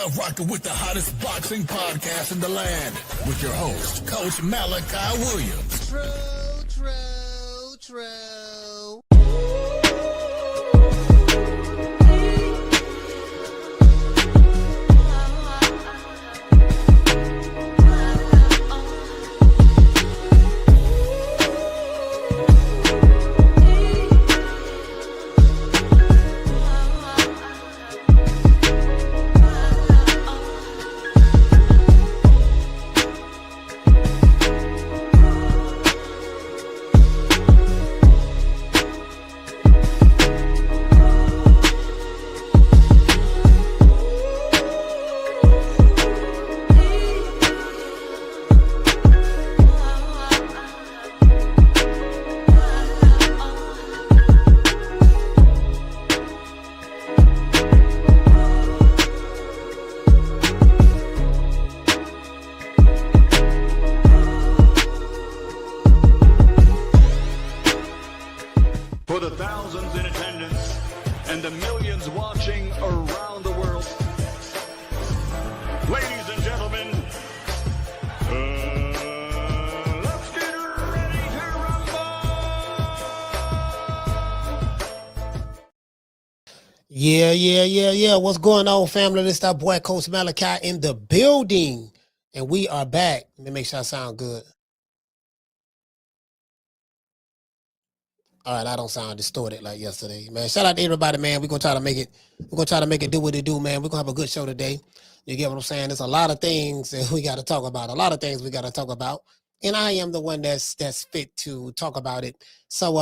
now rocking with the hottest boxing podcast in the land with your host, Coach Malachi Williams. True. For the thousands in attendance and the millions watching around the world, ladies and gentlemen, let's get ready to rumble! Yeah. What's going on, family? This is our boy, Coach Malachi, in the building. And we are back. Let me make sure I sound good. All right, I don't sound distorted like yesterday, man. Shout out to everybody, man. We're gonna try to make it do what it do, man. We're gonna have a good show today. You get what I'm saying? There's a lot of things that we gotta talk about. And I am the one that's fit to talk about it. So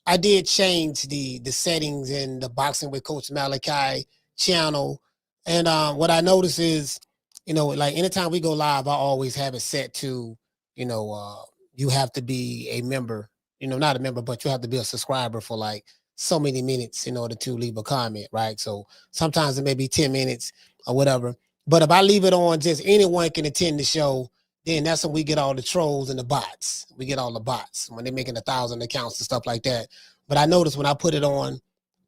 I did change the settings in the Boxing with Coach Malachi channel. And what I notice is, like anytime we go live, I always have it set to, you have to be a member. Not a member, but you have to be a subscriber for like so many minutes in order to leave a comment, right? So sometimes it may be 10 minutes or whatever. But if I leave it on, just anyone can attend the show, then that's when we get all the trolls and the bots. We get all the bots when they're making 1,000 accounts and stuff like that. But I noticed when I put it on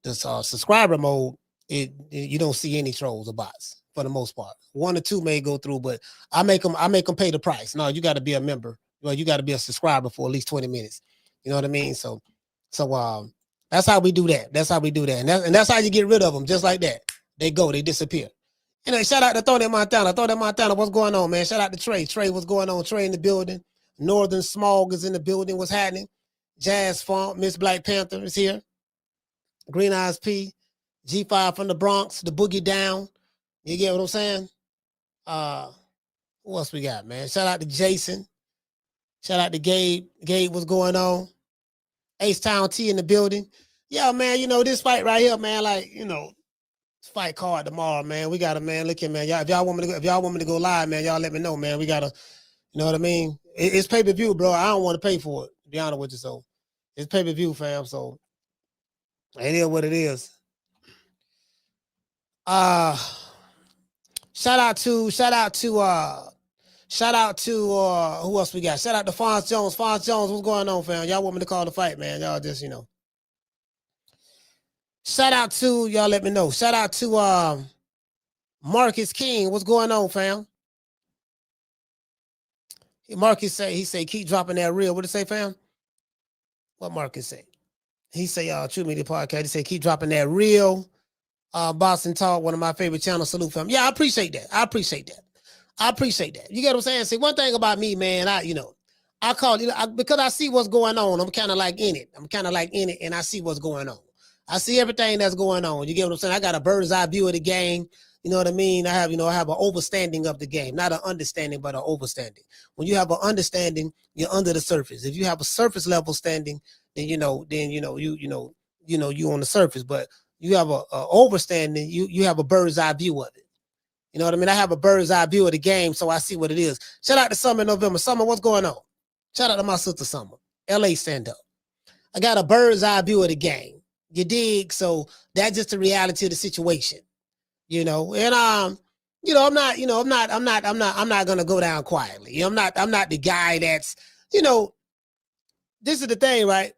this subscriber mode, you don't see any trolls or bots for the most part. 1 or 2 may go through, but I make them pay the price. No, you got to be a member. Well, you got to be a subscriber for at least 20 minutes. You know what I mean? So that's how we do that. And that's how you get rid of them, just like that. They disappear. Shout out to Tony Montana. What's going on, man? Shout out to Trey. Trey, what's going on? Trey in the building. Northern Smog is in the building. What's happening? Jazz Funk, Miss Black Panther is here. Green Eyes P, G5 from the Bronx, the Boogie Down. You get what I'm saying? Who else we got, man? Shout out to Jason. Shout out to Gabe. Gabe, what's going on? Ace Town T in the building. Yeah, man, this fight right here, man, fight card tomorrow, man. We got to, man, look here, man. Y'all, if y'all want me to go live, man, y'all let me know, man. We got to, you know what I mean? It's pay-per-view, bro. I don't want to pay for it, to be honest with you. So it's pay-per-view, fam. So it is what it is. Shout out to who else we got? Shout out to Fonz Jones. Fonz Jones, what's going on, fam? Y'all want me to call the fight, man? Y'all just, Shout out to, y'all let me know. Shout out to Marcus King. What's going on, fam? Marcus he say, keep dropping that reel. What did it say, fam? What Marcus say? He say, True Media Podcast. He say, keep dropping that reel. Boston Talk, one of my favorite channels. Salute, fam. Yeah, I appreciate that. You get what I'm saying? See, one thing about me, man, I call because I see what's going on. I'm kind of like in it. And I see what's going on. I see everything that's going on. You get what I'm saying? I got a bird's eye view of the game. You know what I mean? I have an overstanding of the game, not an understanding, but an overstanding. When you have an understanding, you're under the surface. If you have a surface level standing, then you on the surface. But you have a overstanding, you have a bird's eye view of it. You know what I mean? I have a bird's eye view of the game, so I see what it is. Shout out to Summer in November. Summer, what's going on? Shout out to my sister Summer. LA, stand up. I got a bird's eye view of the game. You dig? So that's just the reality of the situation. And I'm not gonna go down quietly. I'm not the guy that's, this is the thing, right?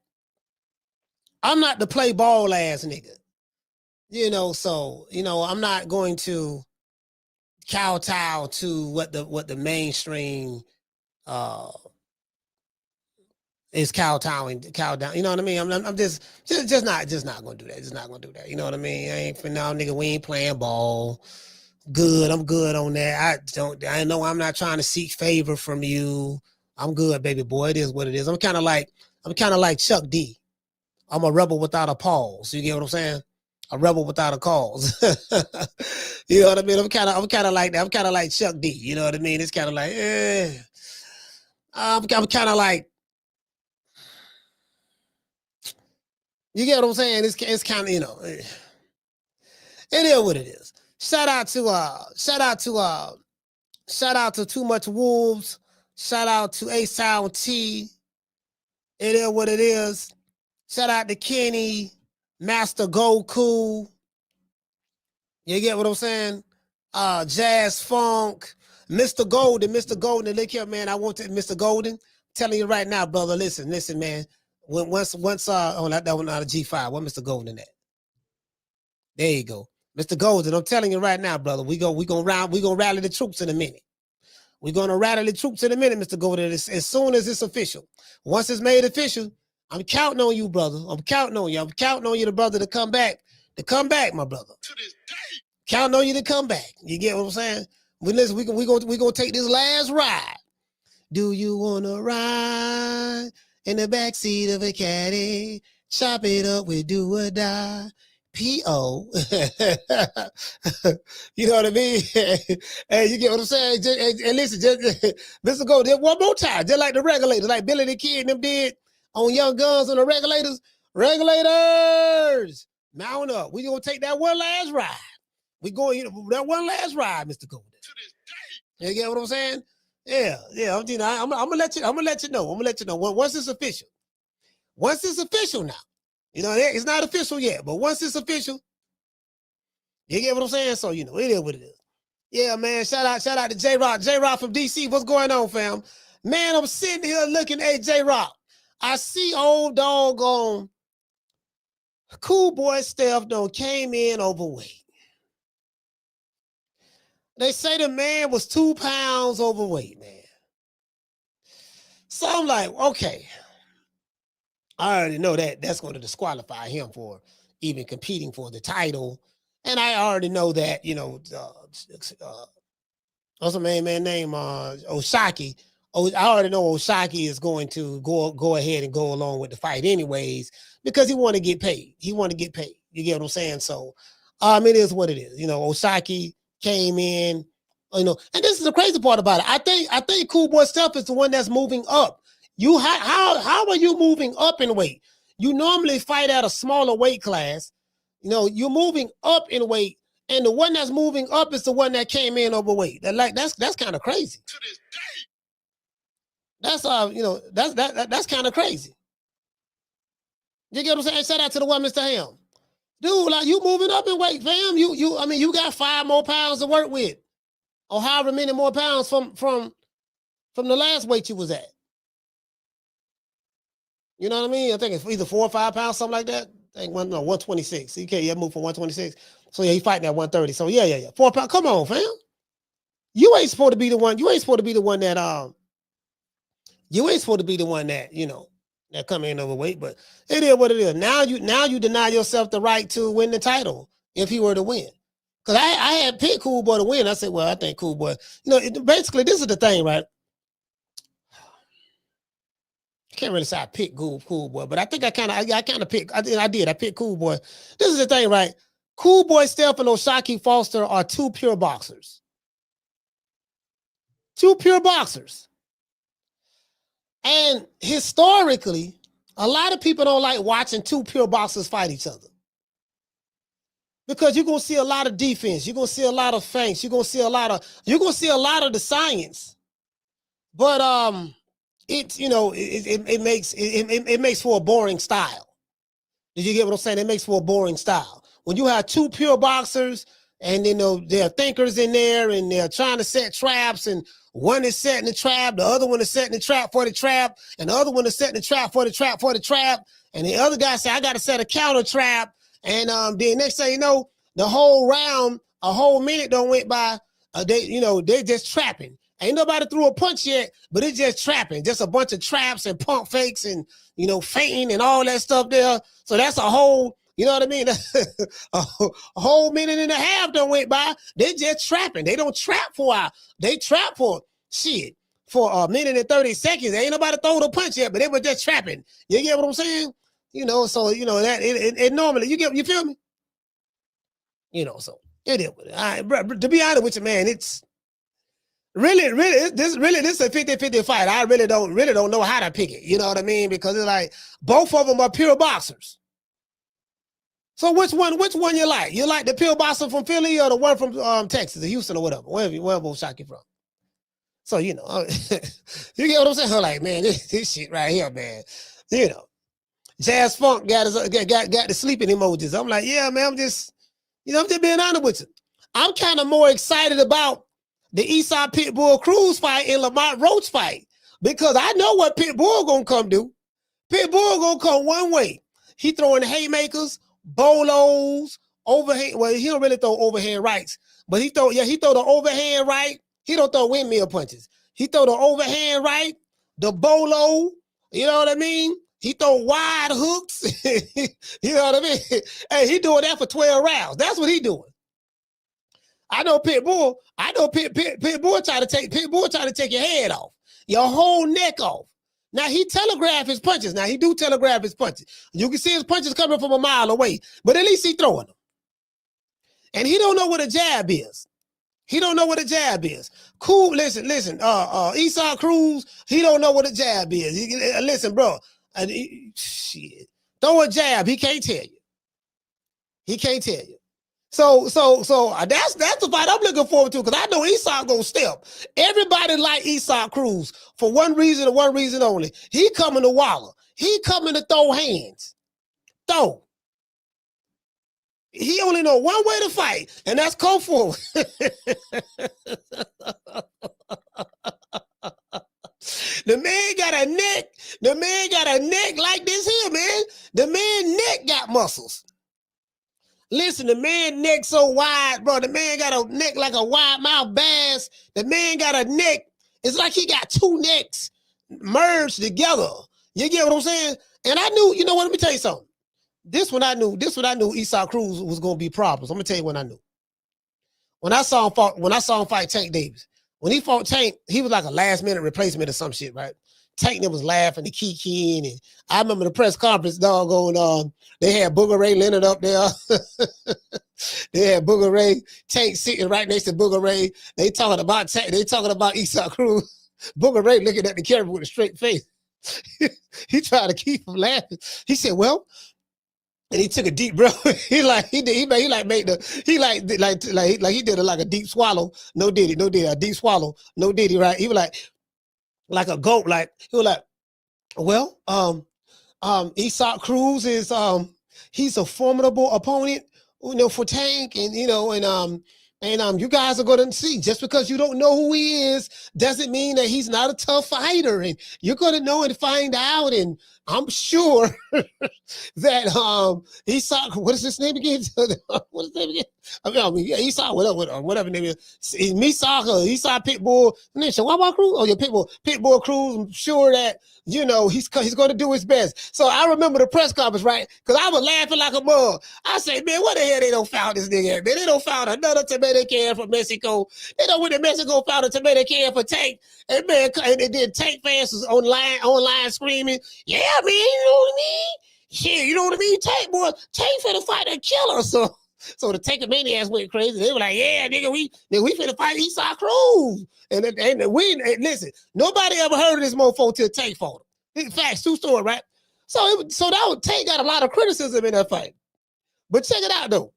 I'm not the play ball ass nigga. So I'm not going to kowtow to what the mainstream is kowtowing. You know what I mean? I'm just not gonna do that. Just not gonna do that. You know what I mean? I ain't for now, nigga. We ain't playing ball. Good. I'm good on that. I know I'm not trying to seek favor from you. I'm good, baby boy. It is what it is. I'm kind of like Chuck D. I'm a rebel without a pause. You get what I'm saying? A rebel without a cause. You know what I mean? I'm kind of like that. I'm kind of like Chuck D. You know what I mean? It's kind of like, I'm kind of like, you get what I'm saying? It's kind of, you know, it is what it is. Shout out to Too Much Wolves. Shout out to A-Sound T. It is what it is. Shout out to Kenny, Master Goku. You get what I'm saying? Jazz Funk, Mr. Golden. Look here, man. I want to, Mr. Golden. Telling you right now, brother. Listen, man. Once, that one out of G5. What Mr. Golden at? There you go, Mr. Golden. I'm telling you right now, brother. We gonna rally the troops in a minute. We're gonna rally the troops in a minute, Mr. Golden. As soon as it's official. Once it's made official, I'm counting on you, brother. I'm counting on you, the brother, to come back. My brother. To this day. Counting on you to come back. You get what I'm saying? We gonna take this last ride. Do you wanna ride in the backseat of a caddy? Chop it up with do or die. P.O. You know what I mean? Hey, you get what I'm saying? And listen, Mr. Go, just one more time, just like the regulators, like Billy the Kid and them did on Young Guns and the regulators. Regulators, mount up. We gonna take that one last ride. We going, that one last ride, Mr. Golden. To this day. You get what I'm saying? Yeah. I'm gonna let you know. Once it's official. Once it's official now. You know, it's not official yet, but once it's official, you get what I'm saying? So, you know, it is what it is. Yeah, man. Shout out to J-Rock. J-Rock from DC. What's going on, fam? Man, I'm sitting here looking at J-Rock. I see old doggone Cool Boy Steph came in overweight. They say the man was 2 pounds overweight, man. So I'm like, okay. I already know that's going to disqualify him for even competing for the title. And I already know that, you know, what's the man name? Oshaki. I already know Oshaki is going to go ahead and go along with the fight anyways, because he want to get paid. You get what I'm saying? So it is what it is. You know, Oshaki came in, you know, and this is the crazy part about it. I think Cool Boy Steph is the one that's moving up. How are you moving up in weight? You normally fight at a smaller weight class. You know, you're moving up in weight, and the one that's moving up is the one that came in overweight. That's kind of crazy. To this day. That's kind of crazy. You get what I'm saying? Shout out to the one, Mr. Ham. Dude, like, you moving up in weight, fam. You got 5 more pounds to work with, or however many more pounds from the last weight you was at. You know what I mean? I think it's either 4 or 5 pounds, something like that. I think 126. You moved from 126. So yeah, he fighting at 130. So yeah. 4 pounds. Come on, fam. You ain't supposed to be the one. You ain't supposed to be the one that you know, that come in overweight. But it is what it is. Now you deny yourself the right to win the title if he were to win. Because I had picked Cool Boy to win. I said, well, I think Cool Boy. You know, basically this is the thing, right? I can't really say I picked Cool Boy, but I think I kind of picked. I did. I picked Cool Boy. This is the thing, right? Cool Boy Steph and Oshaki Foster are 2 pure boxers. 2 pure boxers. And historically, a lot of people don't like watching 2 pure boxers fight each other. Because you're gonna see a lot of defense, you're gonna see a lot of feints, you're gonna see a lot of the science. But it makes for a boring style. Did you get what I'm saying? It makes for a boring style. When you have 2 pure boxers and there are thinkers in there and they're trying to set traps, and one is setting the trap, the other one is setting the trap for the trap, and the other one is setting the trap for the trap for the trap, and the other guy say, I got to set a counter trap, and then next thing you know, the whole round, a whole minute don't went by, They're just trapping. Ain't nobody threw a punch yet, but it's just trapping. Just a bunch of traps and pump fakes and, fainting and all that stuff there. So that's a whole, you know what I mean? a whole minute and a half done went by. They just trapping. They don't trap for a while. They trap for a minute and 30 seconds. Ain't nobody thrown a punch yet, but they were just trapping. You get what I'm saying? So that it normally you feel me? So it is what it. All right, bro, to be honest with you, man, it's really this is a 50-50 fight. I really don't know how to pick it. You know what I mean? Because it's like both of them are pure boxers. So which one you like? You like the pure boxer from Philly or the one from Texas or Houston or whatever, wherever shot you from? So you get what I'm saying? Like, man, this shit right here, man. Jazz Funk got the sleeping emojis. I'm like, yeah, man, I'm just being honest with you. I'm kind of more excited about the Eastside Pitbull Cruz fight and Lamont Roach fight because I know what Pitbull gonna come do. Pitbull gonna come one way. He throwing haymakers, bolos, overhand. Well, he don't really throw overhand rights, but he throw the overhand right. He don't throw windmill punches. He throw the overhand right, the bolo. You know what I mean? He throw wide hooks. You know what I mean? Hey, he doing that for 12 rounds. That's what he doing. I know Pitbull. Pitbull try to take your head off, your whole neck off. Now he telegraph his punches. Now he do telegraph his punches. You can see his punches coming from a mile away, but at least he throwing them. And he don't know what a jab is. He don't know what a jab is. Cool. Listen. Eastside Cruz. He don't know what a jab is. Listen, bro. Shit. Throw a jab. He can't tell you. He can't tell you. So that's the fight I'm looking forward to because I know Eastside gonna step. Everybody like Eastside Cruz for one reason and one reason only. He coming to waller. He coming to throw hands. Throw. He only know one way to fight, and that's come forward. The man got a neck. The man got a neck like this here, man. The man neck got muscles. Listen, the man neck so wide, bro. The man got a neck like a wide mouth bass. The man got a neck. It's like he got two necks merged together. You get what I'm saying? And I knew, let me tell you something. This one I knew Eastside Cruz was gonna be problems. I'm gonna tell you when I knew. When I saw him fight Tank Davis. When he fought Tank, he was like a last minute replacement or some shit, right? Tank was laughing and kikiing, and I remember the press conference, doggone, they had Booger Ray Leonard up there. They had Booger Ray, Tank sitting right next to Booger Ray. They talking about Tank, they talking about Eastside Cruz. Booger Ray looking at the camera with a straight face. He tried to keep him laughing. He said, well, and he took a deep breath. He did a deep swallow. No diddy, a deep swallow. No diddy, right? He was like a goat, he was like, well, Eastside Cruz is he's a formidable opponent, for Tank, and you guys are going to see. Just because you don't know who he is doesn't mean that he's not a tough fighter, and you're going to know and find out. And I'm sure that Eastside, what is his name again? What is his name again? Eastside, whatever name is. Eastside Pitbull. And they said, what about Cruz? Oh yeah, Pitbull Cruz. I'm sure that he's going to do his best. So I remember the press conference, right? Because I was laughing like a mug. I say, man, what the hell they don't found this nigga at, man? They don't found another tomato can from Mexico. They don't went to Mexico, found a tomato can for Tank. And man, and then Tank fans was online screaming, yeah, man, you know what I mean? Yeah, you know what I mean? Tank finna fight a killer. So the Tankamaniacs went crazy. They were like, yeah, nigga, we finna fight Eastside Cruz. And listen, nobody ever heard of this mofo till Tank fought him. Facts, true story, right? So Tank got a lot of criticism in that fight. But check it out, though.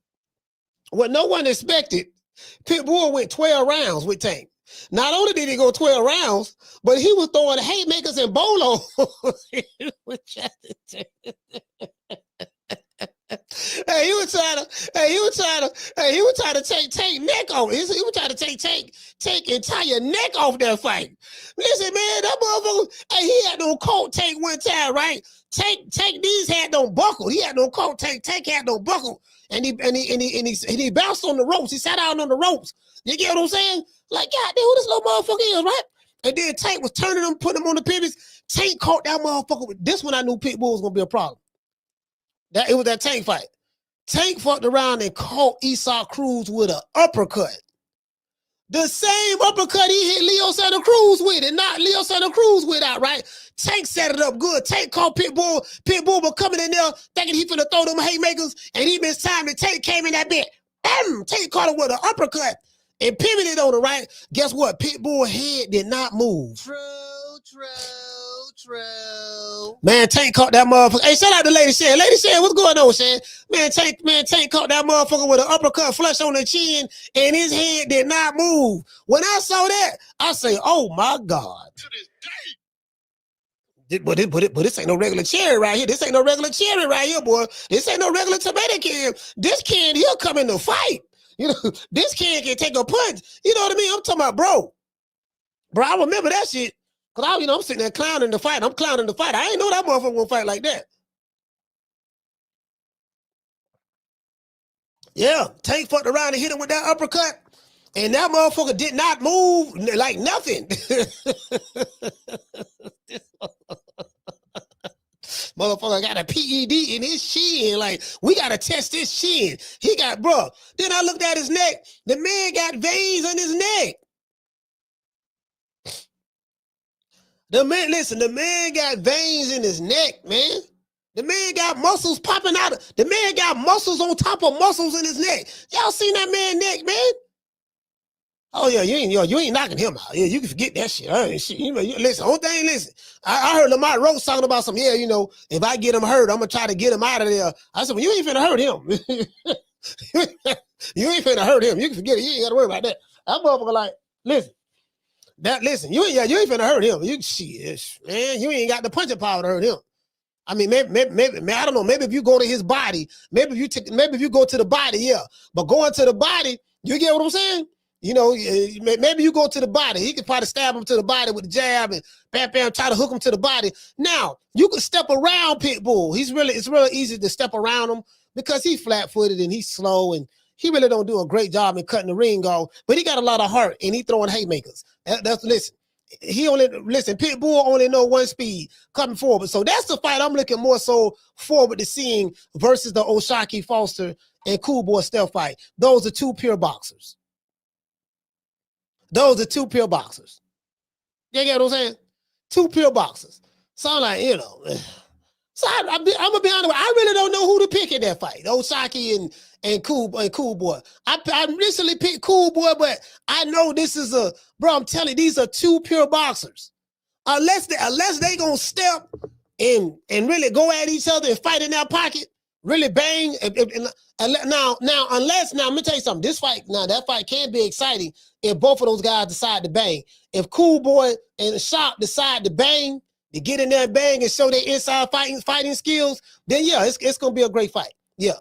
What no one expected, Pitbull went 12 rounds with Tank. Not only did he go 12 rounds, but he was throwing haymakers and bolo. He was trying to take Tank neck off. He was trying to take Tank entire neck off that fight. Listen, man, that motherfucker. He had no coat Tank one time, right? Tank these had no buckle. He had no coat. Tank had no buckle, and he bounced on the ropes. He sat down on the ropes. You get what I'm saying? Like, God damn, who this little motherfucker is, right? And then Tank was turning them, putting them on the pivots. Tank caught that motherfucker. This one I knew Pitbull was gonna be a problem. It was that Tank fight. Tank fucked around and caught Cruz with an uppercut. The same uppercut he hit Leo Santa Cruz with, and not Leo Santa Cruz with outright. Tank set it up good. Tank caught Pitbull. Pitbull was coming in there thinking he finna throw them haymakers, and he missed time. And Tank came in that bit. Bam! Tank caught him with an uppercut and pivoted on the right. Guess what? Pitbull's head did not move. True. Man, Tank caught that motherfucker. Hey, shout out to Lady Shan. Lady Shan, what's going on, Shan? Man, Tank caught that motherfucker with an uppercut flush on the chin, and his head did not move. When I saw that, I say, oh my God. To this day. But this ain't no regular cherry right here. This ain't no regular cherry right here, boy. This ain't no regular tomato can. This can, he'll come in the fight. You know, this can take a punch. You know what I mean? I'm talking about, bro, I remember that shit. Cause I'm sitting there clowning the fight. I'm clowning the fight. I ain't know that motherfucker gonna fight like that. Yeah, Tank fucked around and hit him with that uppercut, and that motherfucker did not move like nothing. Motherfucker got a PED in his chin. Like, we gotta test his chin. He got, bro. Then I looked at his neck. The man got veins on his neck. The man got veins in his neck, man. The man got muscles popping out. The man got muscles on top of muscles in his neck. Y'all seen that man neck, man? Oh yeah, you ain't knocking him out. Yeah, you can forget that shit. Listen, whole thing, listen. I heard Lamont Roach talking about some, if I get him hurt, I'm gonna try to get him out of there. I said, well, you ain't finna hurt him. You ain't finna hurt him. You can forget it. You ain't gotta worry about that. That motherfucker like, listen, you ain't finna hurt him. Man, you ain't got the punching power to hurt him. I mean, maybe I don't know. Maybe if you go to his body, maybe if you go to the body, yeah. But going to the body, you get what I'm saying? Maybe you go to the body. He could probably stab him to the body with the jab and bam, try to hook him to the body. Now, you can step around Pitbull. It's really easy to step around him because he's flat-footed and he's slow and he really don't do a great job in cutting the ring off, but he got a lot of heart and he throwing haymakers. Pitbull only know one speed coming forward. So that's the fight I'm looking more so forward to seeing versus the O'Shaquie Foster and Cool Boy Steph fight. Those are two pure boxers. You get what I'm saying? Two pure boxers. So I'm like, So I'm gonna be honest with you, I really don't know who to pick in that fight. O'Shaquie and Cool Boy. I recently picked Cool Boy, but I know this is I'm telling you, these are two pure boxers. Unless they gonna step and really go at each other and fight in their pocket, really bang. Now, let me tell you something. That fight can be exciting if both of those guys decide to bang. If Cool Boy and Shop decide to bang, to get in there and bang and show their inside fighting skills, then yeah, it's gonna be a great fight. Yeah.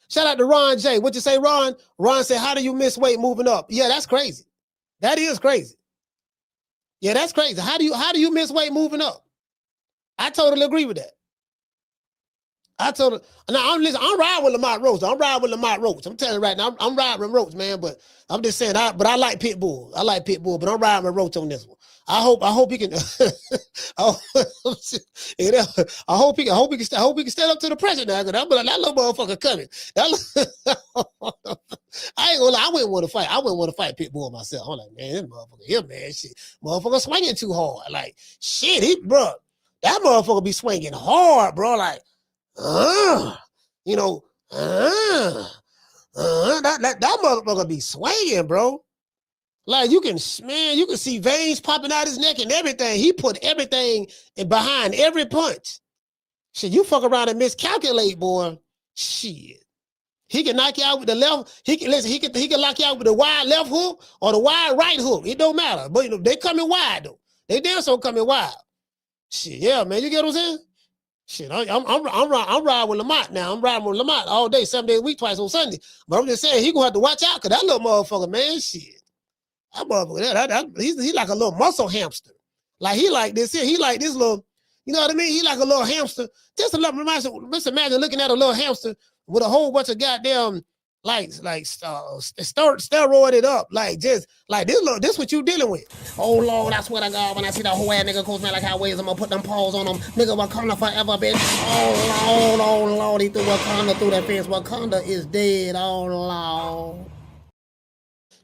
Shout out to Ron J. What you say, Ron? Ron said, how do you miss weight moving up? Yeah, that's crazy. That is crazy. Yeah, that's crazy. How do you miss weight moving up? I totally agree with that. I'm riding with Lamont Roach. I'm telling you right now, I'm riding with Roach, man. But I'm just saying, I like Pitbull. But I'm riding with Roach on this one. I hope he can. I hope he can stand up to the pressure now. Cause I'm like, that little motherfucker coming. I ain't gonna lie. I wouldn't want to fight Pitbull myself. I'm like, man, this motherfucker, shit, motherfucker swinging too hard. Like, shit, that motherfucker be swinging hard, bro. Like, that motherfucker be swinging, bro. Like, you can see veins popping out his neck and everything. He put everything behind every punch. Shit, you fuck around and miscalculate, boy. Shit. He can knock you out with the left. He can lock you out with the wide left hook or the wide right hook. It don't matter. But they coming wide though. They damn so coming wide. Shit, yeah, man. You get what I'm saying? Shit, I'm riding with Lamont now. I'm riding with Lamont all day, 7 days a week, twice on Sunday. But I'm just saying, he gonna have to watch out because that little motherfucker, man, shit. That motherfucker, he's like a little muscle hamster. Like, he like this here. He like this little, you know what I mean? He like a little hamster. Just imagine looking at a little hamster with a whole bunch of goddamn, steroided up, like just like this. Look, this what you dealing with. Oh Lord, I swear to God, when I see that whole ass nigga Coach man like how ways, I'm gonna put them paws on him. Nigga, Wakanda forever, bitch. Oh Lord, he threw Wakanda through that fence. Wakanda is dead. Oh Lord.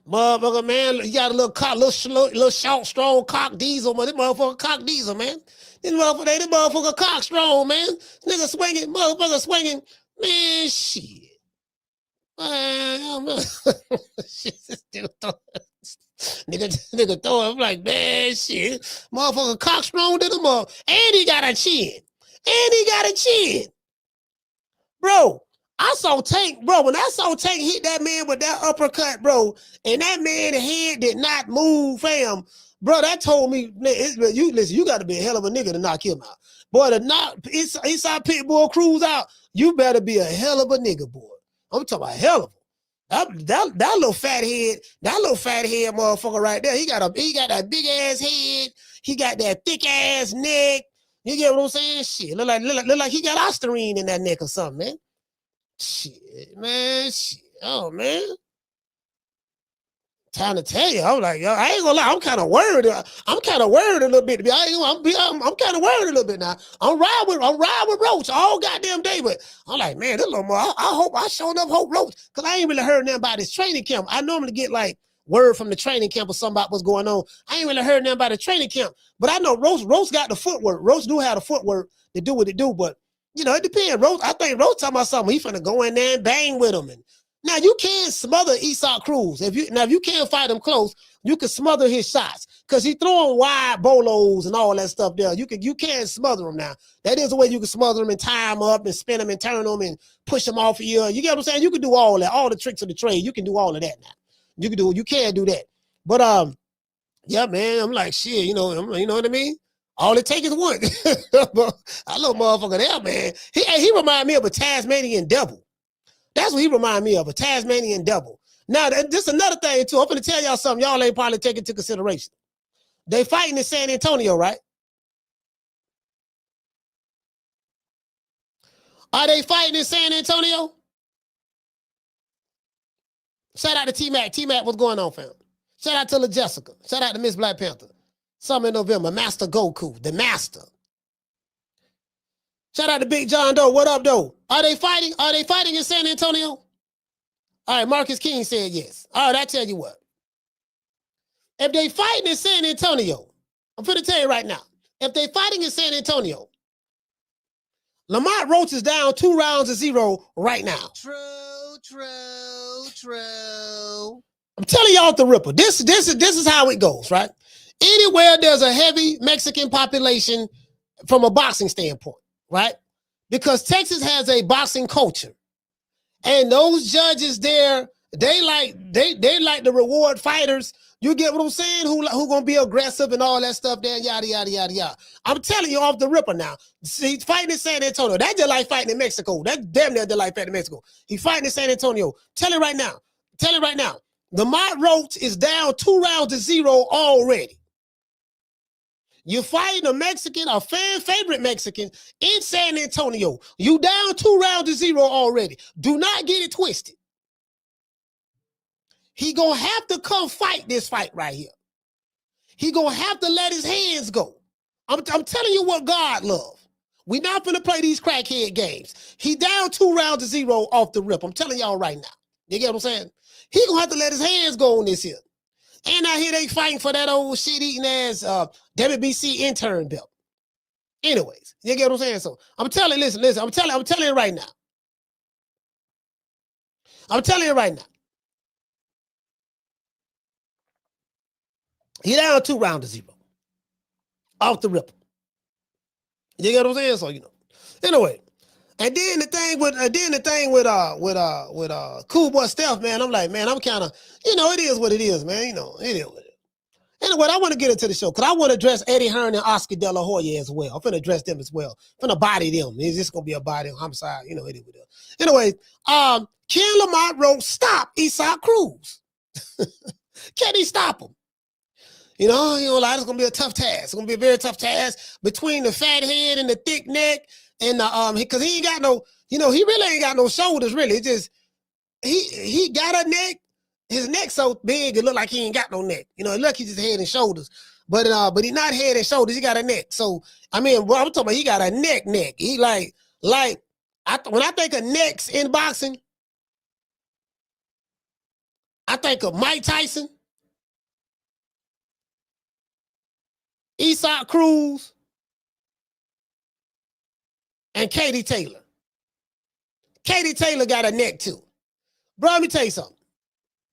Motherfucker, man, he got a little short, strong cock diesel, man. This motherfucker cock diesel, man. This motherfucker cock strong, man. Nigga swinging, motherfucker swinging, man. Shit. Nigga throw him like, man, shit. Motherfucker cock strong to the mother. And he got a chin. Bro, I saw Tank, bro. When I saw Tank hit that man with that uppercut, bro, and that man's head did not move, fam. Bro, that told me, you got to be a hell of a nigga to knock him out. Boy, to knock inside Pitbull Cruz out, you better be a hell of a nigga, boy. I'm talking about hell of a. That little fat head motherfucker right there. He got that big ass head. He got that thick ass neck. You get what I'm saying? Shit, look like he got Ostarine in that neck or something, man. Shit, man. Shit. Oh, man. Time to tell you, I'm like, yo, I ain't gonna lie, I'm kind of worried. I'm kind of worried a little bit. I'm kind of worried a little bit now. I'm riding with Roach all goddamn day, but I'm like, man, this little more. I sure enough hope Roach, because I ain't really heard nothing about this training camp. I normally get like word from the training camp or something about what's going on. I ain't really heard nothing about the training camp, but I know Roach got the footwork. Roach do have the footwork to do what it do, but you know, it depends. I think Roach talking about something. He finna go in there and bang with him. And now you can smother Cruz. If you can't fight him close, you can smother his shots because he throwing wide bolos and all that stuff there. You can smother him now. That is the way you can smother him and tie him up and spin him and turn him and push him off of you. You get what I'm saying? You can do all that, all the tricks of the trade. You can do all of that now. You can do that. But yeah, man, I'm like shit. You know what I mean? All it takes is one. I little motherfucker there, man. He remind me of a Tasmanian devil. That's what he remind me of, a Tasmanian devil. Now, this is another thing, too. I'm going to tell y'all something y'all ain't probably taking into consideration. They fighting in San Antonio, right? Are they fighting in San Antonio? Shout out to T-Mac. T-Mac, what's going on, fam? Shout out to La Jessica. Shout out to Miss Black Panther. Summer in November. Master Goku, the master. Shout out to Big John Doe. What up, Doe? Are they fighting? Are they fighting in San Antonio? All right, Marcus King said yes. All right, I tell you what. If they fighting in San Antonio, I'm going to tell you right now. If they fighting in San Antonio, Lamont Roach is down 2-0 right now. True. I'm telling y'all off the ripper. This is how it goes, right? Anywhere there's a heavy Mexican population from a boxing standpoint, right? Because Texas has a boxing culture. And those judges there, they like to reward fighters. You get what I'm saying? Who gonna be aggressive and all that stuff there, yada, yada, yada, yada. I'm telling you off the ripper now. See, fighting in San Antonio. That's just like fighting in Mexico. That's damn near just like fighting in Mexico. He fighting in San Antonio. Tell it right now. Lamont Roach is down 2-0 already. You're fighting a Mexican, a fan favorite Mexican in San Antonio. You down 2-0 already. Do not get it twisted. He gonna have to come fight this fight right here. He gonna have to let his hands go. I'm telling you what God love. We not gonna play these crackhead games. He down 2-0 off the rip. I'm telling y'all right now. You get what I'm saying? He gonna have to let his hands go on this here. And I hear they fighting for that old shit-eating ass WBC intern belt. Anyways, you get what I'm saying? So I'm telling, listen, I'm telling you right now. He down 2-0 off the rip. You get what I'm saying? So you know. Anyway, and then the thing with Cool Boy Steph, man, I'm like, man, I'm kind of, it is what it is, man. It is what it is. Anyway, I want to get into the show because I want to address Eddie Hearn and Oscar De La Hoya as well. I'm finna address them as well. I'm finna body them. It's just gonna be a body homicide, it is what it is. Anyway, can Lamont Roach stop Isaac Cruz? Can he stop him? It's gonna be a tough task. It's gonna be a very tough task between the fat head and the thick neck, and because he ain't got no, he really ain't got no shoulders, really. It's just he got a neck. His neck so big it look like he ain't got no neck. You know, it look he's just head and shoulders. But he's not head and shoulders. He got a neck. So I mean, bro, I'm talking about he got a neck. He when I think of necks in boxing, I think of Mike Tyson, Esau Cruz, and Katie Taylor. Katie Taylor got a neck too. Bro, let me tell you something.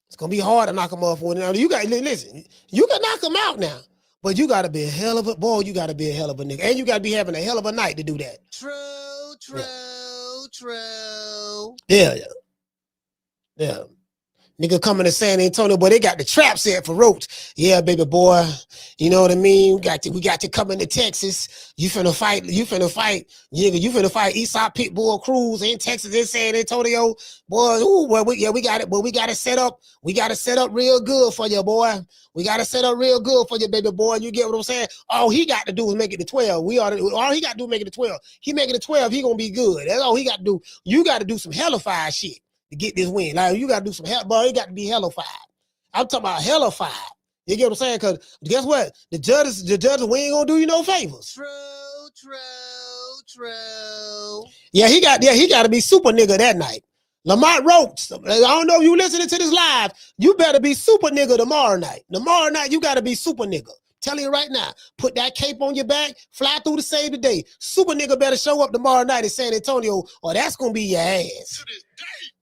It's gonna be hard to knock him off. Now you got listen. You can knock him out now, but you gotta be a hell of a boy. You gotta be a hell of a nigga, and you gotta be having a hell of a night to do that. True. Yeah. Nigga coming to San Antonio, boy, they got the trap set for Roach. Yeah, baby boy. You know what I mean? We got to come into Texas. You finna fight. Yeah, you finna fight Esau Pitbull Cruz in Texas in San Antonio. Boy, we got it. But we got to set up. We got to set up real good for you, boy. We got to set up real good for you, baby boy. You get what I'm saying? All he got to do is make it to 12. All he got to do is make it to 12. He make it to 12, he gonna be good. That's all he got to do. You got to do some hellified shit to get this win. Like, you got to do some hell, boy. It got to be hellified. I'm talking about hellified. You get what I'm saying? Because guess what? The judges, we ain't gonna do you no favors. True. Yeah, he got to be super nigga that night. Lamont Roach, I don't know if you listening to this live, you better be super nigga tomorrow night. Tomorrow night, you got to be super nigga. Telling you right now, put that cape on your back, fly through the save the day. Super nigga better show up tomorrow night in San Antonio, or that's gonna be your ass.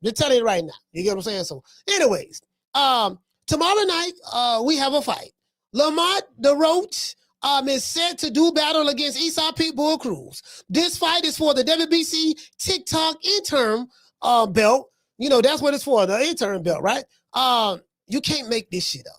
Just telling you right now. You get what I'm saying? So, anyways, tomorrow night, we have a fight. Lamont the Roach is set to do battle against Esau Pitbull Cruz. This fight is for the WBC TikTok interim belt. You know, that's what it's for, the interim belt, right? You can't make this shit up.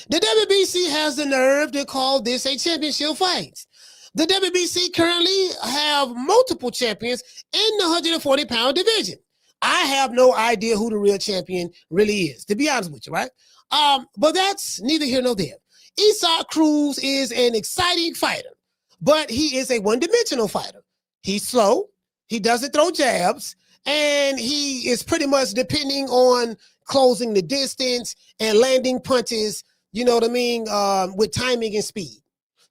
The WBC has the nerve to call this a championship fight. The WBC currently have multiple champions in the 140-pound division. I have no idea who the real champion really is, to be honest with you, right? But that's neither here nor there. Esau Cruz is an exciting fighter, but he is a one-dimensional fighter. He's slow, he doesn't throw jabs, and he is pretty much depending on closing the distance and landing punches, you know what I mean, with timing and speed.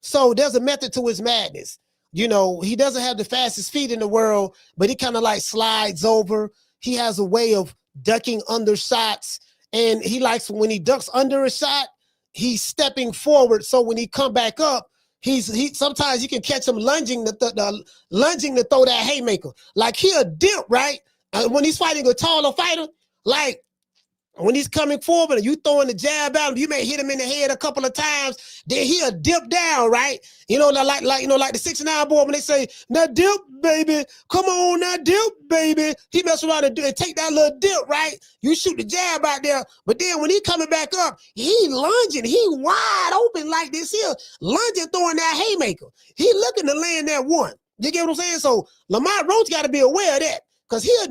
So there's a method to his madness. You know, he doesn't have the fastest feet in the world, but he kind of like slides over. He has a way of ducking under shots, and he likes when he ducks under a shot, he's stepping forward. So when he come back up, he sometimes you can catch him lunging to throw that haymaker. Like he'll dip, right? When he's fighting a taller fighter, like when he's coming forward and you throwing the jab at him, you may hit him in the head a couple of times, then he'll dip down, right? You know, like the 6'9" boy when they say, now dip, baby, come on, now dip, baby. He mess around and take that little dip, right? You shoot the jab out there, but then when he coming back up, he lunging, he wide open like this here, lunging, throwing that haymaker. He looking to land that one. You get what I'm saying? So Lamont Roach got to be aware of that. Cause he'll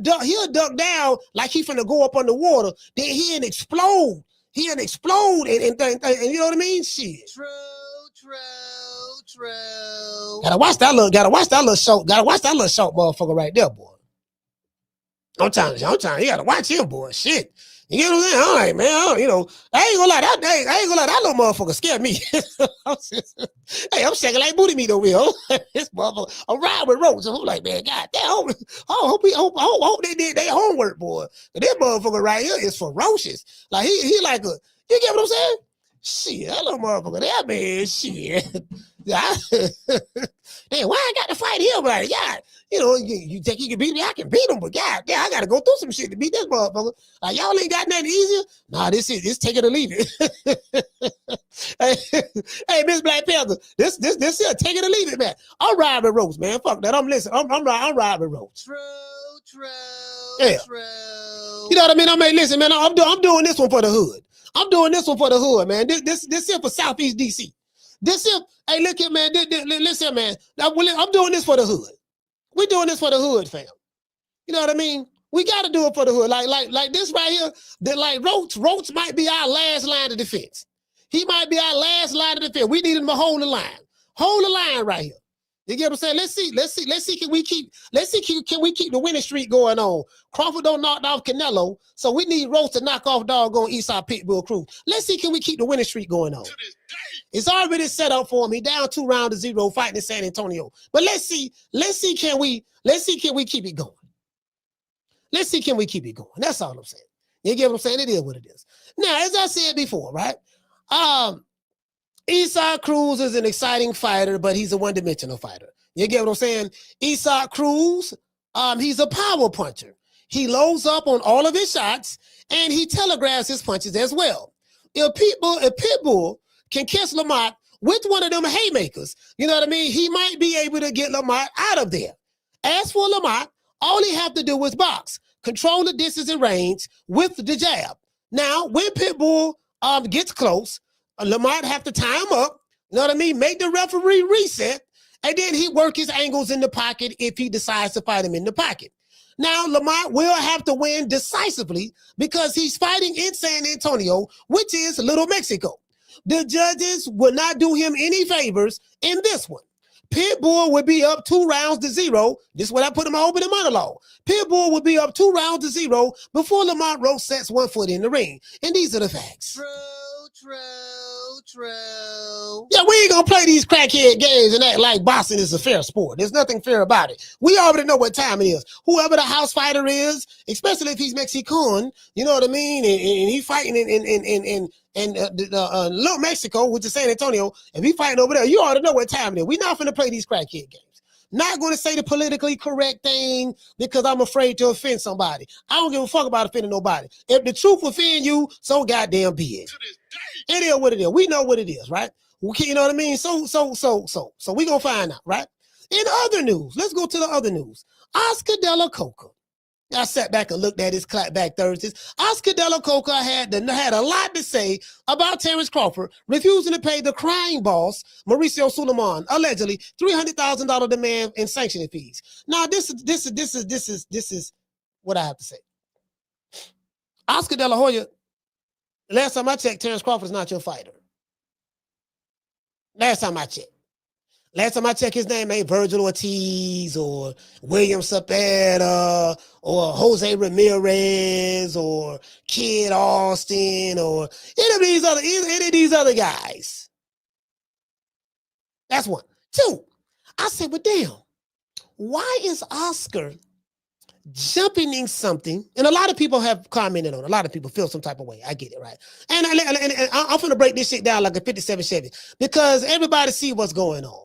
duck down like he finna go up underwater. Then he'll explode. And you know what I mean? Shit. True. Gotta watch that little short motherfucker right there, boy. I'm telling you, you gotta watch him, boy. Shit. You get what I'm saying? All right, man. I ain't gonna lie, that little motherfucker scared me. Hey, I'm shaking like booty meat over here. This motherfucker, I'm riding with Roach. I'm like, man, God damn, I hope they did their homework, boy. But this motherfucker right here is ferocious. Like he like a, you get what I'm saying? Shit, that little motherfucker there, man, shit. Damn, why I got to fight him, right? Yeah, you know, you think you can beat me? I can beat him, but God damn, I got to go through some shit to beat this motherfucker. Like, y'all ain't got nothing easier? Nah, this take it or leave it. Hey, Miss Black Panther, this here, take it or leave it, man. I'm riding with Roach, man. Fuck that. I'm riding with Roach. True. Yeah. You know what I mean? Listen, man, I'm doing this one for the hood. I'm doing this one for the hood, man. This here for Southeast DC. This here, hey, look here, man. Listen, man. I'm doing this for the hood. We're doing this for the hood, fam. You know what I mean? We got to do it for the hood. Like this right here, like Roach might be our last line of defense. He might be our last line of defense. We need him to hold the line. Hold the line right here. You get what I'm saying? Let's see, can we keep the winning streak going on? Crawford don't knock off Canelo, so we need Roach to knock off doggone Eastside Pitbull Cruz. Let's see, can we keep the winning streak going on? It's already set up for him. He down 2-0 fighting in San Antonio. But let's see, can we keep it going? Let's see, can we keep it going? That's all I'm saying. You get what I'm saying? It is what it is. Now, as I said before, right? Eastside Cruz is an exciting fighter, but he's a one-dimensional fighter. You get what I'm saying? Eastside Cruz, he's a power puncher. He loads up on all of his shots, and he telegraphs his punches as well. If Pitbull can catch Lamont with one of them haymakers, you know what I mean? He might be able to get Lamont out of there. As for Lamont, all he have to do is box, control the distance and range with the jab. Now, when Pitbull gets close, Lamont have to tie him up, you know what I mean? Make the referee reset, and then he work his angles in the pocket if he decides to fight him in the pocket. Now, Lamont will have to win decisively because he's fighting in San Antonio, which is Little Mexico. The judges will not do him any favors in this one. Pitbull would be up 2-0. This is what I put in my opening monologue. Pitbull would be up 2-0 before Lamont Roach sets one foot in the ring. And these are the facts. True. Yeah, we ain't gonna play these crackhead games and act like boxing is a fair sport. There's nothing fair about it. We already know what time it is. Whoever the house fighter is, especially if he's Mexican, you know what I mean, and he's fighting in Little Mexico, which is San Antonio, if he's fighting over there, you already know what time it is. We're not gonna play these crackhead games. Not going to say the politically correct thing because I'm afraid to offend somebody. I don't give a fuck about offending nobody. If the truth offend you, so goddamn be it. It is what it is. We know what it is, right? You know what I mean? So we gonna find out, right? In other news, let's go to the other news. Oscar De La Coca. I sat back and looked at his Clapback Thursdays. Oscar De La Coca had a lot to say about Terrence Crawford refusing to pay the crying boss, Mauricio Suleiman, allegedly $300,000 demand in sanctioning fees. Now, this is what I have to say. Oscar De La Hoya, last time I checked, Terrence Crawford is not your fighter. Last time I checked. Last time I checked, his name ain't Virgil Ortiz or William Cepeda or Jose Ramirez or Kid Austin or any of these other guys. That's one. Two, I said, well, damn, why is Oscar jumping in something? And a lot of people have commented on it. A lot of people feel some type of way. I get it, right? And I'm going to break this shit down like a 57 Chevy because everybody see what's going on.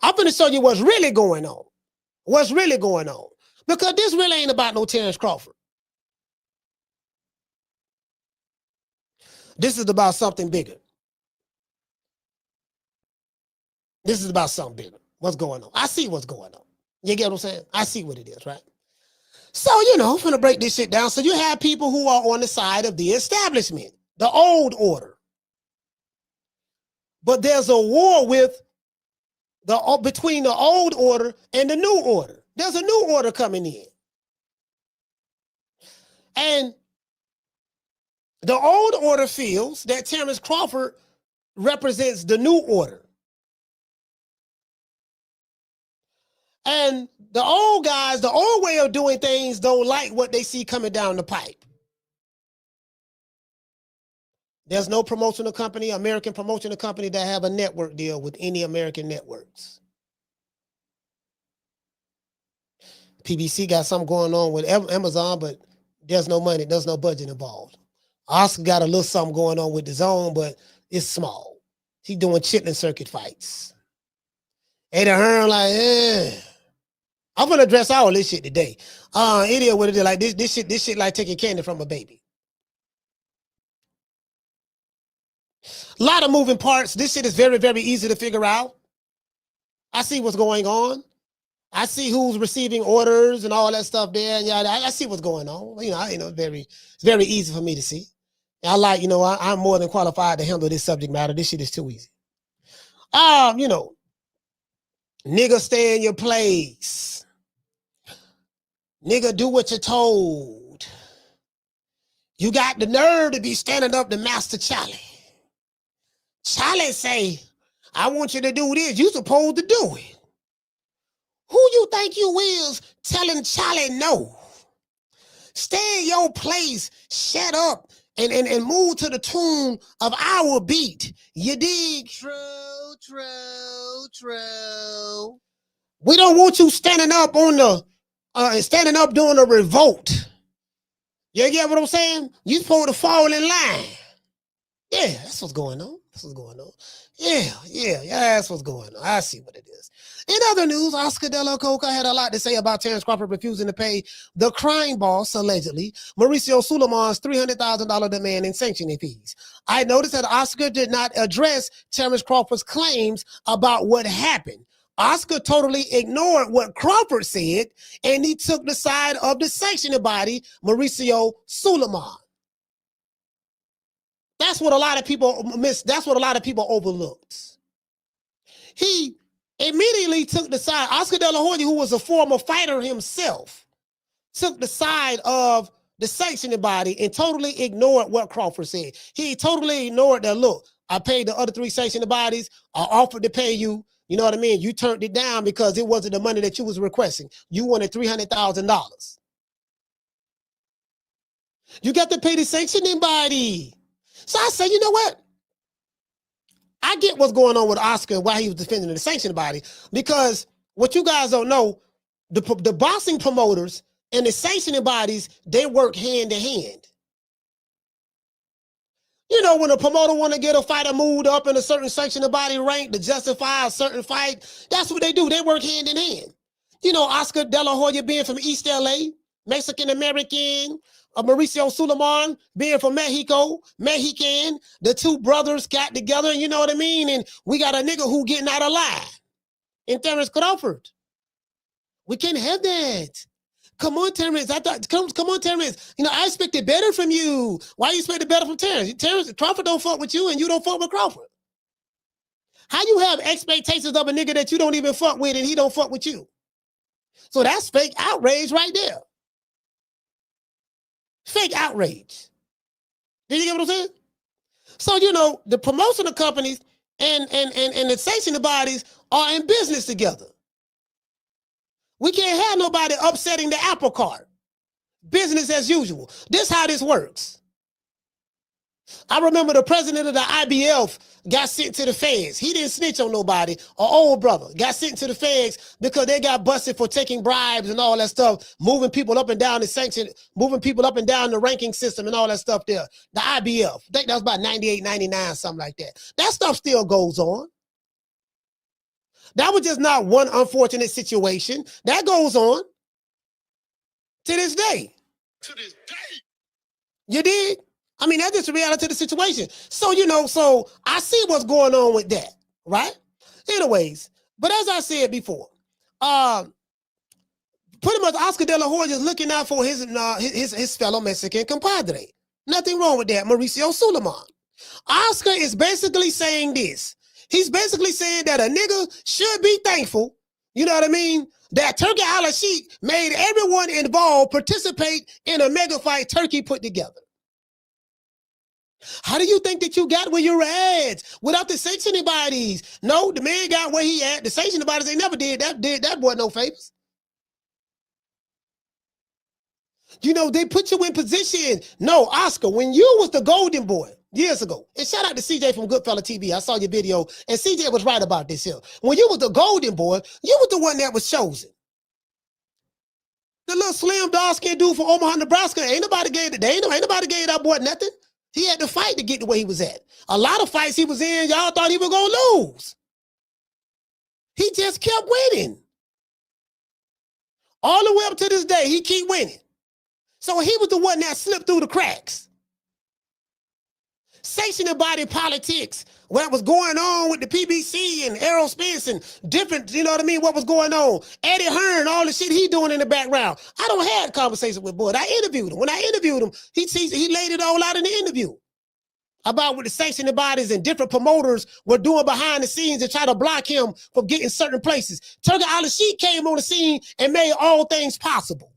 I'm going to show you what's really going on. What's really going on. Because this really ain't about no Terrence Crawford. This is about something bigger. This is about something bigger. What's going on? I see what's going on. You get what I'm saying? I see what it is, right? So, I'm going to break this shit down. So you have people who are on the side of the establishment, the old order. But there's a war between the old order and the new order. There's a new order coming in. And the old order feels that Terrence Crawford represents the new order. And the old guys, the old way of doing things don't like what they see coming down the pipe. There's no promotional company, American promotional company that have a network deal with any American networks. PBC got something going on with Amazon, but there's no money, there's no budget involved. Oscar got a little something going on with the zone, but it's small. He doing chitlin circuit fights. Ada Hearn like, I'm gonna address all this shit today. It is what it is. Like this shit like taking candy from a baby. A lot of moving parts. This shit is very, very easy to figure out. I see what's going on. I see who's receiving orders and all that stuff there. Yeah, I see what's going on. It's very easy for me to see. And I'm more than qualified to handle this subject matter. This shit is too easy. Nigga, stay in your place. Nigga, do what you're told. You got the nerve to be standing up to Master Charlie. Charlie say, I want you to do this. You supposed to do it. Who you think you is telling Charlie no? Stay in your place, shut up, and move to the tune of our beat. You dig? True, true, true. We don't want you standing up on the standing up doing a revolt. You get what I'm saying? You supposed to fall in line. Yeah, that's what's going on. That's what's going on. Yeah, that's what's going on. I see what it is. In other news, Oscar De La Coca had a lot to say about Terrence Crawford refusing to pay the crime boss, allegedly, Mauricio Suleiman's $300,000 demand in sanctioning fees. I noticed that Oscar did not address Terrence Crawford's claims about what happened. Oscar totally ignored what Crawford said, and he took the side of the sanctioning body, Mauricio Suleiman. That's what a lot of people miss. That's what a lot of people overlooked. He immediately took the side. Oscar De La Hoya, who was a former fighter himself, took the side of the sanctioning body and totally ignored what Crawford said. He totally ignored that, look, I paid the other 3 sanctioning bodies. I offered to pay you. You know what I mean? You turned it down because it wasn't the money that you was requesting. You wanted $300,000. You got to pay the sanctioning body. So I said, you know what? I get what's going on with Oscar and why he was defending the sanctioning body, because what you guys don't know, the boxing promoters and the sanctioning bodies, they work hand in hand. You know, when a promoter want to get a fighter moved up in a certain sanctioning body rank to justify a certain fight, that's what they do. They work hand in hand. You know, Oscar De La Hoya being from East LA, Mexican-American, Mauricio Suleiman being from Mexico, Mexican, the 2 brothers got together, you know what I mean? And we got a nigga who getting out of line in Terrence Crawford. We can't have that. Come on, Terrence. Come on, Terrence. You know, I expected better from you. Why you expected better from Terrence? Terrence, Crawford don't fuck with you and you don't fuck with Crawford. How you have expectations of a nigga that you don't even fuck with and he don't fuck with you? So that's fake outrage right there. Fake outrage. Did you get what I'm saying? So, you know, the promotional companies and the sanctioning bodies are in business together. We can't have nobody upsetting the apple cart. Business as usual. This how this works. I remember the president of the IBF got sent to the feds. He didn't snitch on nobody. An old brother got sent to the feds because they got busted for taking bribes and all that stuff, moving people up and down the sanction, moving people up and down the ranking system and all that stuff there. The IBF, I think that was about 98, 99, something like that. That stuff still goes on. That was just not one unfortunate situation. That goes on to this day. To this day. You did? I mean, that's just the reality of the situation. So, you know, so I see what's going on with that, right? Anyways, but as I said before, pretty much Oscar De La Hoya is looking out for his fellow Mexican compadre. Nothing wrong with that, Mauricio Suleiman. Oscar is basically saying this. He's basically saying that a nigga should be thankful, you know what I mean, that Turkey Al-Sheikh made everyone involved participate in a mega fight Turkey put together. How do you think that you got where you're at without the sanctioning bodies? No, the man got where he at. The sanctioning bodies, they never did that boy no favors. You know, they put you in position. No, Oscar, when you was the golden boy years ago, and shout out to CJ from Goodfella TV. I saw your video, and CJ was right about this here. When you was the golden boy, you was the one that was chosen. The little slim dark-skinned dude from Omaha, Nebraska, ain't nobody gave that boy nothing. He had to fight to get to where he was at. A lot of fights he was in, y'all thought he was going to lose. He just kept winning. All the way up to this day, he keep winning. So he was the one that slipped through the cracks. Sanctioning body politics, what was going on with the PBC and Errol Spence and different, you know what I mean, what was going on. Eddie Hearn, all the shit he doing in the background. I don't have conversations with Bud. I interviewed him. When I interviewed him, he laid it all out in the interview about what the sanctioning bodies and different promoters were doing behind the scenes to try to block him from getting certain places. Turkey Al-Sheikh came on the scene and made all things possible.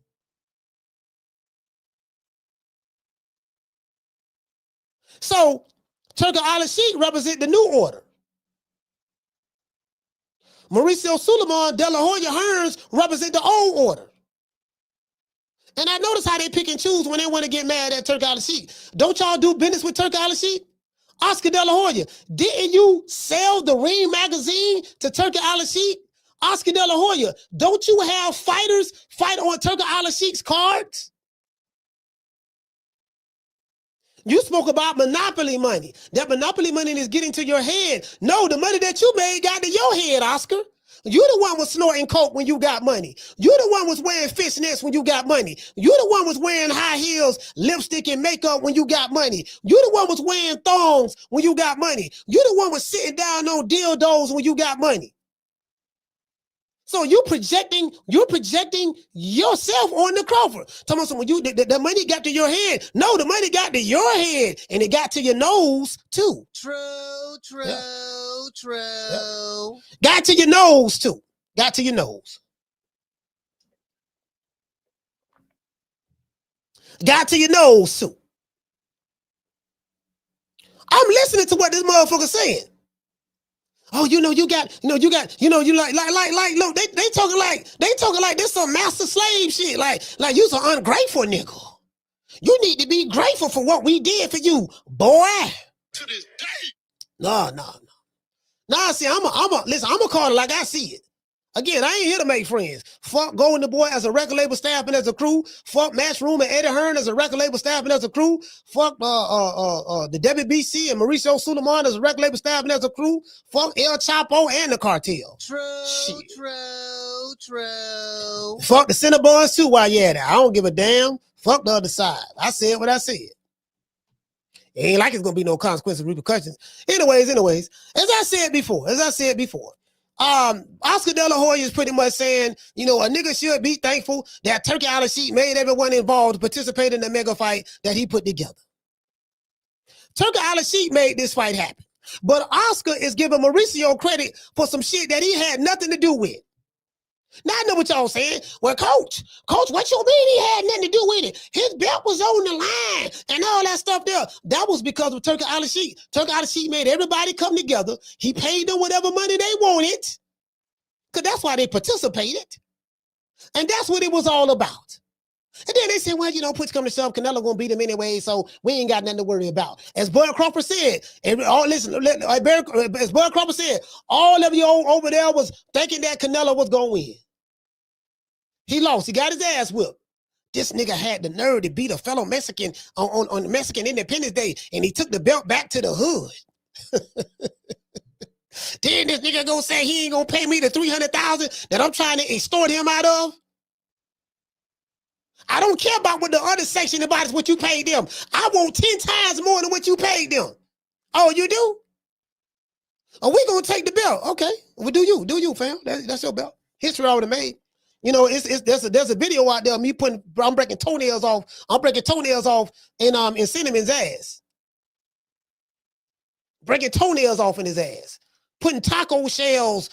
So Turkey Al-Sheikh represent the new order. Mauricio Suleiman, De La Hoya Hearns represent the old order. And I notice how they pick and choose when they want to get mad at Turk Al-Sheikh. Don't y'all do business with Turk Al-Sheikh? Oscar De La Hoya, didn't you sell the Ring magazine to Turk Al-Sheikh? Oscar De La Hoya, don't you have fighters fight on Turk Al-Sheikh's cards? You spoke about monopoly money. That monopoly money is getting to your head. No, the money that you made got to your head, Oscar. You the one was snorting coke when you got money. You the one was wearing fishnets when you got money. You the one was wearing high heels, lipstick, and makeup when you got money. You the one was wearing thongs when you got money. You the one was sitting down on dildos when you got money. So you're projecting yourself on the Crawford. Tell me when you the money got to your head. No, the money got to your head and it got to your nose too. True. Yeah. Got to your nose too. Got to your nose. Got to your nose too. I'm listening to what this motherfucker's saying. Oh, you like, look, they talking like this some master slave shit. Like you's an ungrateful nigga. You need to be grateful for what we did for you, boy. To this day. No. See, I'm gonna call it like I see it. Again, I ain't here to make friends. Fuck Golden the Boy as a record label staff and as a crew. Fuck Matchroom and Eddie Hearn as a record label staff and as a crew. Fuck the WBC and Mauricio Suleiman as a record label staff and as a crew. Fuck El Chapo and the Cartel. True. Fuck the Cinnabons too while you're at it. I don't give a damn. Fuck the other side. I said what I said. It ain't like it's gonna be no consequences, repercussions. Anyways, as I said before, Oscar De La Hoya is pretty much saying, a nigga should be thankful that Turkey Al-Sheikh made everyone involved participate in the mega fight that he put together. Turkey Al-Sheikh made this fight happen, but Oscar is giving Mauricio credit for some shit that he had nothing to do with. Now I know what y'all saying. Well, coach, what you mean he had nothing to do with it? His belt was on the line and all that stuff there. That was because of Turkey Al-Sheikh. Turkey Al-Sheikh made everybody come together. He paid them whatever money they wanted, because that's why they participated. And that's what it was all about. And then they said, well, push come to shove, Canelo gonna beat him anyway, so we ain't got nothing to worry about. As Bud Crawford said, as Bud Crawford said, all of you over there was thinking that Canelo was gonna win. He lost. He got his ass whipped. This nigga had the nerve to beat a fellow Mexican on Mexican Independence Day, and he took the belt back to the hood. Then this nigga gonna say he ain't gonna pay me the $300,000 that I'm trying to extort him out of. I don't care about what the other section about is what you paid them. I want 10 times more than what you paid them. Oh, you do? Oh, we gonna take the belt. Okay. Well, do you, fam. That's your belt. History already made. There's a video out there of me I'm breaking toenails off. I'm breaking toenails off in Cinnamon's ass. Breaking toenails off in his ass. Putting taco shells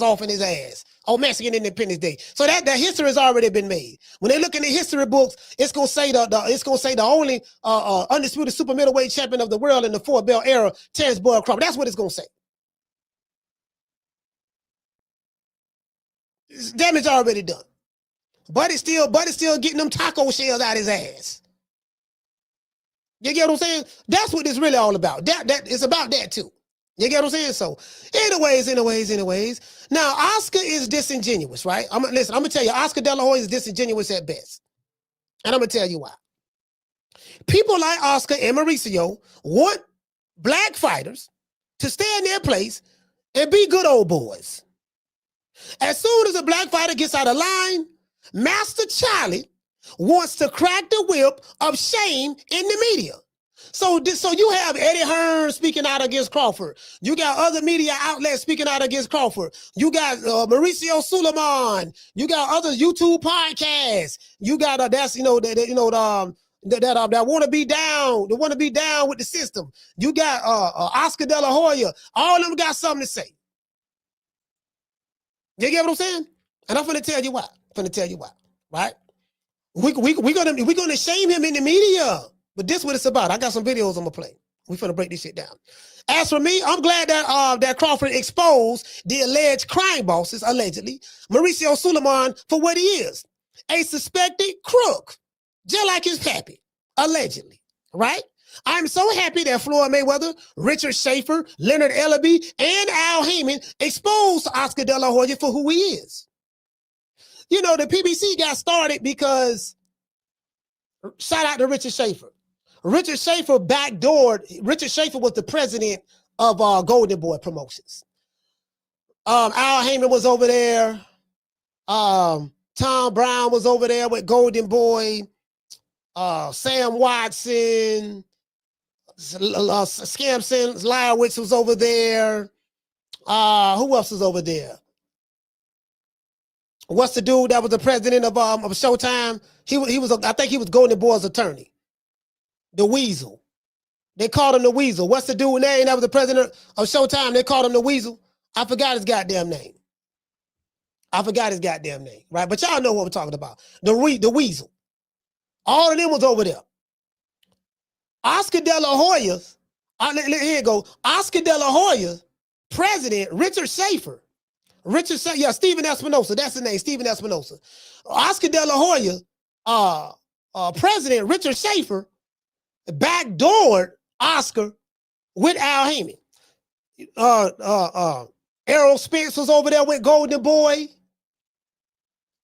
off in his ass on Mexican Independence Day. So that history has already been made. When they look in the history books, it's gonna say the only undisputed super middleweight champion of the world in the 4-belt era, Terrence Bud Crawford. That's what it's gonna say. Damage already done. Buddy's still getting them taco shells out his ass. You get what I'm saying? That's what it's really all about. That it's about that too. You get what I'm saying? So, anyways. Now, Oscar is disingenuous, right? I'm gonna tell you, Oscar De La Hoya is disingenuous at best. And I'm gonna tell you why. People like Oscar and Mauricio want black fighters to stay in their place and be good old boys. As soon as a black fighter gets out of line, Master Charlie wants to crack the whip of shame in the media. So you have Eddie Hearn speaking out against Crawford. You got other media outlets speaking out against Crawford. You got Mauricio Suleiman. You got other YouTube podcasts. You got that want to be down. They want to be down with the system. You got Oscar De La Hoya. All of them got something to say. You get what I'm saying? And I'm finna tell you why. Right? We're gonna shame him in the media. But this is what it's about. I got some videos I'm gonna play. We finna break this shit down. As for me, I'm glad that that Crawford exposed the alleged crime bosses, allegedly, Mauricio Suleiman for what he is, a suspected crook, just like his pappy, allegedly, right? I'm so happy that Floyd Mayweather, Richard Schaefer, Leonard Ellaby, and Al Heyman exposed Oscar De La Hoya for who he is. You know, the PBC got started because, shout out to Richard Schaefer. Richard Schaefer Richard Schaefer was the president of Golden Boy Promotions. Al Heyman was over there. Tom Brown was over there with Golden Boy. Sam Watson, Skamson, Lyowitz was over there. Who else was over there? What's the dude that was the president of Showtime? He was I think he was Golden Boy's attorney. The Weasel. They called him the Weasel. What's the dude name that was the president of Showtime? They called him the Weasel. I forgot his goddamn name. Right? But y'all know what we're talking about. The Weasel. All of them was over there. Oscar De La Hoya, here you go. Oscar De La Hoya, president, Richard Schaefer. Stephen Espinosa, that's the name, Stephen Espinosa. Oscar De La Hoya, president, Richard Schaefer, backdoored Oscar with Al Heyman. Errol Spence was over there with Golden Boy.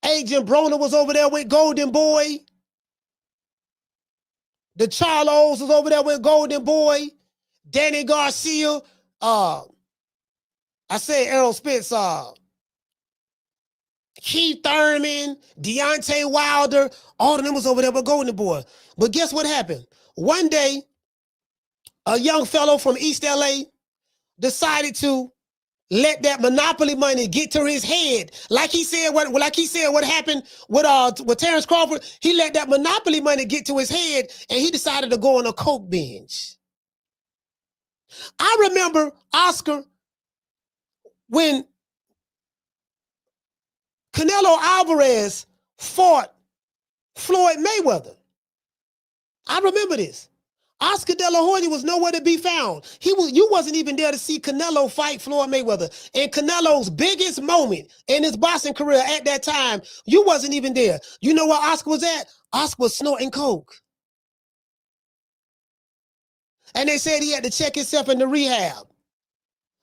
Agent Broner was over there with Golden Boy. The Charlos was over there with Golden Boy. Danny Garcia. I said Errol Spence. Keith Thurman, Deontay Wilder. All of them was over there with Golden Boy. But guess what happened? One day, a young fellow from East LA decided to let that monopoly money get to his head. Like he said what happened with Terrence Crawford. He let that monopoly money get to his head and he decided to go on a coke binge. I remember Oscar when Canelo Alvarez fought Floyd Mayweather. I remember this. Oscar De La Hoya was nowhere to be found. You wasn't even there to see Canelo fight Floyd Mayweather. In Canelo's biggest moment in his boxing career at that time, you wasn't even there. You know where Oscar was at? Oscar was snorting coke. And they said he had to check himself into rehab.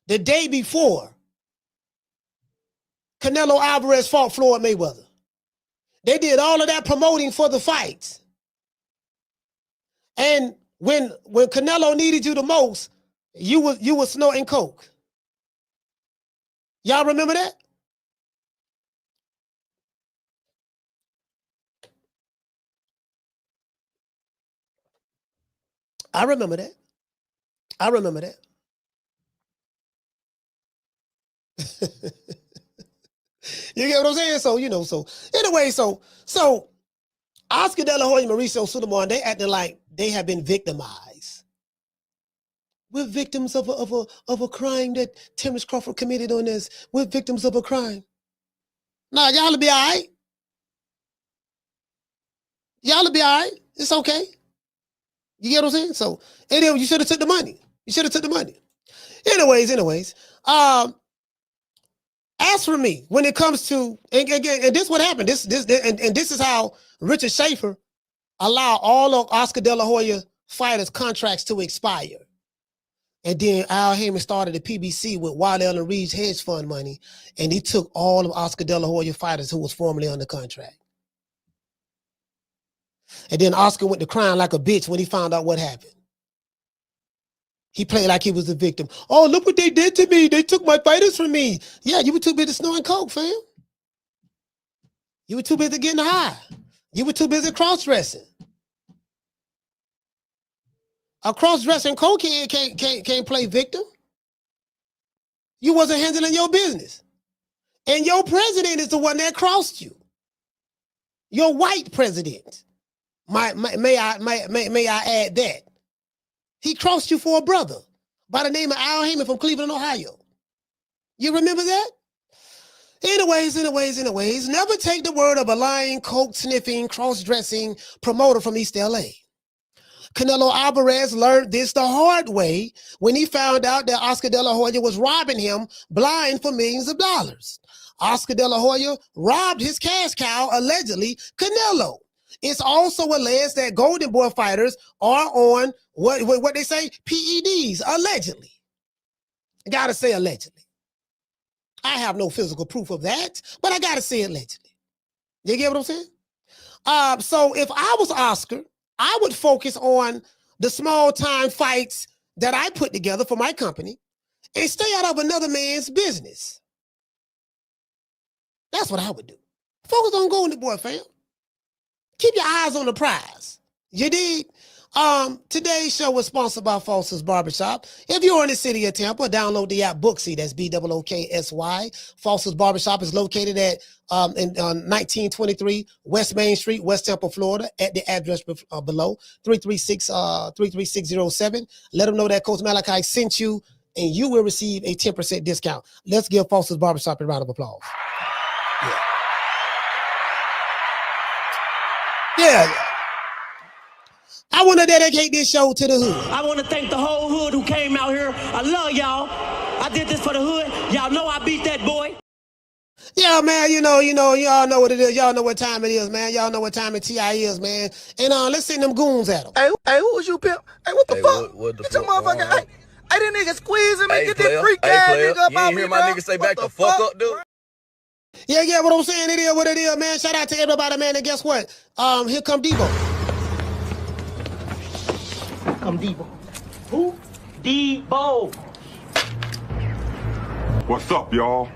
The day before, Canelo Alvarez fought Floyd Mayweather. They did all of that promoting for the fight. And when Canelo needed you the most, you was snorting coke. Y'all remember that? I remember that. You get what I'm saying? So anyway, so Oscar De La Hoya and Mauricio Suleiman, they acting like they have been victimized. We're victims of a crime that Terrence Crawford committed on us. We're victims of a crime. Nah, y'all will be all right. It's okay. You get what I'm saying? So anyway, you should have took the money. Anyways. As for me, when it comes to, and this is what happened. This is how Richard Schaefer allowed all of Oscar De La Hoya fighters' contracts to expire. And then Al Heyman started the PBC with Waddell and Reed's hedge fund money, and he took all of Oscar De La Hoya fighters who was formerly under contract. And then Oscar went to crying like a bitch when he found out what happened. He played like he was the victim. Oh, look what they did to me. They took my fighters from me. Yeah, you were too busy snorting coke, fam. You were too busy getting high. You were too busy cross-dressing. A cross-dressing cokehead can't play victim. You wasn't handling your business. And your president is the one that crossed you. Your white president. May I add that? He crossed you for a brother by the name of Al Heyman from Cleveland, Ohio. You remember that? Anyways, never take the word of a lying, coke-sniffing, cross-dressing promoter from East LA. Canelo Alvarez learned this the hard way when he found out that Oscar De La Hoya was robbing him blind for millions of dollars. Oscar De La Hoya robbed his cash cow, allegedly, Canelo. It's also alleged that Golden Boy fighters are on what they say, PEDs, allegedly. Gotta say allegedly. I have no physical proof of that, but I gotta say allegedly. You get what I'm saying? So if I was Oscar, I would focus on the small time fights that I put together for my company and stay out of another man's business. That's what I would do. Focus on Golden Boy, fam. Keep your eyes on the prize. You dig? Today's show was sponsored by Foster's Barbershop. If you're in the city of Tampa, download the app Booksy. That's BOOKSY. Foster's Barbershop is located at 1923 West Main Street, West Tampa, Florida, at the address below, 33607. Let them know that Coach Malachi sent you, and you will receive a 10% discount. Let's give Foster's Barbershop a round of applause. Yeah. I want to dedicate this show to the hood. I want to thank the whole hood who came out here. I love y'all. I did this for the hood. Y'all know I beat that boy. Yeah, man, y'all know what it is. Y'all know what time it is, man. Y'all know what time TI is, man. And let's send them goons at them. Hey, who was you, pimp? Hey, what the fuck? What the Get your fuck? motherfucker. Hey, that nigga squeezing me. Get this freak Hey, ass player. nigga up You out ain't me, hear my bro. nigga say What back the fuck up, dude? Yeah, what I'm saying, it is what it is, man. Shout out to everybody, man. And guess what? Here come Debo. Come Debo. Who? Debo. What's up, y'all?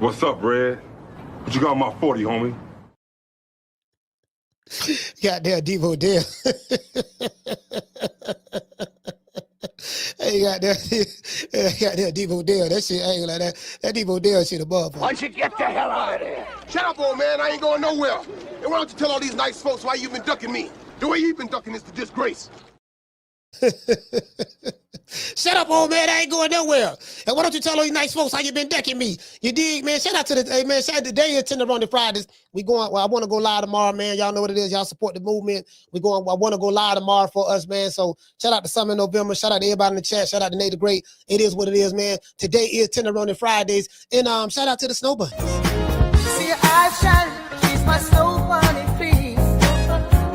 What's up, Red? What you got on my 40, homie? Goddamn Debo there. Hey, goddamn Debo Dale. That shit ain't like that. That Debo Dale shit above. Why don't you get the hell out of there? Shut up, old man. I ain't going nowhere. And why don't you tell all these nice folks why you've been ducking me? The way you've been ducking is the disgrace. Shut up, old man. I ain't going nowhere. And why don't you tell all these nice folks how you been decking me? You dig, man? Shout out to shout out to Day at Tenderoni Fridays. I want to go live tomorrow, man. Y'all know what it is. Y'all support the movement. I want to go live tomorrow for us, man. So shout out to Summer November. Shout out to everybody in the chat. Shout out to Nate the Great. It is what it is, man. Today is Tenderoni Fridays. And shout out to the Snow Bunnies. See your eyes shining, she's my snow bunny, please.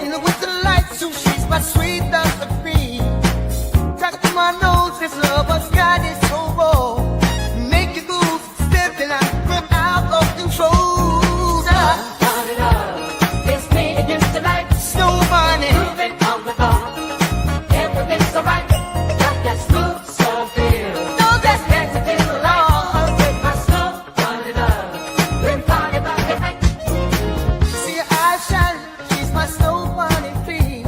In the winter light, so she's my sweet dust of cream. Talk to my nose, this lover's got it so raw. Make you move, stepping out, from out of control. It's me against the light, snow bunny. Moving on the bar, everything's so right. Got that smooth, so feel. No, that's better than the law. With my snow bunny love. See your eyes shining, she's my snow bunny, please.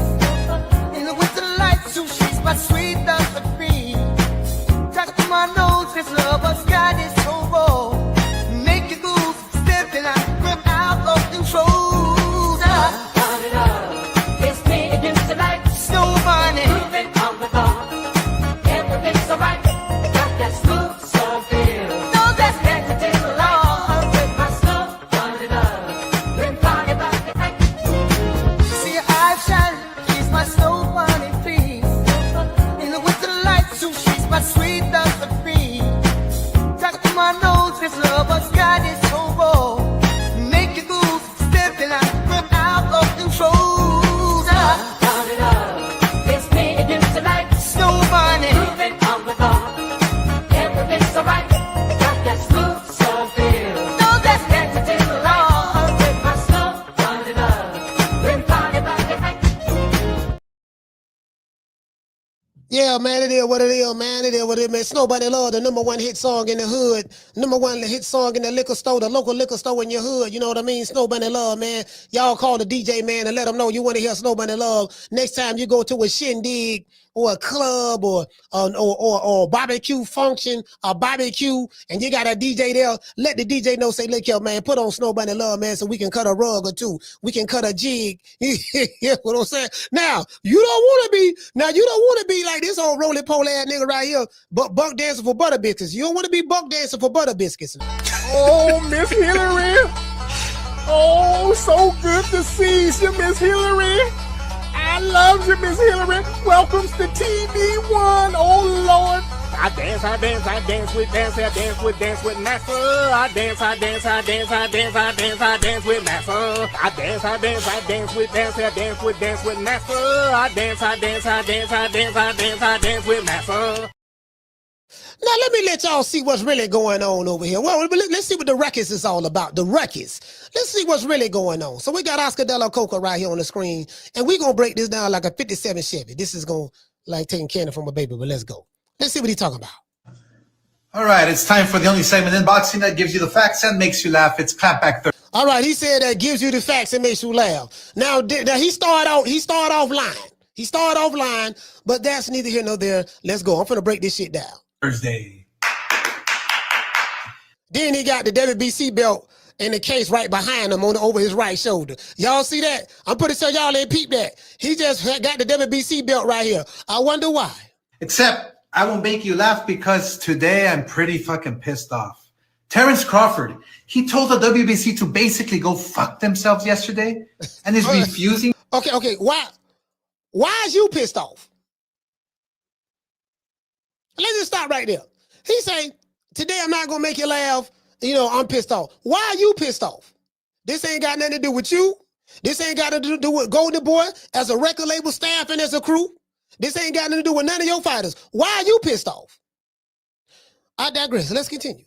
In the winter light, so she's my sweet dust of cream. Talk to my nose, this lover's got it so raw. Make you move, stepping out, from out of control. It's me against the light, snow bunny. Moving on the bar, everything's so right. Got that smooth, so feel. No, that's better than the law. With my snow bunny love. See your eyes shining, she's my snow bunny, please. In the winter light, so she's my sweet dust of cream. Talk to my nose, this lover's got it so raw. Make you move, stepping out, from out of control. It's me against the light, snow bunny. Moving on the bar, everything's so right. Got that smooth, so feel. No, that's better than the law. With my snow bunny love. Yeah, man, it is what it is, man. It is what it is, man. Snow Bunny Love, the #1 hit song in the hood. #1 hit song in the liquor store, the local liquor store in your hood. You know what I mean? Snow Bunny Love, man. Y'all call the DJ, man, and let them know you want to hear Snow Bunny Love. Next time you go to a shindig or a club or barbecue function, a barbecue, and you got a DJ there, let the DJ know, say, look here, man, put on Snow Bunny Love, man, so we can cut a rug or two. We can cut a jig. You know what I'm saying? Now, you don't want to be like this old roly-poly ass nigga right here, but buck dancing for butter biscuits. You don't want to be buck dancing for butter biscuits. Oh, Miss Hillary. Oh, so good to see you, Miss Hillary. I love you, Miss Hillary. Welcome to TV1. Oh, Lord. I dance with Master. I dance with Master. I dance with Master. I dance with Master. Now, let me let y'all see what's really going on over here. Well, let's see what the ruckus is all about. The ruckus. Let's see what's really going on. So we got Oscar De La Coca right here on the screen, and we're going to break this down like a 57 Chevy. This is going to like taking candy from a baby, but let's go. Let's see what he's talking about. All right, it's time for the only segment in boxing that gives you the facts and makes you laugh. It's Clapback 30. All right, he said that gives you the facts and makes you laugh. Now he started off lying, but that's neither here nor there. Let's go. I'm finna break this shit down. Thursday. Then he got the WBC belt in the case right behind him over his right shoulder. Y'all see that? I'm pretty sure y'all ain't peep that. He just got the WBC belt right here. I wonder why. Except I won't make you laugh because today I'm pretty fucking pissed off. Terrence Crawford, he told the WBC to basically go fuck themselves yesterday and is refusing. Okay. Why is you pissed off? Let's just stop right there. He say, today I'm not going to make you laugh. You know, I'm pissed off. Why are you pissed off? This ain't got nothing to do with you. This ain't got nothing to do with Golden Boy as a record label staff and as a crew. This ain't got nothing to do with none of your fighters. Why are you pissed off? I digress. Let's continue.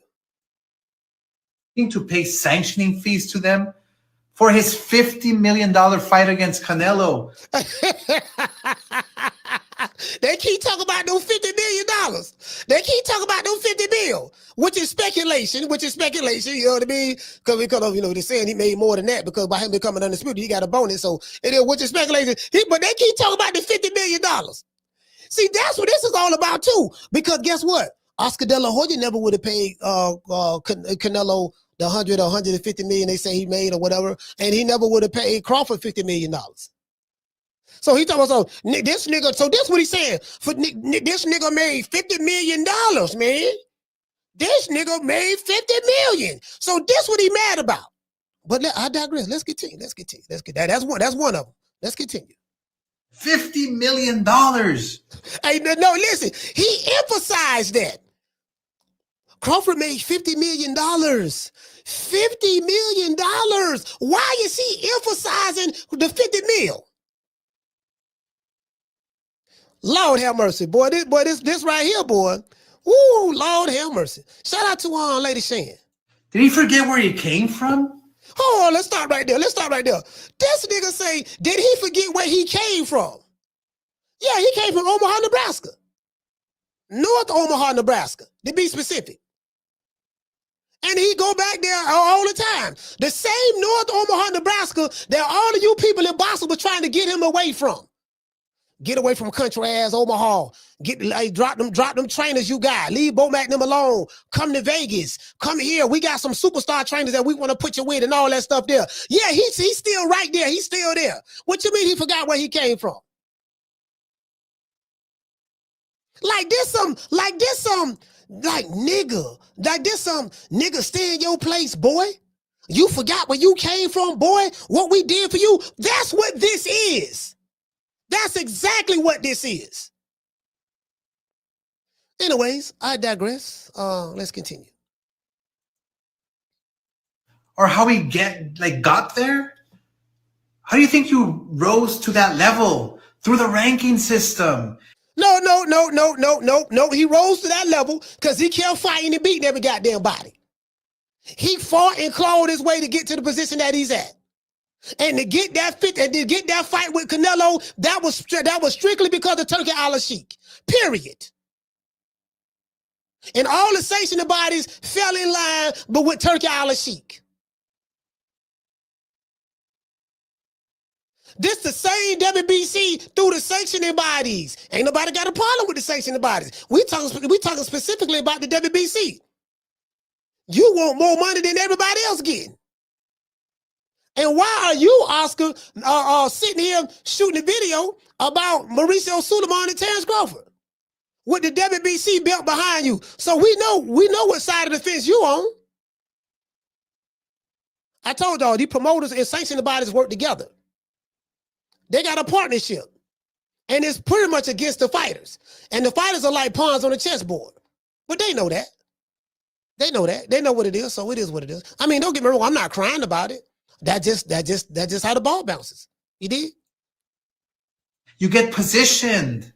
To pay sanctioning fees to them for his $50 million fight against Canelo. They keep talking about those $50 million. They keep talking about those $50 million, which is speculation, you know what I mean? Because of, you know, they're saying he made more than that because by him becoming undisputed, he got a bonus. So it is, which is speculation. But they keep talking about the $50 million. See, that's what this is all about too. Because guess what? Oscar De La Hoya never would have paid Canelo the 100 or 150 million they say he made or whatever, and he never would have paid Crawford $50 million. So he talking about, so this nigga, so this what he's saying. This nigga made $50 million, man. This nigga made $50 million. So this what he mad about. But I digress. Let's continue. That's one of them. Let's continue. $50 million. Hey, no, listen. He emphasized that. Crawford made $50 million. $50 million. Why is he emphasizing the 50 mil? Lord have mercy, boy. This right here, boy. Ooh, Lord have mercy. Shout out to Lady Shan. Did he forget where he came from? Hold on, let's stop right there. This nigga say, did he forget where he came from? Yeah, he came from Omaha, Nebraska. North Omaha, Nebraska, to be specific. And he go back there all the time. The same North Omaha, Nebraska that all of you people in Boston were trying to get him away from. Get away from country ass Omaha. Drop them trainers you got. Leave Bomac them alone. Come to Vegas. Come here. We got some superstar trainers that we want to put you with and all that stuff there. Yeah, he's still right there. He's still there. What you mean he forgot where he came from? Like this nigga stay in your place, boy. You forgot where you came from, boy. What we did for you. That's what this is. That's exactly what this is. Anyways, I digress. Let's continue. Or how he got there? How do you think you rose to that level? Through the ranking system. No. He rose to that level because he kept fighting and beating every goddamn body. He fought and clawed his way to get to the position that he's at. And to get that fight with Canelo, that was strictly because of Turkey Al-Sheikh. Period. And all the sanctioning bodies fell in line, but with Turkey Al-Sheikh. This the same WBC through the sanctioning bodies. Ain't nobody got a problem with the sanctioning bodies. We talking specifically about the WBC. You want more money than everybody else getting. And why are you, Oscar, sitting here shooting a video about Mauricio Suleiman and Terrence Crawford with the WBC belt behind you? So we know what side of the fence you on. I told y'all, these promoters and sanctioning bodies work together. They got a partnership. And it's pretty much against the fighters. And the fighters are like pawns on a chessboard. But they know that. They know that. They know what it is, so it is what it is. I mean, don't get me wrong, I'm not crying about it. That's just how the ball bounces. You did? You get positioned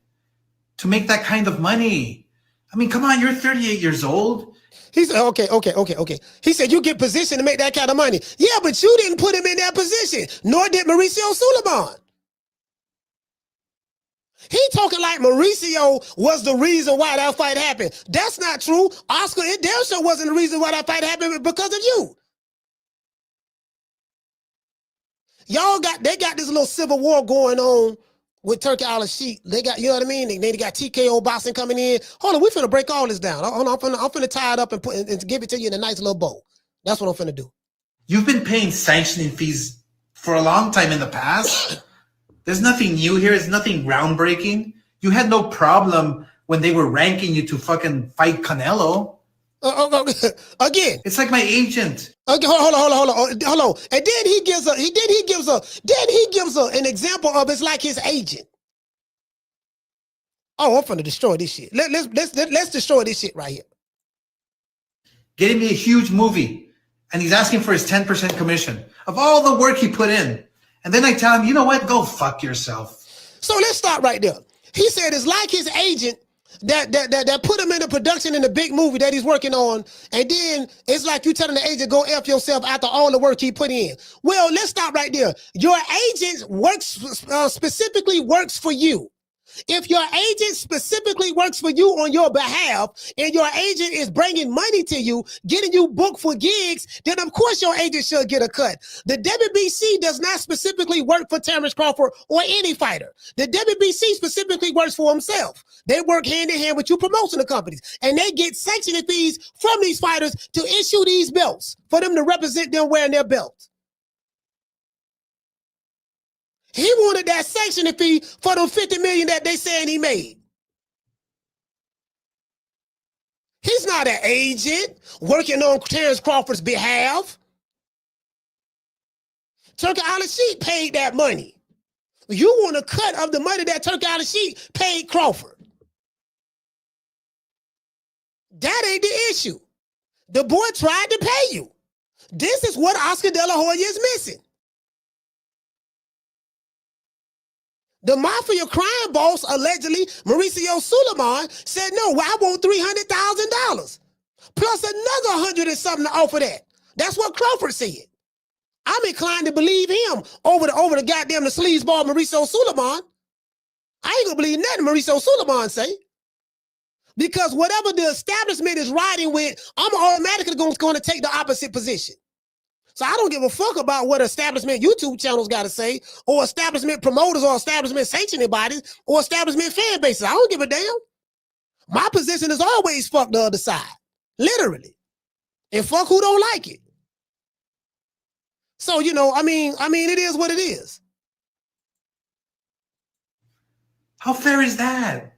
to make that kind of money. I mean, come on, you're 38 years old. He said, okay. He said, you get positioned to make that kind of money. Yeah, but you didn't put him in that position, nor did Mauricio Suleiman. He talking like Mauricio was the reason why that fight happened. That's not true. Oscar, it damn sure wasn't the reason why that fight happened because of you. They got this little civil war going on with Turkey Al-Sheikh. They got, you know what I mean? They got TKO boxing coming in. Hold on, we finna break all this down. Hold on, I'm finna tie it up and give it to you in a nice little bow. That's what I'm finna do. You've been paying sanctioning fees for a long time in the past. There's nothing new here. It's nothing groundbreaking. You had no problem when they were ranking you to fucking fight Canelo. Again, it's like my agent. Okay, hold on. And then he gives an example of it's like his agent. Oh, I'm finna destroy this shit. Let's destroy this shit right here. Getting me a huge movie, and he's asking for his 10% commission of all the work he put in. And then I tell him, you know what? Go fuck yourself. So let's stop right there. He said it's like his agent that put him in the production in the big movie that he's working on, and then it's like you telling the agent, go F yourself after all the work he put in. Well, let's stop right there. Your agent specifically works for you. If your agent specifically works for you on your behalf and your agent is bringing money to you, getting you booked for gigs, then of course your agent should get a cut. The WBC does not specifically work for Terrence Crawford or any fighter. The WBC specifically works for himself. They work hand in hand with you promotional companies, and they get sanctioning fees from these fighters to issue these belts for them to represent them wearing their belts. He wanted that sanctioning fee for the $50 million that they saying he made. He's not an agent working on Terrence Crawford's behalf. Turkey Al-Sheikh paid that money. You want a cut of the money that Turkey Al-Sheikh paid Crawford. That ain't the issue. The boy tried to pay you. This is what Oscar De La Hoya is missing. The mafia crime boss, allegedly, Mauricio Suleiman, said, no, well, I want $300,000. Plus another 100 and something off of that. That's what Crawford said. I'm inclined to believe him over the goddamn the sleazeball Mauricio Suleiman. I ain't gonna believe nothing Mauricio Suleiman say. Because whatever the establishment is riding with, I'm automatically going to take the opposite position. So I don't give a fuck about what establishment YouTube channels got to say, or establishment promoters, or establishment sanctioning bodies, or establishment fan bases. I don't give a damn. My position is always fuck the other side, literally, and fuck who don't like it. So, you know, I mean, it is what it is. How fair is that?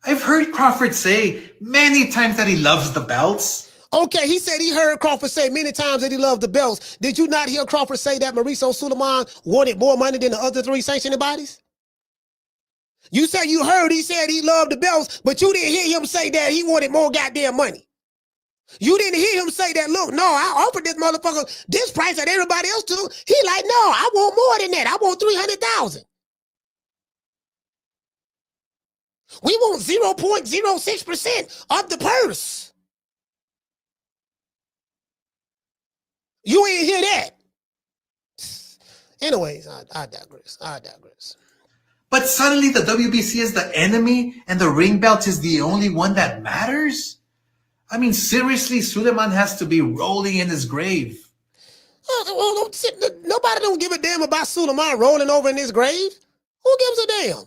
I've heard Crawford say many times that he loves the belts. Okay, he said he heard Crawford say many times that he loved the belts. Did you not hear Crawford say that Mauricio Suleiman wanted more money than the other three sanctioning bodies? You said you heard he said he loved the belts, but you didn't hear him say that he wanted more goddamn money. You didn't hear him say that, look, no, I offered this motherfucker this price that everybody else took. He like, no, I want more than that. I want 300,000. We want 0.06% of the purse. You ain't hear that. Anyways, I digress. But suddenly the WBC is the enemy and the ring belt is the only one that matters? I mean, seriously, Suleiman has to be rolling in his grave. Nobody don't give a damn about Suleiman rolling over in his grave. Who gives a damn?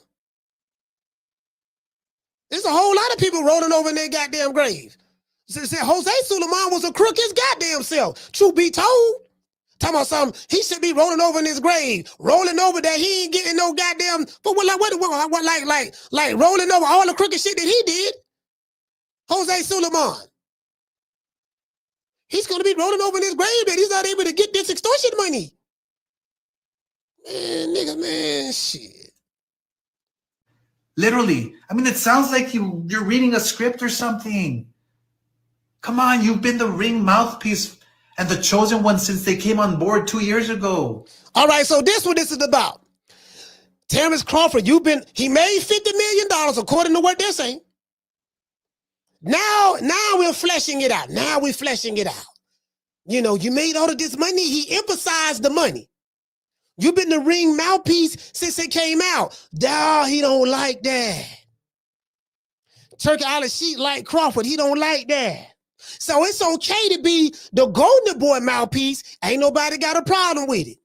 There's a whole lot of people rolling over in their goddamn grave. Jose Suleiman was a crook his goddamn self. Truth be told. Talking about something, he should be rolling over in his grave, rolling over that he ain't getting no goddamn, but like rolling over all the crooked shit that he did. Jose Suleiman. He's going to be rolling over in his grave that he's not able to get this extortion money. Man, nigga, man, shit. Literally. I mean, it sounds like you're reading a script or something. Come on, you've been the ring mouthpiece and the chosen one since they came on board 2 years ago. All right, so this what this is about. Terrence Crawford, he made $50 million according to what they're saying. Now we're fleshing it out. You know, you made all of this money. He emphasized the money. You've been the ring mouthpiece since it came out. Nah, he don't like that. Turkey Island Sheet like Crawford. He don't like that. So it's okay to be the Golden Boy mouthpiece. Ain't nobody got a problem with it.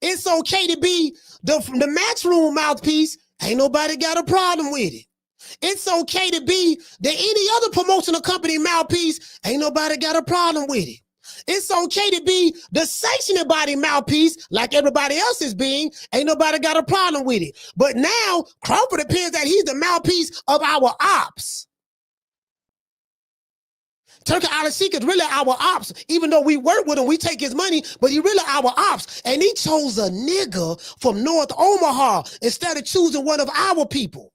It's okay to be the Matchroom mouthpiece. Ain't nobody got a problem with it. It's okay to be the any other promotional company mouthpiece. Ain't nobody got a problem with it. It's okay to be the sanctioning body mouthpiece like everybody else is being. Ain't nobody got a problem with it. But now Crawford appears that he's the mouthpiece of our ops. Turkey Island Sheik is really our ops. Even though we work with him, we take his money, but he really our ops. And he chose a nigga from North Omaha instead of choosing one of our people.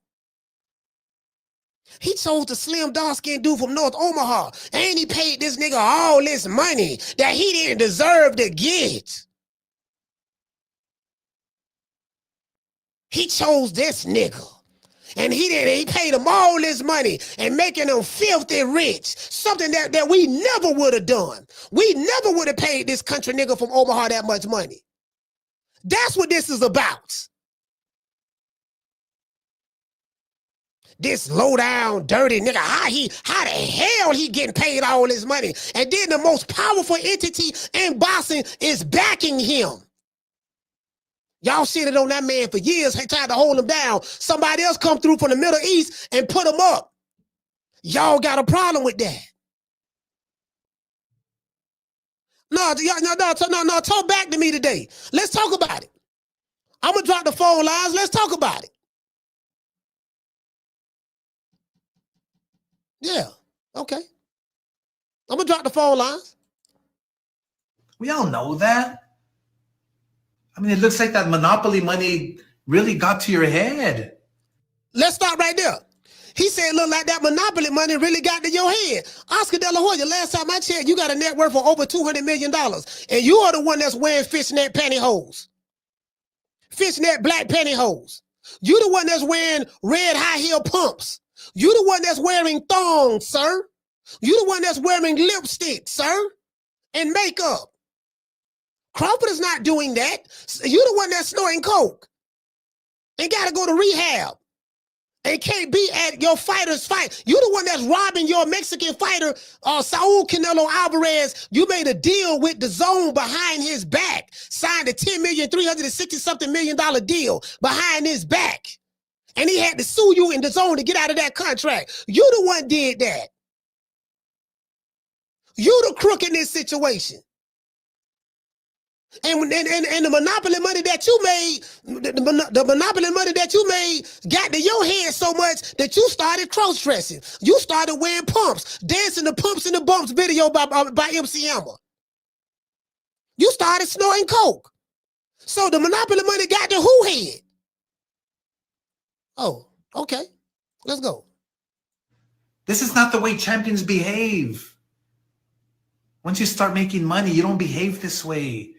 He chose the slim dark-skinned dude from North Omaha. And he paid this nigga all this money that he didn't deserve to get. He chose this nigga. And he paid him all this money and making him filthy rich. Something that we never would have done. We never would have paid this country nigga from Omaha that much money. That's what this is about. This low down, dirty nigga, how the hell he getting paid all this money? And then the most powerful entity in boxing is backing him. Y'all shitted on that man for years, tried to hold him down. Somebody else come through from the Middle East and put him up. Y'all got a problem with that. No, talk back to me today. Let's talk about it. I'm going to drop the phone lines. Let's talk about it. Yeah, okay. I'm going to drop the phone lines. We all know that. I mean, it looks like that monopoly money really got to your head. Let's stop right there. He said, look like that monopoly money really got to your head. Oscar De La Hoya, last time I checked, you got a net worth of over $200 million. And you are the one that's wearing fishnet pantyhose. Fishnet black pantyhose. You the one that's wearing red high heel pumps. You the one that's wearing thongs, sir. You the one that's wearing lipstick, sir, and makeup. Crawford is not doing that. You the one that's snorting coke and got to go to rehab and can't be at your fighter's fight. You the one that's robbing your Mexican fighter, Saul Canelo Alvarez. You made a deal with the zone behind his back, signed a $10,360-something million deal behind his back. And he had to sue you in the zone to get out of that contract. You the one did that. You the crook in this situation. And the monopoly money that you made, the monopoly money that you made got to your head so much that you started cross-dressing. You started wearing pumps, dancing the Pumps and the Bumps video by MC Hammer. You started snorting coke. So the monopoly money got to who head? Oh, okay. Let's go. This is not the way champions behave. Once you start making money, you don't behave this way.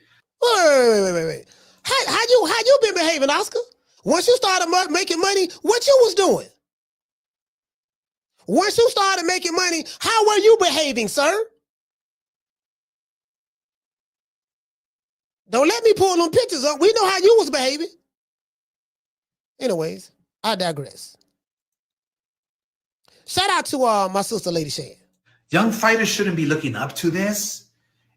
Wait. How you been behaving, Oscar? Once you started making money, what you was doing? Once you started making money, how were you behaving, sir? Don't let me pull them pictures up. We know how you was behaving. Anyways, I digress. Shout out to my sister, Lady Shan. Young fighters shouldn't be looking up to this.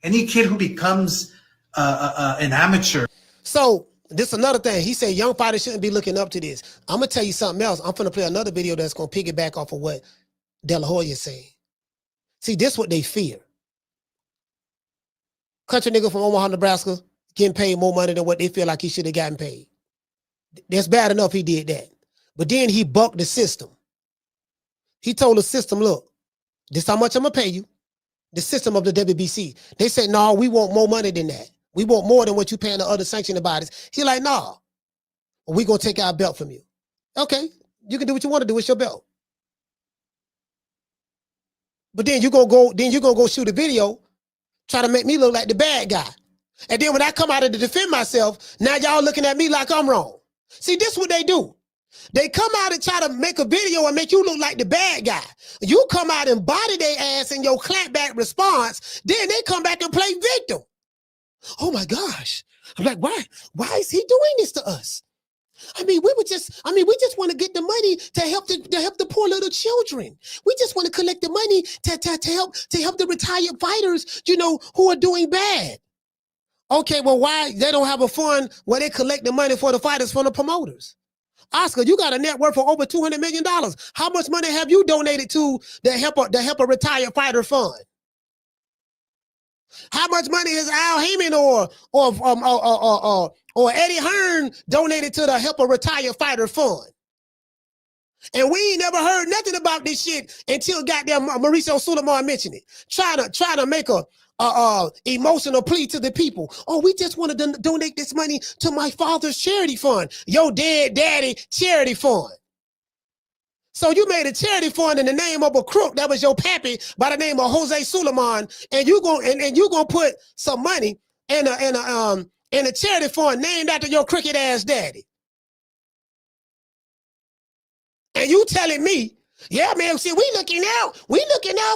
Any kid who becomes an amateur. So this is another thing. He said young fighters shouldn't be looking up to this. I'm going to tell you something else. I'm going to play another video that's going to piggyback off of what De La Hoya is saying. See, this is what they fear. Country nigga from Omaha, Nebraska, getting paid more money than what they feel like he should have gotten paid. That's bad enough he did that. But then he bucked the system. He told the system, look, this is how much I'm going to pay you. The system of the WBC. They said, no, we want more money than that. We want more than what you paying the other sanctioning bodies. He like, nah, we going to take our belt from you. Okay, You can do what you want to do. It's your belt. But then you're gonna go shoot a video, try to make me look like the bad guy. And then when I come out to defend myself, now y'all looking at me like I'm wrong. See, this is what they do. They come out and try to make a video and make you look like the bad guy. You come out and body their ass in your clapback response, then they come back and play victim. Oh my gosh. I'm like, why? Why is he doing this to us? We just want to get the money to help the poor little children. We just want to collect the money to help the retired fighters, who are doing bad. Okay, well, why they don't have a fund where they collect the money for the fighters from the promoters? Oscar, you got a net worth for over $200 million. How much money have you donated to the help a retired fighter fund? How much money has Al Heyman or Eddie Hearn donated to the help a retired fighter fund? And we ain't never heard nothing about this shit until goddamn Mauricio Suleiman mentioned it. Trying to make a emotional plea to the people. Oh, we just want to donate this money to my father's charity fund, your dead daddy charity fund. So you made a charity fund in the name of a crook that was your pappy by the name of Jose Suleiman, and you gonna put some money in a charity fund named after your crooked ass daddy. And you telling me, yeah, man, see, we looking out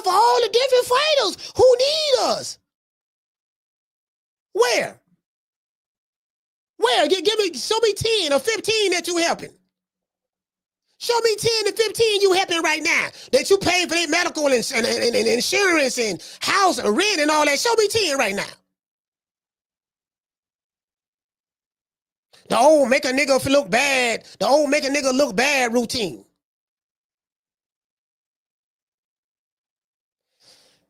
for all the different fighters who need us. Where? Show me 10 or 15 that you helping. Show me 10 to 15 you helping right now that you pay for their medical and insurance and house and rent and all that. Show me 10 right now. The old make a nigga look bad. The old make a nigga look bad routine.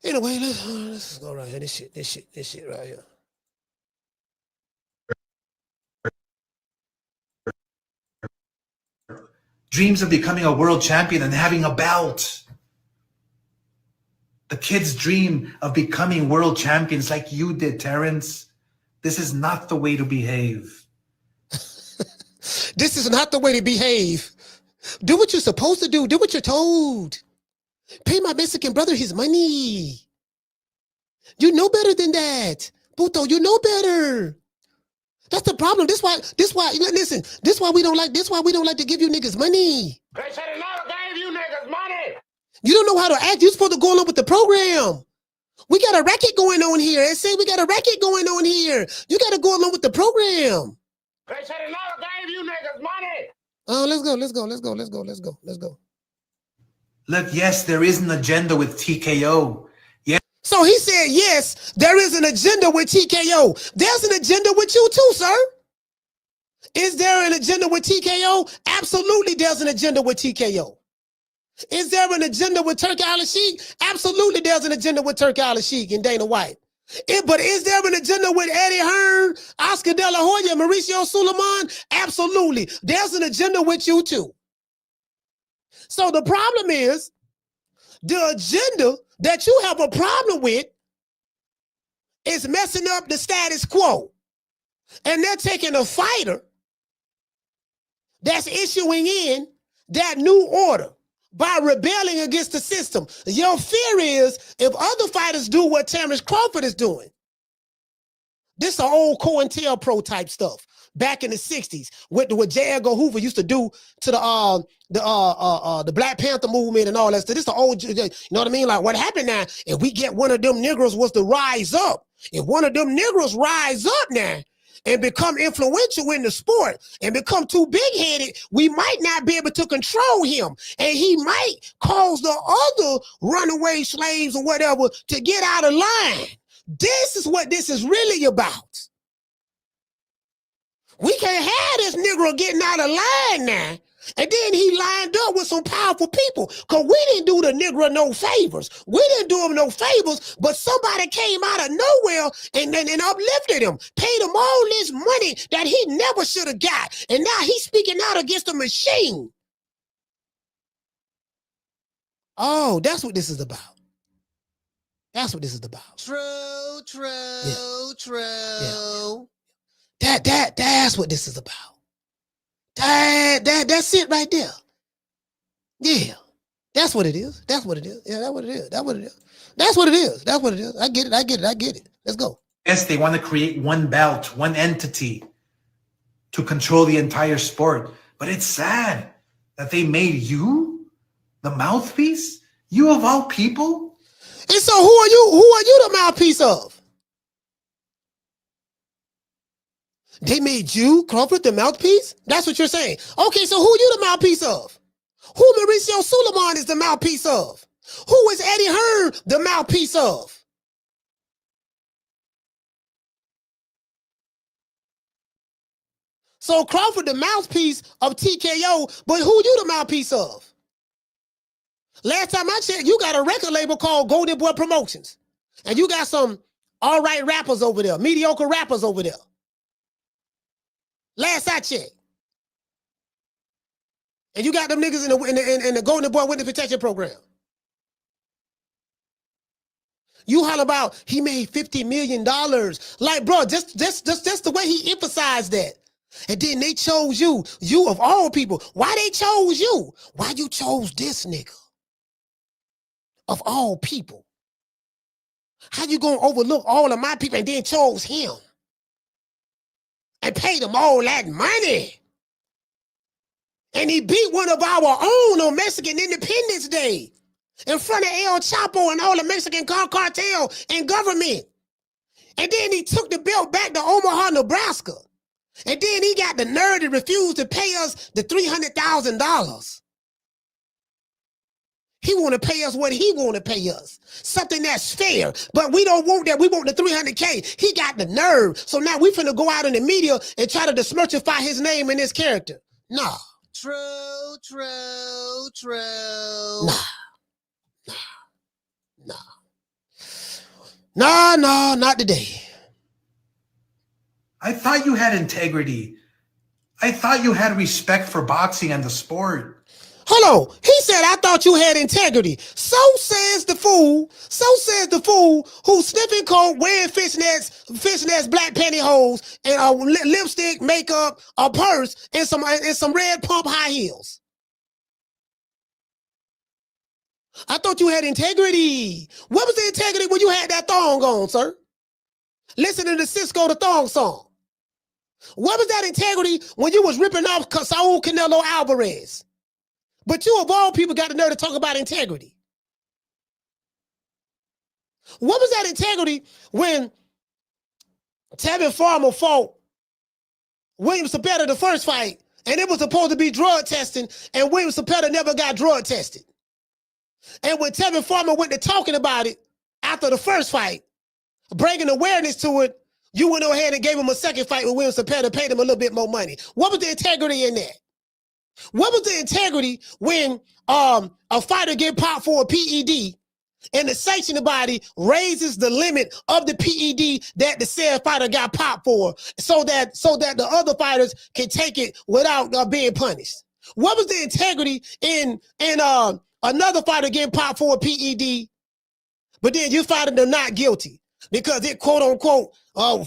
Anyway, let's go right here. This shit right here. Dreams of becoming a world champion and having a belt. The kids dream of becoming world champions like you did, Terrence. This is not the way to behave. This is not the way to behave. Do what you're supposed to do. Do what you're told. Pay my Mexican brother his money. You know better than that. Puto, you know better. That's the problem. This why we don't like to give you niggas money. They should have never gave you niggas money. You don't know how to act. You're supposed to go along with the program. We got a racket going on here. They say we got a racket going on here. You got to go along with the program. They should have never gave you niggas money. Oh, let's go. Look, yes, there is an agenda with TKO. Yes. So he said, yes, there is an agenda with TKO. There's an agenda with you too, sir. Is there an agenda with TKO? Absolutely, there's an agenda with TKO. Is there an agenda with Turki Al-Sheikh? Absolutely, there's an agenda with Turki Al-Sheikh and Dana White. But is there an agenda with Eddie Hearn, Oscar De La Hoya, Mauricio Suleiman? Absolutely. There's an agenda with you too. So the problem is the agenda that you have a problem with is messing up the status quo. And they're taking a fighter that's issuing in that new order by rebelling against the system. Your fear is if other fighters do what Terrence Crawford is doing. This is old COINTELPRO type stuff back in the 60s with what J. Edgar Hoover used to do to the Black Panther movement and all that. So this is the old, you know what I mean? Like what happened now, if we get one of them Negroes was to rise up. If one of them Negroes rise up now and become influential in the sport and become too big-headed, we might not be able to control him. And he might cause the other runaway slaves or whatever to get out of line. This is what this is really about. We can't have this Negro getting out of line now. And then he lined up with some powerful people because we didn't do the Negro no favors. We didn't do him no favors, but somebody came out of nowhere and uplifted him, paid him all this money that he never should have got. And now he's speaking out against the machine. Oh, that's what this is about. That's what this is about. True. Yeah. That's what this is about. That's it right there. Yeah, that's what it is. That's what it is. Yeah, that's what it is. That's what it is. That's what it is. That's what it is. I get it. I get it. I get it. Let's go. Yes, they want to create one belt, one entity to control the entire sport. But it's sad that they made you the mouthpiece. You of all people. And so who are you? Who are you the mouthpiece of? They made you, Crawford, the mouthpiece? That's what you're saying. Okay, so who are you the mouthpiece of? Who Mauricio Suleiman is the mouthpiece of? Who is Eddie Hearn the mouthpiece of? So Crawford the mouthpiece of TKO, but who you the mouthpiece of? Last time I checked, you got a record label called Golden Boy Promotions. And you got some all right rappers over there, mediocre rappers over there. Last I checked. And you got them niggas in the Golden Boy Witness Protection Program. You holler about he made $50 million. Like, bro, just the way he emphasized that. And then they chose you. You of all people. Why they chose you? Why you chose this nigga? Of all people. How you gonna overlook all of my people and then chose him? And paid him all that money. And he beat one of our own on Mexican Independence Day in front of El Chapo and all the Mexican cartel and government. And then he took the belt back to Omaha, Nebraska. And then he got the nerve to refuse to pay us the $300,000. He want to pay us what he want to pay us. Something that's fair. But we don't want that. We want the $300K. He got the nerve. So now we finna go out in the media and try to besmirchify his name and his character. Nah. True. Nah, not today. I thought you had integrity. I thought you had respect for boxing and the sport. Hold on. He said, I thought you had integrity. So says the fool who's sniffing coke, wearing fishnets, black pantyhose, and lipstick, makeup, a purse, and some red pump high heels. I thought you had integrity. What was the integrity when you had that thong on, sir? Listening to Cisco the Thong song. What was that integrity when you was ripping off Saul Canelo Alvarez? But you of all people got the nerve to talk about integrity. What was that integrity when Tevin Farmer fought William Cepeda the first fight, and it was supposed to be drug testing, and William Cepeda never got drug tested? And when Tevin Farmer went to talking about it after the first fight, bringing awareness to it, you went ahead and gave him a second fight with William Cepeda, paid him a little bit more money. What was the integrity in that? What was the integrity when a fighter get popped for a PED and the sanctioning body raises the limit of the PED that the said fighter got popped for so that the other fighters can take it without being punished? What was the integrity in another fighter getting popped for a PED, but then you finding them not guilty because it quote unquote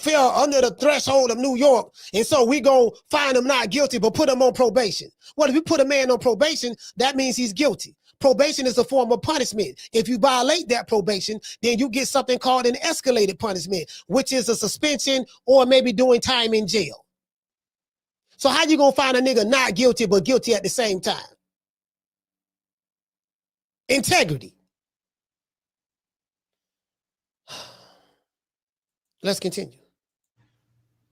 fell under the threshold of New York, and so we gonna find them not guilty but put them on probation? Well, if you put a man on probation, that means he's guilty. Probation is a form of punishment. If you violate that probation, then you get something called an escalated punishment, which is a suspension or maybe doing time in jail. So how you gonna find a nigga not guilty but guilty at the same time? Integrity. Let's continue.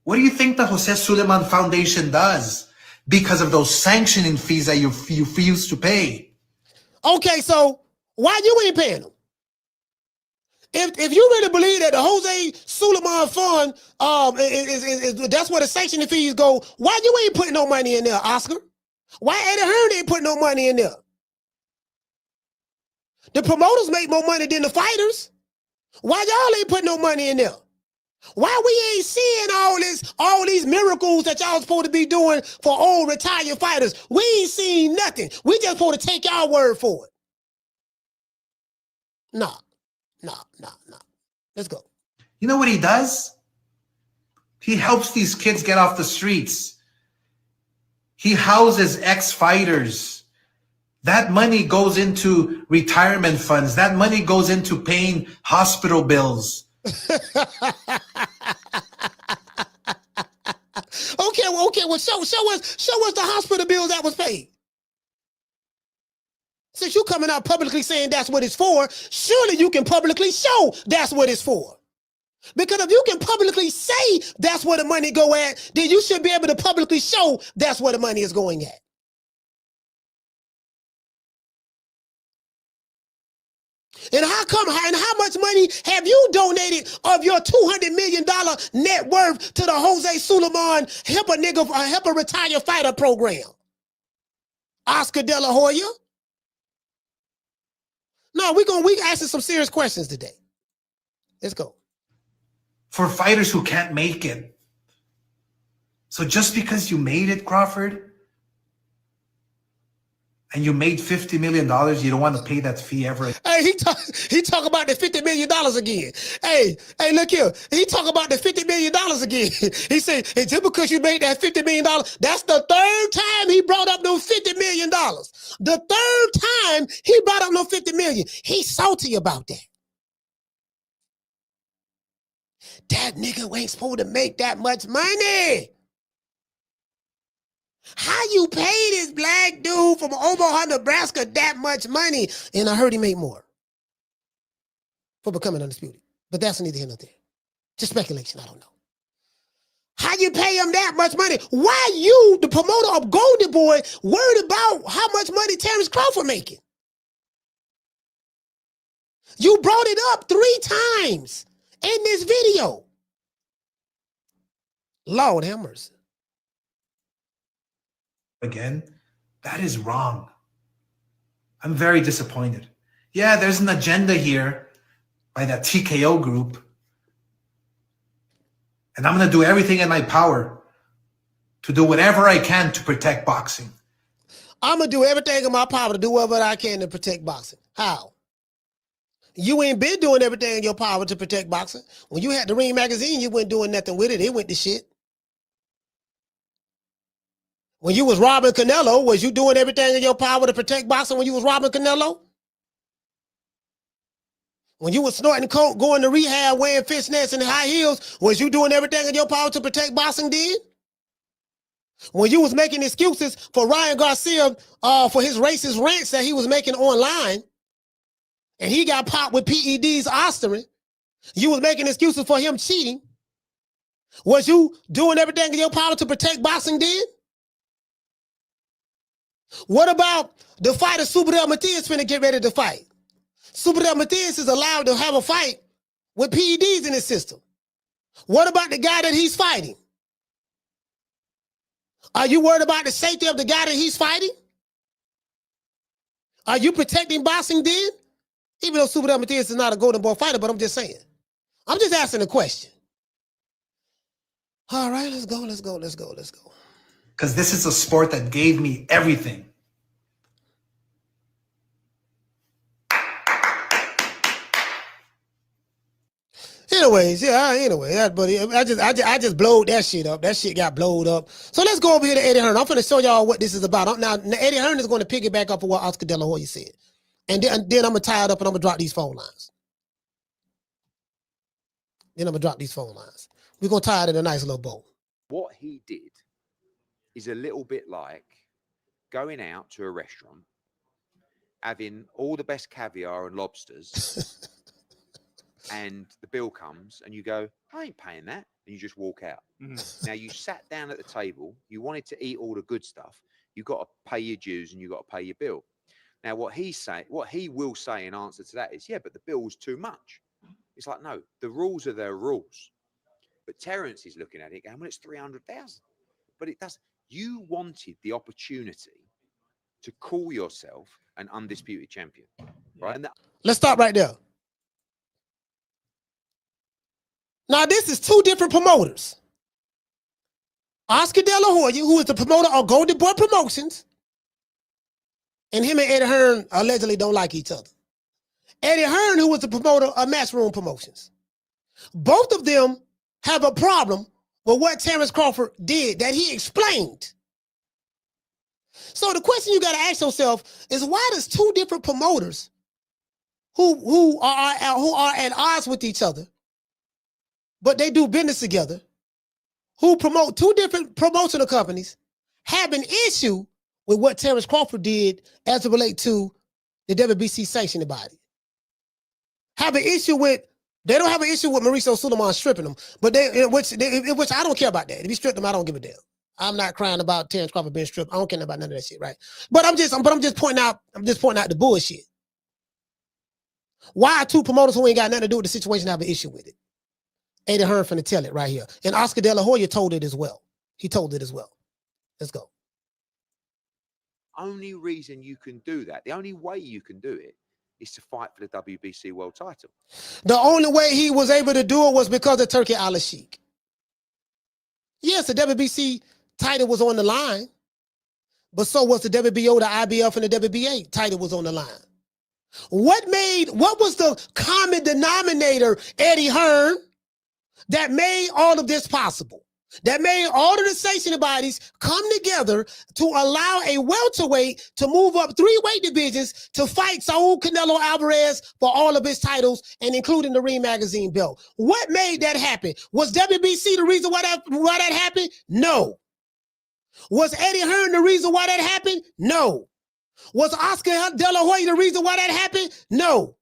What do you think the Jose Suleiman Foundation does because of those sanctioning fees that you refuse to pay? Okay, so why you ain't paying them? If you really believe that the Jose Suleiman Fund that's where the sanctioning fees go, why you ain't putting no money in there, Oscar? Why Eddie Hearn ain't putting no money in there? The promoters make more money than the fighters. Why y'all ain't putting no money in there? Why we ain't seeing all these miracles that y'all supposed to be doing for old retired fighters? We ain't seen nothing. We just supposed to take y'all word for it. Nah. Let's go. You know what he does? He helps these kids get off the streets. He houses ex-fighters. That money goes into retirement funds. That money goes into paying hospital bills. Okay, well, show us the hospital bills that was paid. Since you coming out publicly saying that's what it's for, surely you can publicly show that's what it's for. Because if you can publicly say that's where the money go at, then you should be able to publicly show that's where the money is going at. And how much money have you donated of your $200 million net worth to the Jose Suleiman help a retire fighter program? Oscar De La Hoya? No, we asking some serious questions today. Let's go. For fighters who can't make it. So just because you made it, Crawford, and you made $50 million, you don't want to pay that fee ever again. Hey, he talk about the $50 million again. Hey, look here. He talk about the $50 million again. He said, hey, just because you made that $50 million, that's the third time he brought up those $50 million. The third time he brought up no $50 million. He's salty about that. That nigga ain't supposed to make that much money. How you pay this black dude from Omaha, Nebraska that much money? And I heard he made more for becoming undisputed. But that's neither here nor there. Just speculation, I don't know. How you pay him that much money? Why you, the promoter of Golden Boy, worried about how much money Terrence Crawford making? You brought it up 3 times in this video. Lord have mercy. Again, that is wrong. I'm very disappointed. Yeah, there's an agenda here by that TKO group. And I'm going to do everything in my power to do whatever I can to protect boxing. I'm going to do everything in my power to do whatever I can to protect boxing. How? You ain't been doing everything in your power to protect boxing. When you had the Ring magazine, you weren't doing nothing with it. It went to shit. When you was robbing Canelo, was you doing everything in your power to protect boxing when you was robbing Canelo? When you was snorting coke, going to rehab, wearing fishnets and high heels, was you doing everything in your power to protect boxing then? When you was making excuses for Ryan Garcia for his racist rants that he was making online, and he got popped with PEDs Osterin, you was making excuses for him cheating. Was you doing everything in your power to protect boxing then? What about the fighter Superdel Matias finna get ready to fight? Superdel Matias is allowed to have a fight with PEDs in his system. What about the guy that he's fighting? Are you worried about the safety of the guy that he's fighting? Are you protecting boxing then? Even though Superdel Matias is not a Golden Boy fighter, but I'm just saying. I'm just asking a question. All right, let's go. Because this is a sport that gave me everything. Anyways, buddy, I just blowed that shit up. That shit got blowed up. So let's go over here to Eddie Hearn. I'm going to show y'all what this is about. Now, Eddie Hearn is going to piggyback up on what Oscar De La Hoya said. And then I'm going to tie it up and I'm going to drop these phone lines. We're going to tie it in a nice little bow. What he did is a little bit like going out to a restaurant, having all the best caviar and lobsters, and the bill comes, and you go, I ain't paying that, and you just walk out. Now, you sat down at the table, you wanted to eat all the good stuff, you got to pay your dues, and you got to pay your bill. Now, what he will say in answer to that is, yeah, but the bill was too much. It's like, no, the rules are their rules. But Terrence is looking at it going, well, it's 300,000. But it doesn't. You wanted the opportunity to call yourself an undisputed champion, right? And let's stop right there. Now, this is 2 different promoters. Oscar De La Hoya, who is the promoter of Golden Boy Promotions, and him and Eddie Hearn allegedly don't like each other. Eddie Hearn, who was the promoter of Matchroom Promotions. Both of them have a problem with what Terrence Crawford did that he explained. So the question you got to ask yourself is, why does two different promoters who are at odds with each other, but they do business together, who promote two different promotional companies, have an issue with what Terrence Crawford did as it relates to the WBC sanctioning body? Have an issue with, they don't have an issue with Mauricio Suleiman stripping them, but which I don't care about that. If he stripped them, I don't give a damn. I'm not crying about Terrence Crawford being stripped. I don't care about none of that shit, right? But I'm just pointing out the bullshit. Why are two promoters who ain't got nothing to do with the situation have an issue with it? Eddie Hearn finna tell it right here. And Oscar De La Hoya told it as well. He told it as well. Let's go. Only reason you can do that, the only way you can do it, is to fight for the WBC world title. The only way he was able to do it was because of Turki Al-Sheikh. Yes, the WBC title was on the line, but so was the WBO, the IBF, and the WBA title was on the line. What was the common denominator, Eddie Hearn, that made all of this possible? That made all of the sanctioning bodies come together to allow a welterweight to move up 3 weight divisions to fight Saul Canelo Alvarez for all of his titles, and including the Ring Magazine belt. What made that happen? Was WBC the reason why that happened? No. Was Eddie Hearn the reason why that happened? No. Was Oscar De La Hoya the reason why that happened? No.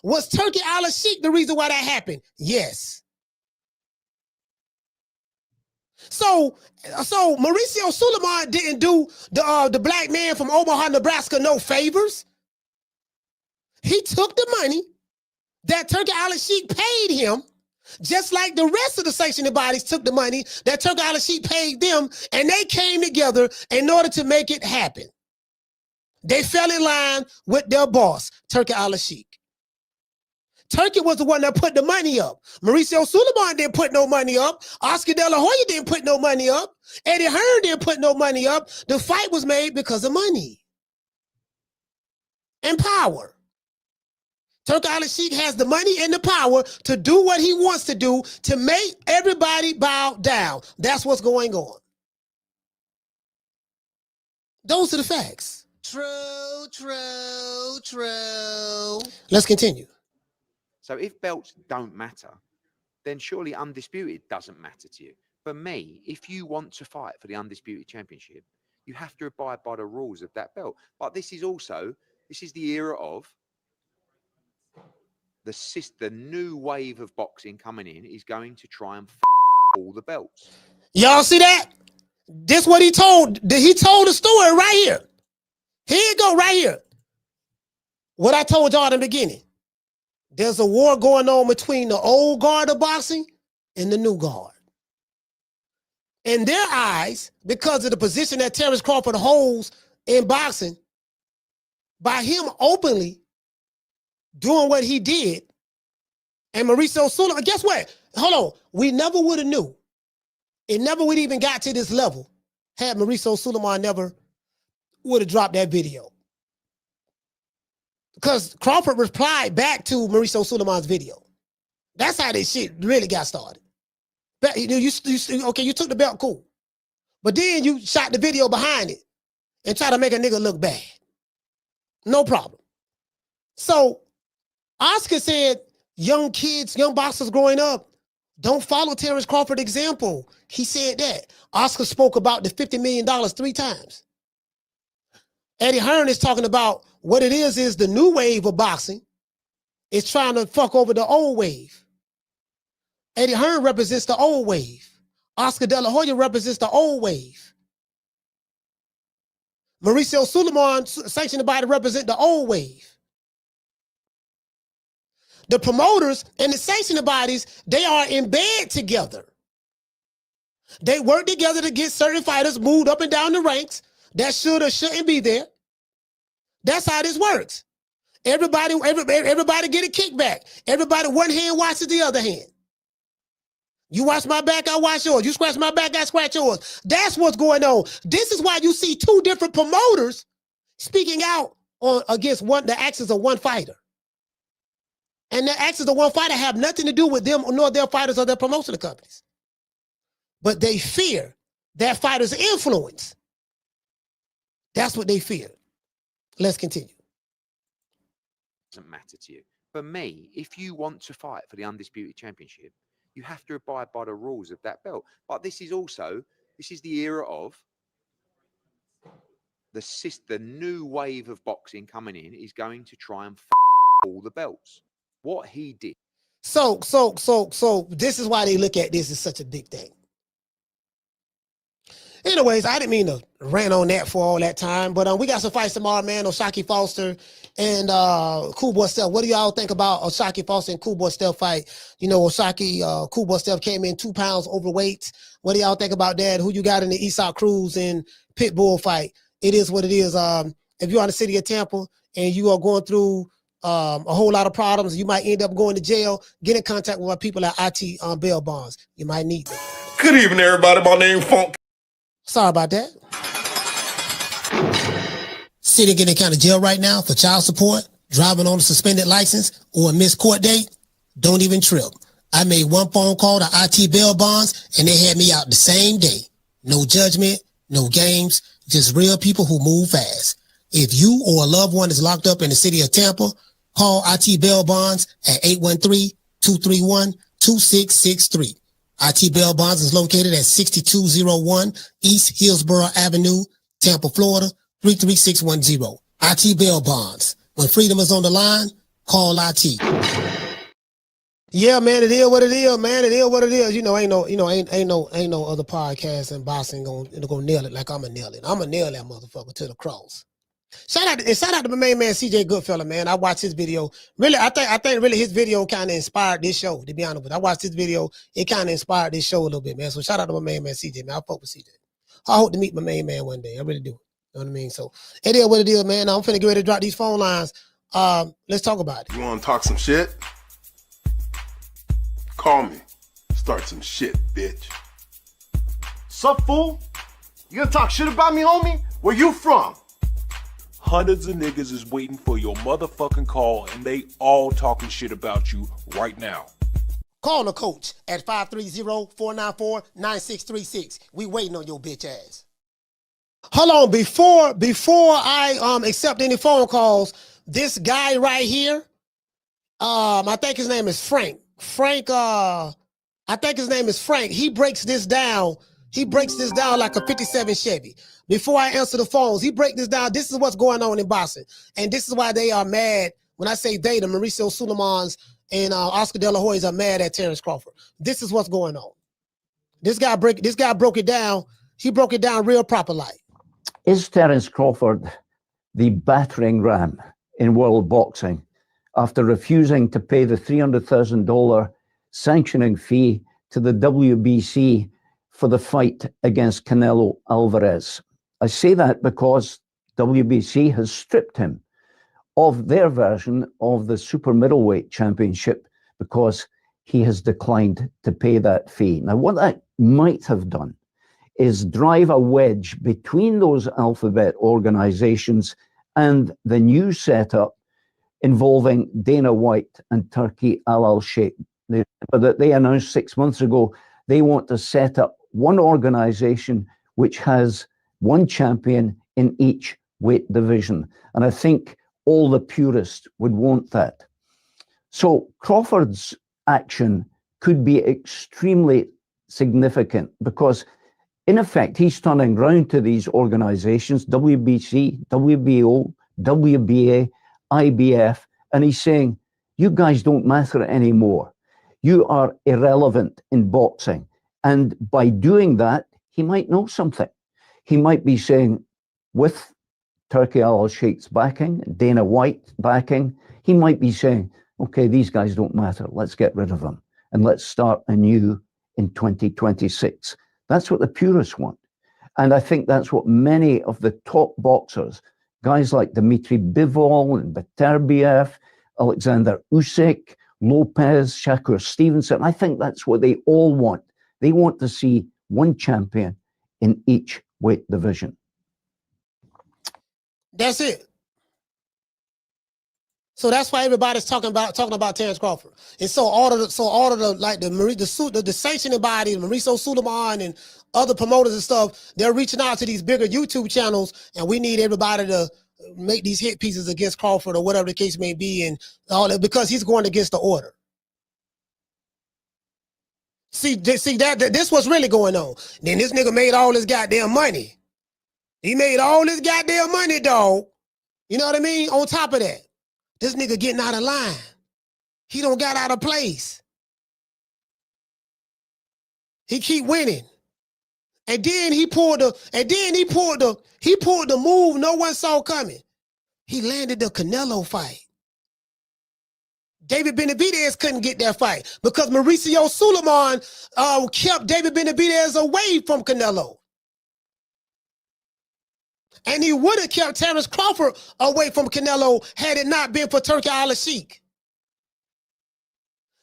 Was Turki Al-Sheikh the reason why that happened? Yes. So Mauricio Suleiman didn't do the black man from Omaha, Nebraska no favors. He took the money that Turki Al-Sheikh paid him, just like the rest of the sanctioning bodies took the money that Turki Al-Sheikh paid them, and they came together in order to make it happen. They fell in line with their boss, Turki Al-Sheikh. Turki was the one that put the money up. Mauricio Suleiman didn't put no money up. Oscar De La Hoya didn't put no money up. Eddie Hearn didn't put no money up. The fight was made because of money and power. Turki Al-Sheikh has the money and the power to do what he wants to do to make everybody bow down. That's what's going on. Those are the facts. True, true, true. Let's continue. So if belts don't matter, then surely undisputed doesn't matter to you. For me, if you want to fight for the undisputed championship, you have to abide by the rules of that belt. But this is the era of the new wave of boxing coming in is going to try and all the belts. Y'all see that? This what he told. He told the story right here. Here you go, right here. What I told y'all in the beginning. There's a war going on between the old guard of boxing and the new guard. In their eyes, because of the position that Terrence Crawford holds in boxing, by him openly doing what he did, and Mauricio Suleiman, guess what? Hold on. We never would have knew. It never would even got to this level had Mauricio Suleiman never would have dropped that video. Because Crawford replied back to Mauricio Suleiman's video. That's how this shit really got started. Okay, you took the belt, cool. But then you shot the video behind it and try to make a nigga look bad. No problem. So Oscar said, young kids, young boxers growing up, don't follow Terrence Crawford's example. He said that. Oscar spoke about the $50 million 3 times. Eddie Hearn is talking about what it is the new wave of boxing is trying to fuck over the old wave. Eddie Hearn represents the old wave. Oscar De La Hoya represents the old wave. Mauricio Suleiman, sanctioned body, represent the old wave. The promoters and the sanctioning bodies, they are in bed together. They work together to get certain fighters moved up and down the ranks that should or shouldn't be there. That's how this works. Everybody get a kickback. Everybody, one hand washes the other hand. You wash my back, I wash yours. You scratch my back, I scratch yours. That's what's going on. This is why you see 2 different promoters speaking out against the actions of one fighter. And the actions of one fighter have nothing to do with them nor their fighters or their promotional companies. But they fear that fighter's influence. That's what they fear. Let's continue. Doesn't matter to you. For me, if you want to fight for the undisputed championship, you have to abide by the rules of that belt. But this is the era of the new wave of boxing coming in is going to try and all the belts. What he did. So this is why they look at this as such a big thing. Anyways, I didn't mean to rant on that for all that time, but we got some fights tomorrow, man. O'Shaquie Foster and Cool Boy Steph. What do y'all think about O'Shaquie Foster and Cool Boy Steph fight? You know, O'Shaquie, Cool Boy Steph came in 2 pounds overweight. What do y'all think about that? Who you got in the Eastside Cruz and Pitbull fight? It is what it is. If you're in the city of Tampa and you are going through a whole lot of problems, you might end up going to jail. Get in contact with our people at IT bail bonds. You might need them. Good evening, everybody. My name is Fulton. Sorry about that. Sitting in the county jail right now for child support, driving on a suspended license, or a missed court date? Don't even trip. I made one phone call to IT bail bonds and they had me out the same day. No judgment, no games, just real people who move fast. If you or a loved one is locked up in the city of Tampa, call IT bail bonds at 813-231-2663. IT Bail Bonds is located at 6201 East Hillsborough Avenue, Tampa, Florida, 33610. IT Bail Bonds. When freedom is on the line, call IT. Yeah, man, it is what it is, man. It is what it is. Ain't no other podcast in boxing gonna nail it like I'm gonna nail it. I'm gonna nail that motherfucker to the cross. Shout out to my main man CJ Goodfella, man. I watched his video. Really, I think really his video kind of inspired this show, to be honest with you. I watched his video. It kind of inspired this show a little bit, man. So shout out to my main man CJ, man. I fuck with CJ. I hope to meet my main man one day. I really do. You know what I mean? So it is what it is, man. I'm finna get ready to drop these phone lines. Let's talk about it. You want to talk some shit? Call me. Start some shit, bitch. Sup, fool? You gonna talk shit about me, homie? Where you from? Hundreds of niggas is waiting for your motherfucking call, and they all talking shit about you right now. Call the coach at 530-494-9636. We waiting on your bitch ass. Hold on, before I accept any phone calls, this guy right here, I think his name is Frank. I think his name is Frank. He breaks this down. He breaks this down like a 57 Chevy. Before I answer the phones, he break this down. This is what's going on in boxing. And this is why they are mad. When I say they, the Mauricio Suleimans and Oscar De La Hoyas are mad at Terrence Crawford. This is what's going on. This guy broke it down. He broke it down real proper like. Is Terrence Crawford the battering ram in world boxing after refusing to pay the $300,000 sanctioning fee to the WBC for the fight against Canelo Alvarez? I say that because WBC has stripped him of their version of the super middleweight championship because he has declined to pay that fee. Now, what that might have done is drive a wedge between those alphabet organizations and the new setup involving Dana White and Turki Al-Sheikh. They announced 6 months ago they want to set up one organization which has one champion in each weight division. And I think all the purists would want that. So Crawford's action could be extremely significant because, in effect, he's turning round to these organizations, WBC, WBO, WBA, IBF, and he's saying, you guys don't matter anymore. You are irrelevant in boxing. And by doing that, he might know something. He might be saying, with Turki Al-Sheikh's backing, Dana White backing, he might be saying, okay, these guys don't matter. Let's get rid of them. And let's start anew in 2026. That's what the purists want. And I think that's what many of the top boxers, guys like Dmitry Bivol and Beterbiev, Alexander Usyk, Lopez, Shakur Stevenson, I think that's what they all want. They want to see one champion in each weight division. That's it. So that's why everybody's talking about Terrence Crawford. And so all of the sanctioning body, Mauricio Suleiman and other promoters and stuff, they're reaching out to these bigger YouTube channels, and we need everybody to make these hit pieces against Crawford or whatever the case may be, and all that, because he's going against the order. See that this what's really going on. Then this nigga made all his goddamn money. He made all his goddamn money, dog. You know what I mean? On top of that, this nigga getting out of line. He don't got out of place. He keep winning. And then he pulled the move no one saw coming. He landed the Canelo fight. David Benavidez couldn't get that fight because Mauricio Suleiman kept David Benavidez away from Canelo. And he would have kept Terrence Crawford away from Canelo had it not been for Turki Al-Sheikh.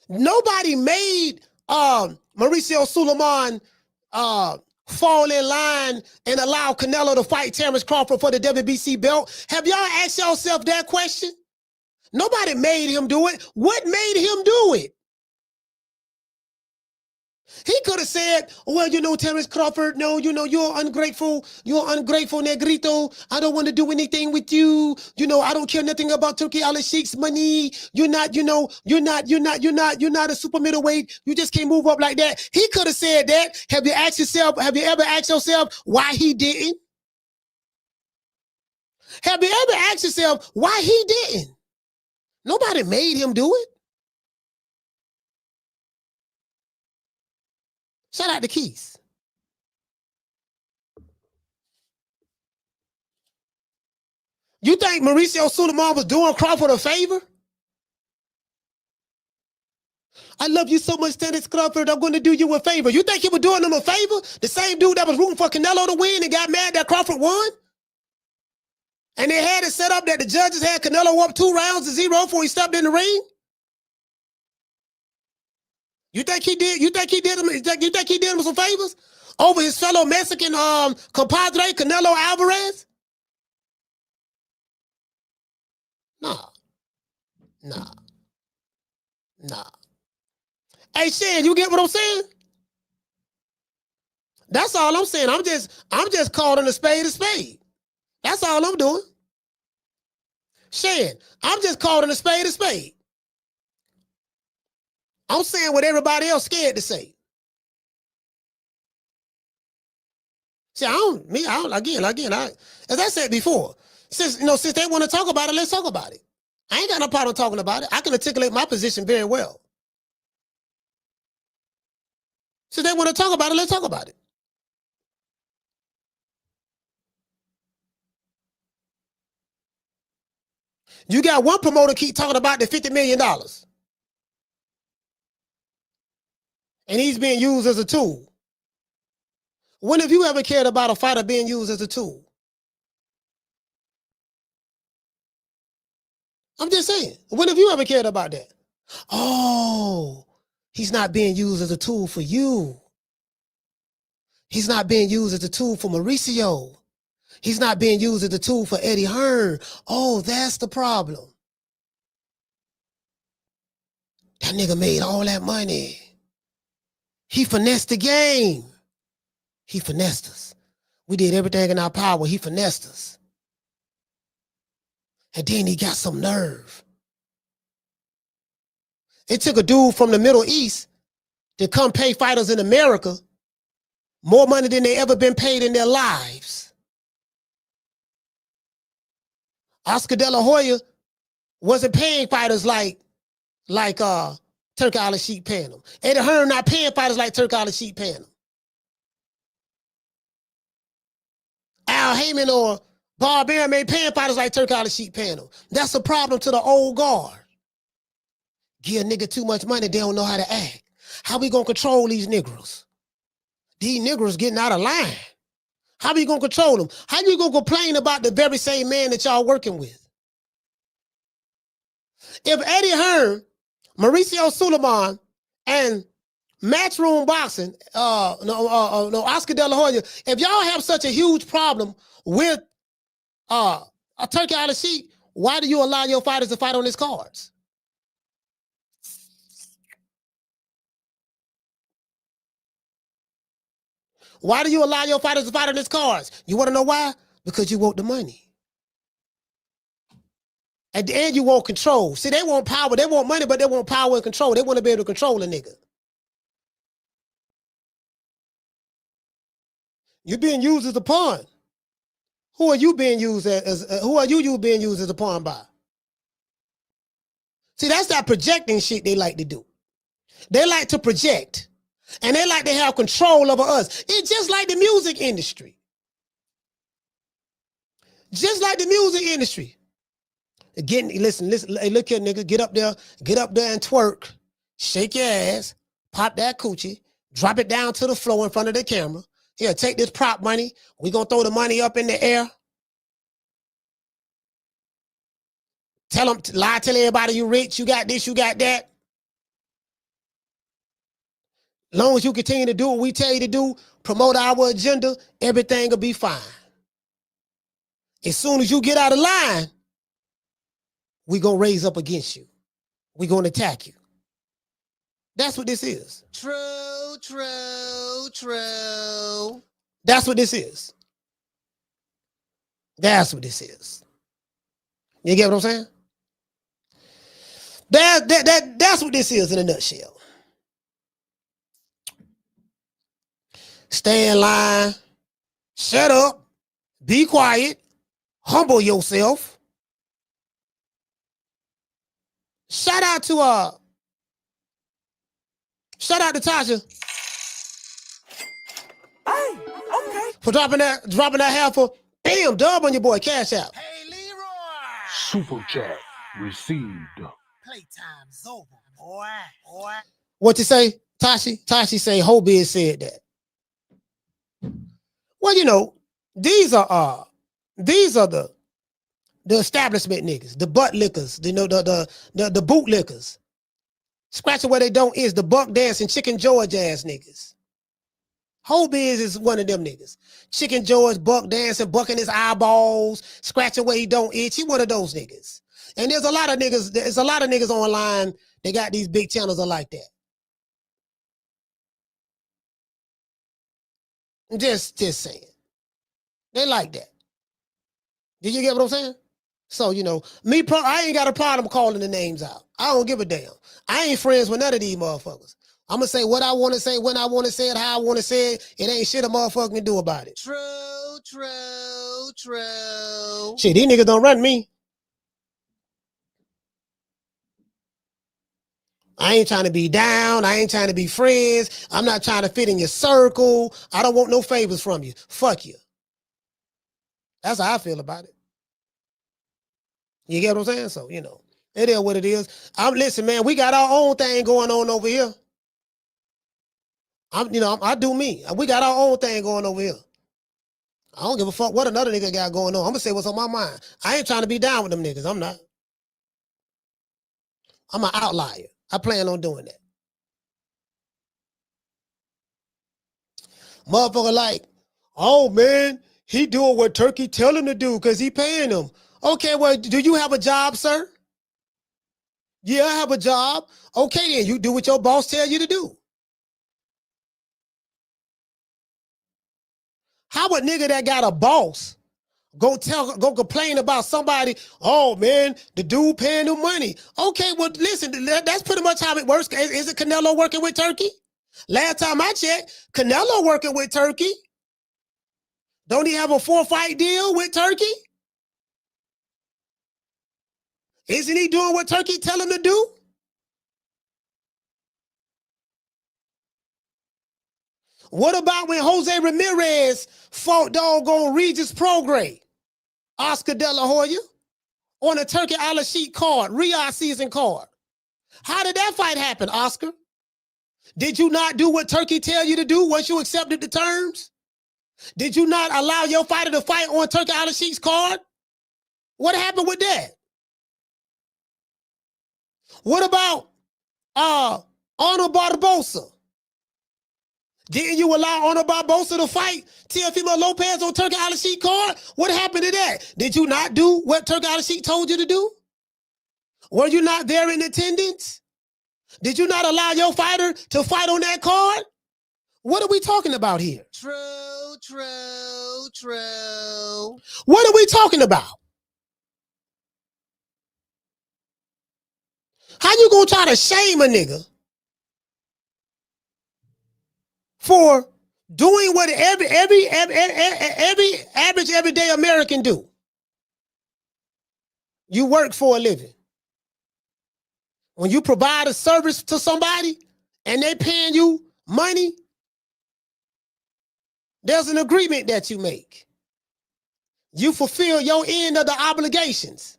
Nobody made Mauricio Suleiman fall in line and allow Canelo to fight Terrence Crawford for the WBC belt. Have y'all asked yourself that question? Nobody made him do it. What made him do it? He could have said, well, Terrence Crawford, no, you're ungrateful. You're ungrateful, negrito. I don't want to do anything with you. I don't care nothing about Turki Al-Sheikh's money. You're not a super middleweight. You just can't move up like that. He could have said that. Have you ever asked yourself why he didn't? Have you ever asked yourself why he didn't? Nobody made him do it. Shout out to Keith. You think Mauricio Suleiman was doing Crawford a favor? I love you so much, Terrence Crawford. I'm going to do you a favor. You think he was doing him a favor? The same dude that was rooting for Canelo to win and got mad that Crawford won? And they had it set up that the judges had Canelo up 2-0 before he stepped in the ring? You think he did him some favors over his fellow Mexican compadre Canelo Alvarez? Nah. Hey, Shan, you get what I'm saying? That's all I'm saying. I'm just calling a spade a spade. That's all I'm doing. Shan, I'm just calling a spade a spade. I'm saying what everybody else scared to say. See, as I said before, since they want to talk about it, let's talk about it. I ain't got no problem talking about it. I can articulate my position very well. Since they want to talk about it, let's talk about it. You got one promoter keep talking about the $50 million. And he's being used as a tool. When have you ever cared about a fighter being used as a tool? I'm just saying. When have you ever cared about that? Oh, he's not being used as a tool for you. He's not being used as a tool for Mauricio. He's not being used as a tool for Eddie Hearn. Oh, that's the problem. That nigga made all that money. He finessed the game. He finessed us. We did everything in our power. He finessed us. And then he got some nerve. It took a dude from the Middle East to come pay fighters in America more money than they ever been paid in their lives. Oscar De La Hoya wasn't paying fighters like Turki Al-Sheikh paying them. Eddie Hearn not paying fighters like Turki Al-Sheikh paying them. Al Heyman or Bob Arum ain't paying fighters like Turki Al-Sheikh paying them. That's a problem to the old guard. Give a nigga too much money, they don't know how to act. How we gonna control these Negroes? These Negroes getting out of line. How we gonna control them? How you gonna complain about the very same man that y'all working with? If Eddie Hearn, Mauricio Suleiman, and Matchroom Boxing, Oscar De La Hoya, if y'all have such a huge problem with Turki Al-Sheikh, Why do you allow your fighters to fight on his cards? Why do you allow your fighters to fight on his cards? You want to know why? Because you want the money. At the end, you want control. See, they want power. They want money, but they want power and control. They want to be able to control a nigga. You're being used as a pawn. Who are you being used as? Who are you being used as a pawn by? See, that's that projecting shit they like to do. They like to project, and they like to have control over us. It's just like the music industry. Just like the music industry. Listen, hey, look here, nigga, get up there and twerk, shake your ass, pop that coochie, drop it down to the floor in front of the camera. Here, take this prop money. We gonna throw the money up in the air. Tell everybody you rich, you got this, you got that. Long as you continue to do what we tell you to do, promote our agenda, everything will be fine. As soon as you get out of line, we gonna raise up against you. We gonna attack you. That's what this is. True. That's what this is. That's what this is. You get what I'm saying? That's what this is in a nutshell. Stay in line. Shut up. Be quiet. Humble yourself. Shout out to Tasha. Hey, okay. For dropping that half for bam, dub on your boy, cash out. Hey, Leroy. Super chat received. Playtime's over, boy. What you say, Tashi? Tashi say Hobie said that. Well, you know, these are the establishment niggas, the butt lickers, you know, the boot lickers. Scratching where they don't is the buck dancing chicken George ass niggas. Hobie is one of them niggas. Chicken George, buck dancing, bucking his eyeballs, scratching where he don't itch. He one of those niggas. And there's a lot of niggas online. They got these big channels are like that. Just saying. They like that. Did you get what I'm saying? So, you know, I ain't got a problem calling the names out. I don't give a damn. I ain't friends with none of these motherfuckers. I'm going to say what I want to say, when I want to say it, how I want to say it. It ain't shit a motherfucker can do about it. True. Shit, these niggas don't run me. I ain't trying to be down. I ain't trying to be friends. I'm not trying to fit in your circle. I don't want no favors from you. Fuck you. That's how I feel about it. You get what I'm saying? So, you know, it is what it is. Listen, man, we got our own thing going on over here. I do me. We got our own thing going over here. I don't give a fuck what another nigga got going on. I'm gonna say what's on my mind. I ain't trying to be down with them niggas. I'm not. I'm an outlier. I plan on doing that. Motherfucker like, oh man, he doing what Turkey tell him to do because he paying him. Okay, well, do you have a job, sir? Yeah, I have a job. Okay, then you do what your boss tell you to do. How a nigga that got a boss go complain about somebody, oh man, the dude paying him money. Okay, well, listen, that's pretty much how it works. Is it Canelo working with Turkey? Last time I checked, Canelo working with Turkey. Don't he have a 4-fight deal with Turkey? Isn't he doing what Turkey tell him to do? What about when Jose Ramirez fought doggone Regis Prograis, Oscar De La Hoya, on a Turkey Al-Sheikh card, Riyadh season card? How did that fight happen, Oscar? Did you not do what Turkey tell you to do once you accepted the terms? Did you not allow your fighter to fight on Turkey Al-Sheikh's card? What happened with that? What about Arnold Barbosa? Didn't you allow Honor Barbosa to fight Teofimo Lopez on Turkey Al Sheik card? What happened to that? Did you not do what Turkey Al Sheik told you to do? Were you not there in attendance? Did you not allow your fighter to fight on that card? What are we talking about here? True. What are we talking about? How you gonna try to shame a nigga for doing what every average everyday American do? You work for a living. When you provide a service to somebody and they paying you money, there's an agreement that you make. You fulfill your end of the obligations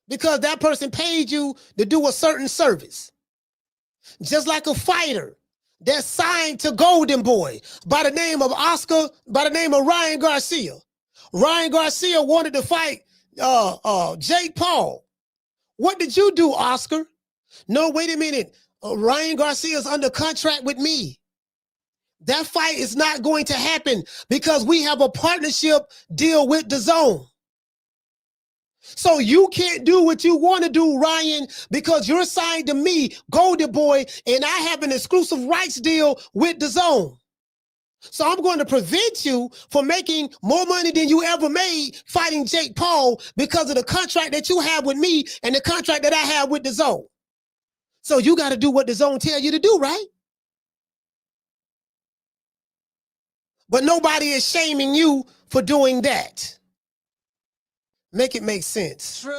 because that person paid you to do a certain service. Just like a fighter that's signed to Golden Boy by the name of Ryan Garcia. Ryan Garcia wanted to fight Jake Paul. What did you do, Oscar? No, wait a minute. Ryan Garcia's under contract with me. That fight is not going to happen because we have a partnership deal with DAZN. So you can't do what you want to do, Ryan, because you're signed to me, Golden Boy, and I have an exclusive rights deal with DAZN. So I'm going to prevent you from making more money than you ever made fighting Jake Paul because of the contract that you have with me and the contract that I have with DAZN. So you got to do what DAZN tell you to do, right? But nobody is shaming you for doing that. Make it make sense. True.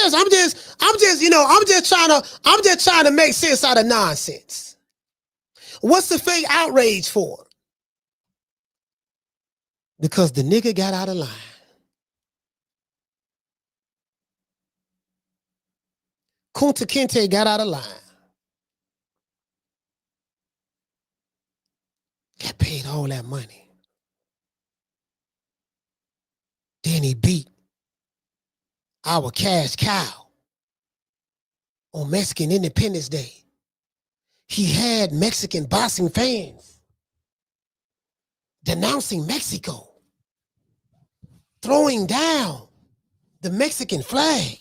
I'm just trying to make sense out of nonsense. What's the fake outrage for? Because the nigga got out of line. Kunta Kinte got out of line. Got paid all that money. Then he beat our cash cow on Mexican Independence Day. He had Mexican boxing fans denouncing Mexico, throwing down the Mexican flag.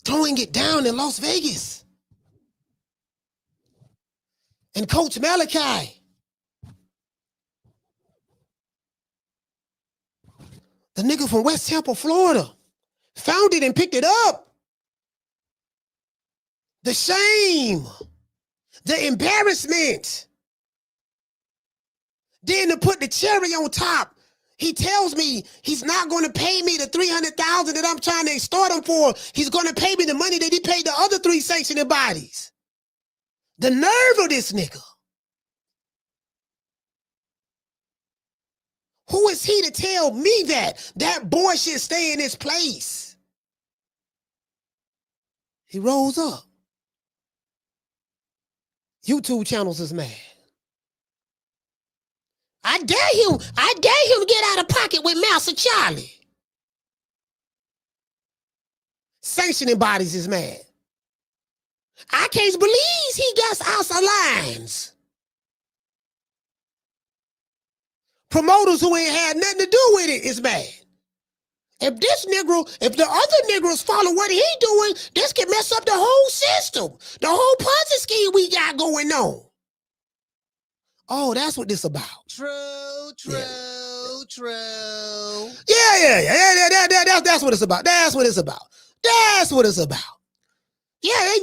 Throwing it down in Las Vegas. And Coach Malachi, the nigga from West Tampa, Florida, found it and picked it up. The shame, the embarrassment. Then to put the cherry on top, he tells me he's not going to pay me the $300,000 that I'm trying to extort him for. He's going to pay me the money that he paid the other 3 sanctioning bodies. The nerve of this nigga. Who is he to tell me that? That boy should stay in his place. He rose up. YouTube channels is mad. I dare him to get out of pocket with Master Charlie. Sanctioning bodies is mad. I can't believe he got out of lines. Promoters who ain't had nothing to do with it is mad. If the other Negroes follow what he doing, this can mess up the whole system, the whole Ponzi scheme we got going on. Oh, that's what this about. True. Yeah. That's what it's about. That's what it's about. Yeah,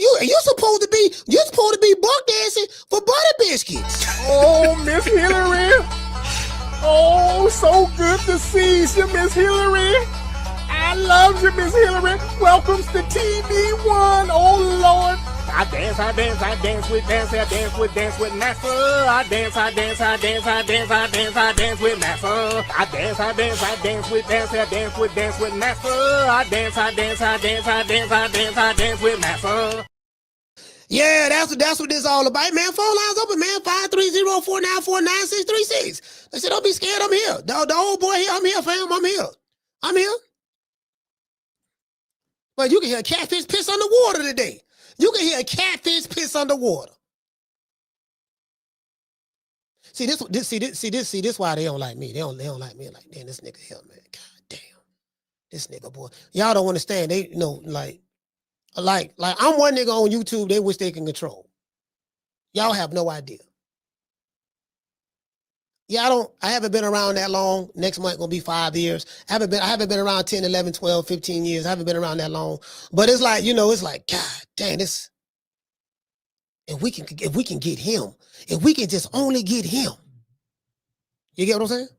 you supposed to be buck dancing for butter biscuits. Oh, Miss Hillary. Oh, so good to see you, Miss Hillary. I love you, Miss Hillary. Welcome to TV1. Oh, Lord. I dance with Master. I dance with Master. I dance with Master. I dance with Master. Yeah, that's what this all about, man. Phone lines open, man. 530-494-9636. They said, don't be scared. I'm here. The old boy here. I'm here, fam. I'm here. I'm here. But you can hear a catfish piss underwater today. You can hear a catfish piss underwater. See this why they don't like me. They don't like me. Like, damn, this nigga here, man. God damn, this nigga boy. Y'all don't understand. They like I'm one nigga on YouTube. They wish they can control. Y'all have no idea. Yeah, I haven't been around that long. Next month gonna be 5 years. I haven't been around 10, 11, 12, 15 years. I haven't been around that long. But it's like, it's like, God damn, this. If we can get him, if we can just only get him. You get what I'm saying?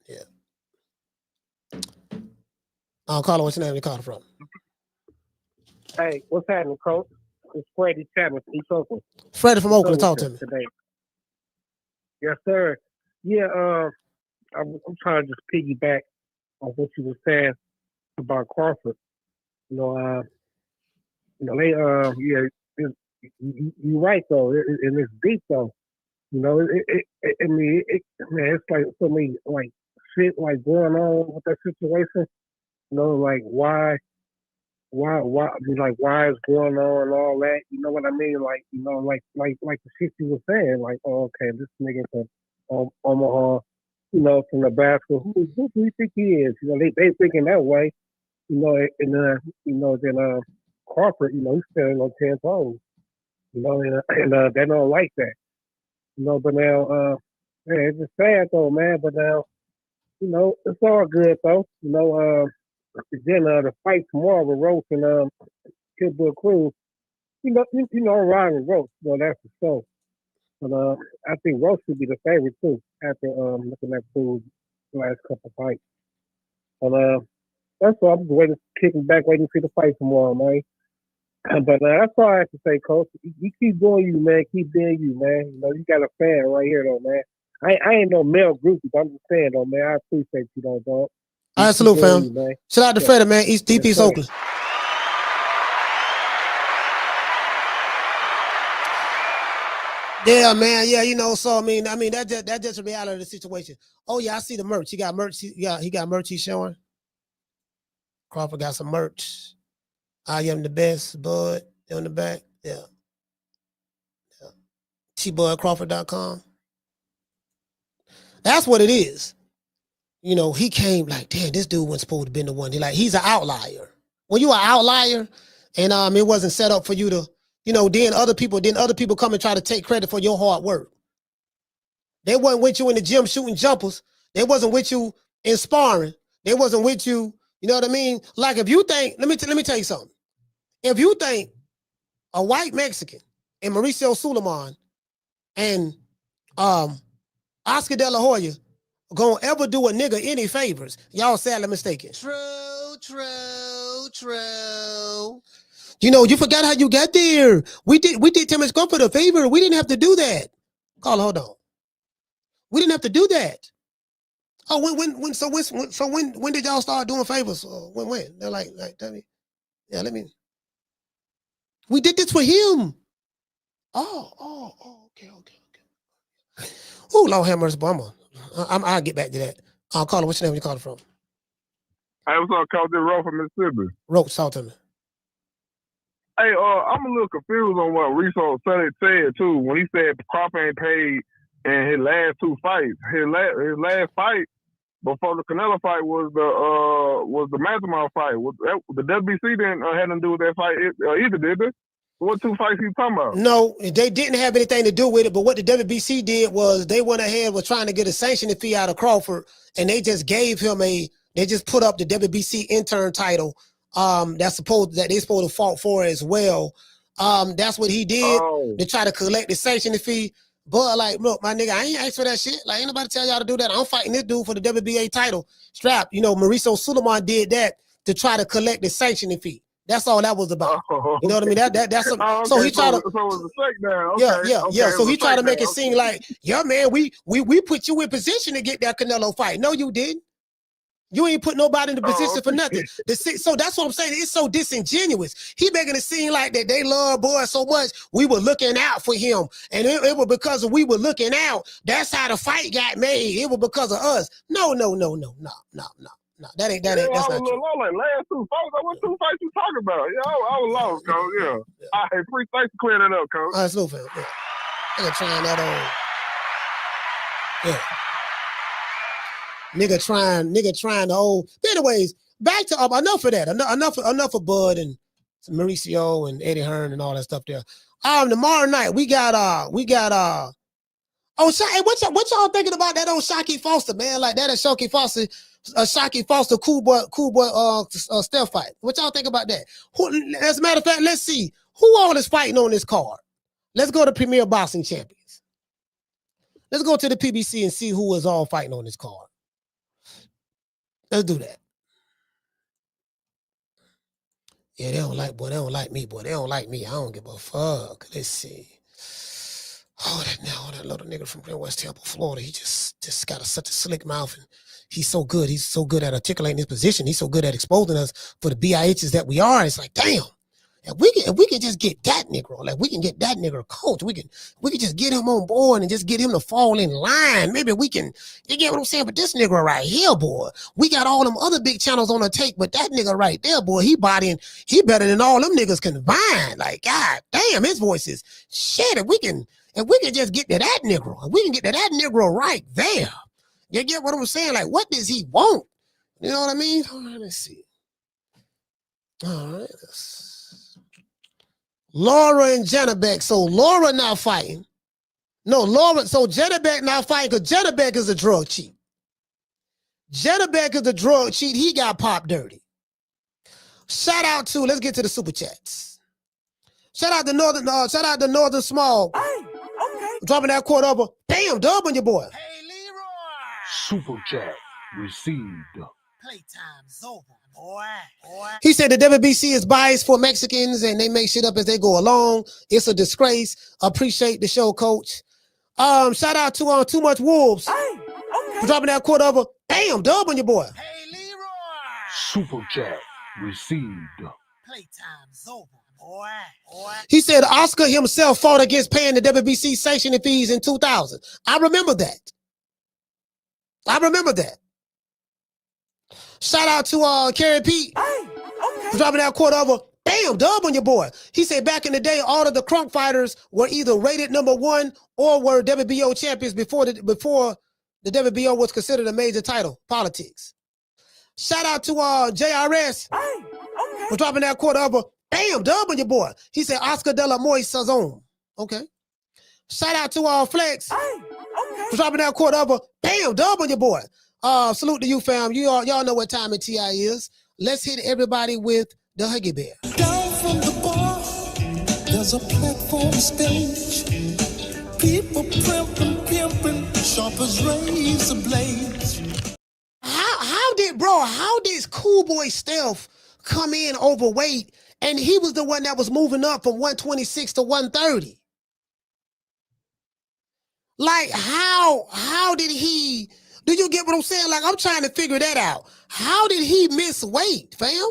Yeah. Carla, what's your name? You called from? Hey, what's happening, Coach? It's Freddie Chapman from East Oakland. Freddie from Oakland, talk to me. Today. Yes, sir. Yeah, I'm trying to just piggyback on what you were saying about Crawford. You're right though, and it's deep though. It's like so many like shit like going on with that situation. Like why it's going on and all that. You know what I mean? Like the shit you were saying. Like, oh, okay, this nigga from Omaha, from Nebraska. Who do you think he is? They thinking that way. Then Crawford, he's standing on 10 toes. And they don't like that. But now, man, it's just sad though, man. But now, it's all good though. Then the fight tomorrow with Roach and Pitbull Cruz. I'm riding with Roach. That's for sure. But I think Roach should be the favorite too after looking at Cruz the last couple fights. But that's all. I'm just kicking back, waiting to see the fight tomorrow, man. But that's all I have to say, Coach. You keep doing you, man. Keep being you, man. You got a fan right here, though, man. I ain't no male groupie, but I'm just saying, though, man. I appreciate you, though, dog. All right, salute, fam. Shout out to Freddie, man. East Oakland. Yeah, man. Yeah, so I mean that's just a reality of the situation. Oh yeah, I see the merch. He got merch. He got merch he's showing. Crawford got some merch. I am the best, Bud, on the back. Yeah. tbudcrawford.com. That's what it is. He came like, damn, this dude wasn't supposed to be the one. He's an outlier. When you are an outlier and it wasn't set up for you to, then other people come and try to take credit for your hard work. They wasn't with you in the gym shooting jumpers. They wasn't with you in sparring. They wasn't with you, you know what I mean? Like if you think, let me tell you something. If you think a white Mexican and Mauricio Suleiman and Oscar De La Hoya gonna ever do a nigga any favors, y'all sadly mistaken. True. You forgot how you got there. We did Terrence Crawford a favor. We didn't have to do that. Carl, hold on. We didn't have to do that. Oh, when did y'all start doing favors? When? They're like, tell me. Yeah, let me. We did this for him. Okay. Oh, Lord have mercy, boy. I'll get back to that. Caller, what's your name? You calling from? Hey, what's up, Coach? This Roach from Mississippi. Roach, talk to me. Hey, I'm a little confused on what Reso said too when he said Crawford ain't paid in his last two fights. His last fight before the Canelo fight was the Mastermind fight. The WBC didn't have nothing to do with that fight either, did they? What two fights you talking about? No, they didn't have anything to do with it. But what the WBC did was they went ahead with trying to get a sanctioning fee out of Crawford, and they just gave him they just put up the WBC intern title. They're supposed to fought for as well. That's what he did to try to collect the sanctioning fee. But look, my nigga, I ain't asked for that shit. Ain't nobody tell y'all to do that. I'm fighting this dude for the WBA title strap. Mauricio Suleiman did that to try to collect the sanctioning fee. That's all that was about. You know what I mean? That's a, okay, so he tried to. So it was a takedown. Okay, yeah. So he tried to make it seem like, yeah, man, we put you in position to get that Canelo fight. No, you didn't. You ain't put nobody in the position for nothing. So that's what I'm saying. It's so disingenuous. He making it seem like that they love boy so much. We were looking out for him. And it was because we were looking out. That's how the fight got made. It was because of us. No. That ain't, that's not true. Like last 2 fights. What 2 fights you talking about? Yeah, I was lost, Coach. Yeah. All right, thanks for clearing that up, Coach. All right, slow fam. Yeah. Nigga trying that on. Yeah. Nigga trying to hold. Anyways, back to enough of that. Enough of Bud and Mauricio and Eddie Hearn and all that stuff there. Tomorrow night we got what y'all thinking about that old Shockey Foster, man? Like that Shockey Foster cool boy Steph fight. What y'all think about that? As a matter of fact, let's see who all is fighting on this card. Let's go to Premier Boxing Champions. Let's go to the PBC and see who is all fighting on this card. Let's do that. Yeah, they don't like me, boy. They don't like me. I don't give a fuck. Let's see. Oh, that little nigga from West Tampa, Florida. He just got such a slick mouth, and he's so good. He's so good at articulating his position. He's so good at exposing us for the BIHs that we are. It's like, damn. If we can just get that nigga, like we can get that nigga a coach, we can just get him on board and just get him to fall in line. Maybe we can, you get what I'm saying? But this nigga right here, boy, we got all them other big channels on the take, but that nigga right there, boy, he better than all them niggas combined. Like, God damn, his voice is shit. If we can just get to that nigga, we can get to that nigga right there. You get what I'm saying? Like, what does he want? You know what I mean? All right, let's see. All right, Laura and Jennebeck. So Laura not fighting. No, Laura. So Jennebeck not fighting because Jennebeck is a drug cheat. Jennebeck is a drug cheat. He got popped dirty. Shout out to, let's get to the super chats. Shout out to Northern Small. Hey, okay. Dropping that quote over. Damn, dub on your boy. Hey, Leroy. Super chat received. Playtime's over, boy. He said the WBC is biased for Mexicans and they make shit up as they go along. It's a disgrace. Appreciate the show, coach. Shout out to Too Much Wolves. Hey, okay. For dropping that quote over. Damn, dub on your boy. Hey, Leroy. Super chat received. Playtime's over, boy. He said Oscar himself fought against paying the WBC sanctioning fees in 2000. I remember that. Shout out to Kerry Pete. Hey, okay. For dropping that quote over. Damn, dub on your boy. He said back in the day, all of the crunk fighters were either rated #1 or were WBO champions before the WBO was considered a major title. Politics. Shout out to JRS. Hey, okay. For dropping that quote over. Damn, dub on your boy. He said Oscar de la Moy Sazon. Okay. Shout out to Flex. Hey, okay. For dropping that quote over. Damn, dub on your boy. Salute to you, fam. Y'all know what time it TI is. Let's hit everybody with the Huggy Bear. Down from the bar, there's a platform stage. People pimping, sharp as razor blades. How did Cool Boy Stealth come in overweight and he was the one that was moving up from 126 to 130? Like, how did he, do you get what I'm saying? Like, I'm trying to figure that out. How did he miss weight, fam?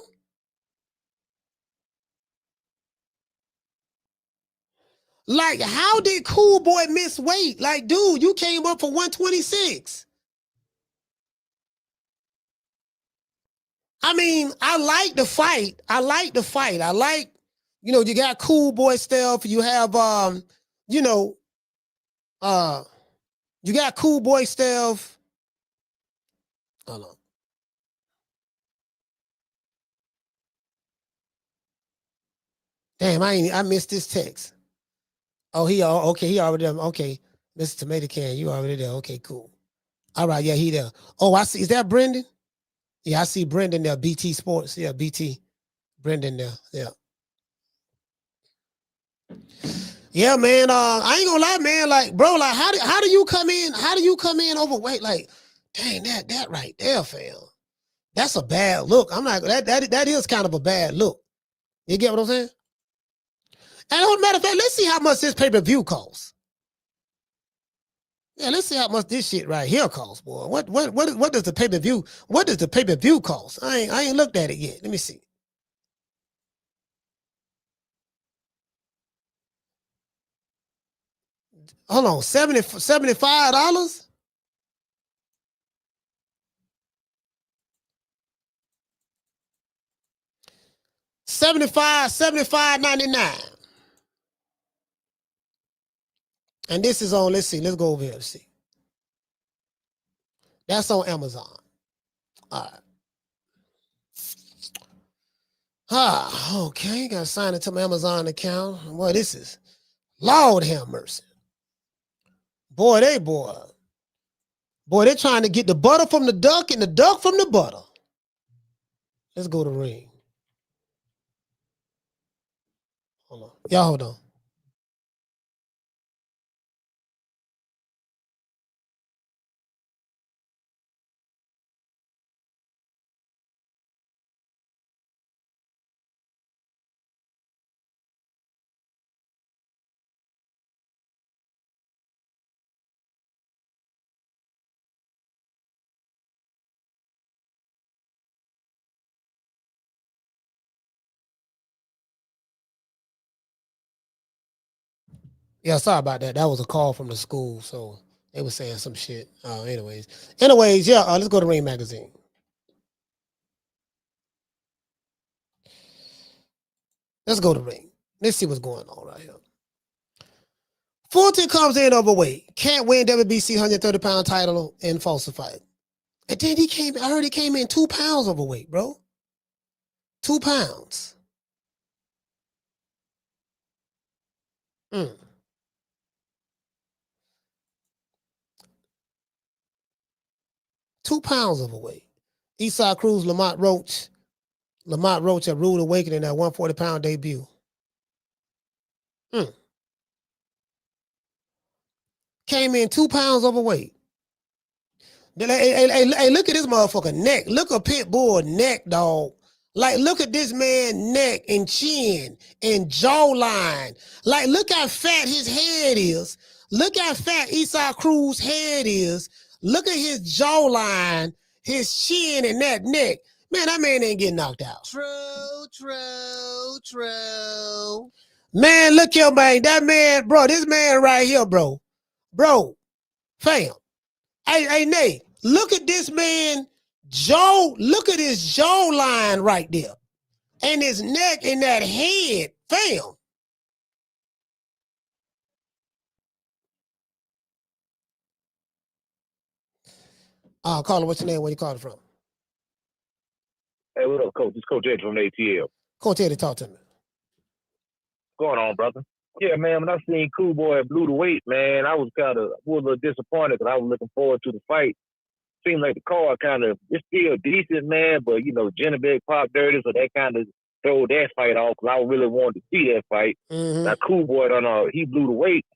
Like, how did Cool Boy miss weight? Like, dude, you came up for 126. I mean, I like the fight. You got Cool Boy Stealth. You have, you got Cool Boy Stealth. Hold on. Damn, I missed this text. Oh, he already there. Okay, Mr. Tomato Can, you already there. Okay, cool. All right, yeah, he there. Oh, I see. Is that Brendan? Yeah, I see Brendan there. BT Sports. Yeah, BT. Brendan there. Yeah. Yeah, man. I ain't gonna lie, man. Like, bro, like, how do you come in? How do you come in overweight? Like, dang, that right there, fam. That's a bad look. I'm not. That is kind of a bad look. You get what I'm saying? And matter of fact, let's see how much this pay-per-view costs. Yeah, let's see how much this shit right here costs, boy. What does the pay-per-view? What does the pay-per-view cost? I ain't looked at it yet. Let me see. Hold on, $75? $75.99. And this is on, let's see, let's go over here, let's see. That's on Amazon. All right. Okay, gotta sign into my Amazon account. Boy, this is, Lord have mercy. Boy, they're trying to get the butter from the duck and the duck from the butter. Let's go to Ring. Hold on. Y'all hold on. Yeah, sorry about that. That was a call from the school, so they were saying some shit. Anyways, yeah. Let's go to Ring Magazine. Let's go to Ring. Let's see what's going on right here. Fulton comes in overweight. Can't win WBC 130-pound title in falsified. And then I heard he came in 2 pounds overweight, bro. 2 pounds. 2 pounds overweight. Eastside Cruz, Lamont Roach. Lamont Roach at rude awakening at 140-pound debut. Came in 2 pounds overweight. Hey, look at this motherfucker neck. Look at Pitbull neck, dog. Like, look at this man neck and chin and jawline. Like, look how fat his head is. Look how fat Eastside Cruz head is. Look at his jawline, his chin, and that neck. Man, that man ain't getting knocked out. True. Man, look here, man. That man, bro, this man right here, bro. Bro, fam. Hey, Nate, look at this man look at his jawline right there. And his neck and that head, fam. Caller, what's your name? Where you calling from? Hey, what up, Coach? It's Coach Ed from ATL. Coach Eddie, talk to me. What's going on, brother? Yeah, man, when I seen Cool Boy blew the weight, man, I was a little disappointed because I was looking forward to the fight. Seemed like the card it's still decent, man, but, Genevieve Pop Dirty, so that kind of throw that fight off because I really wanted to see that fight. Now, Cool Boy, he blew the weight.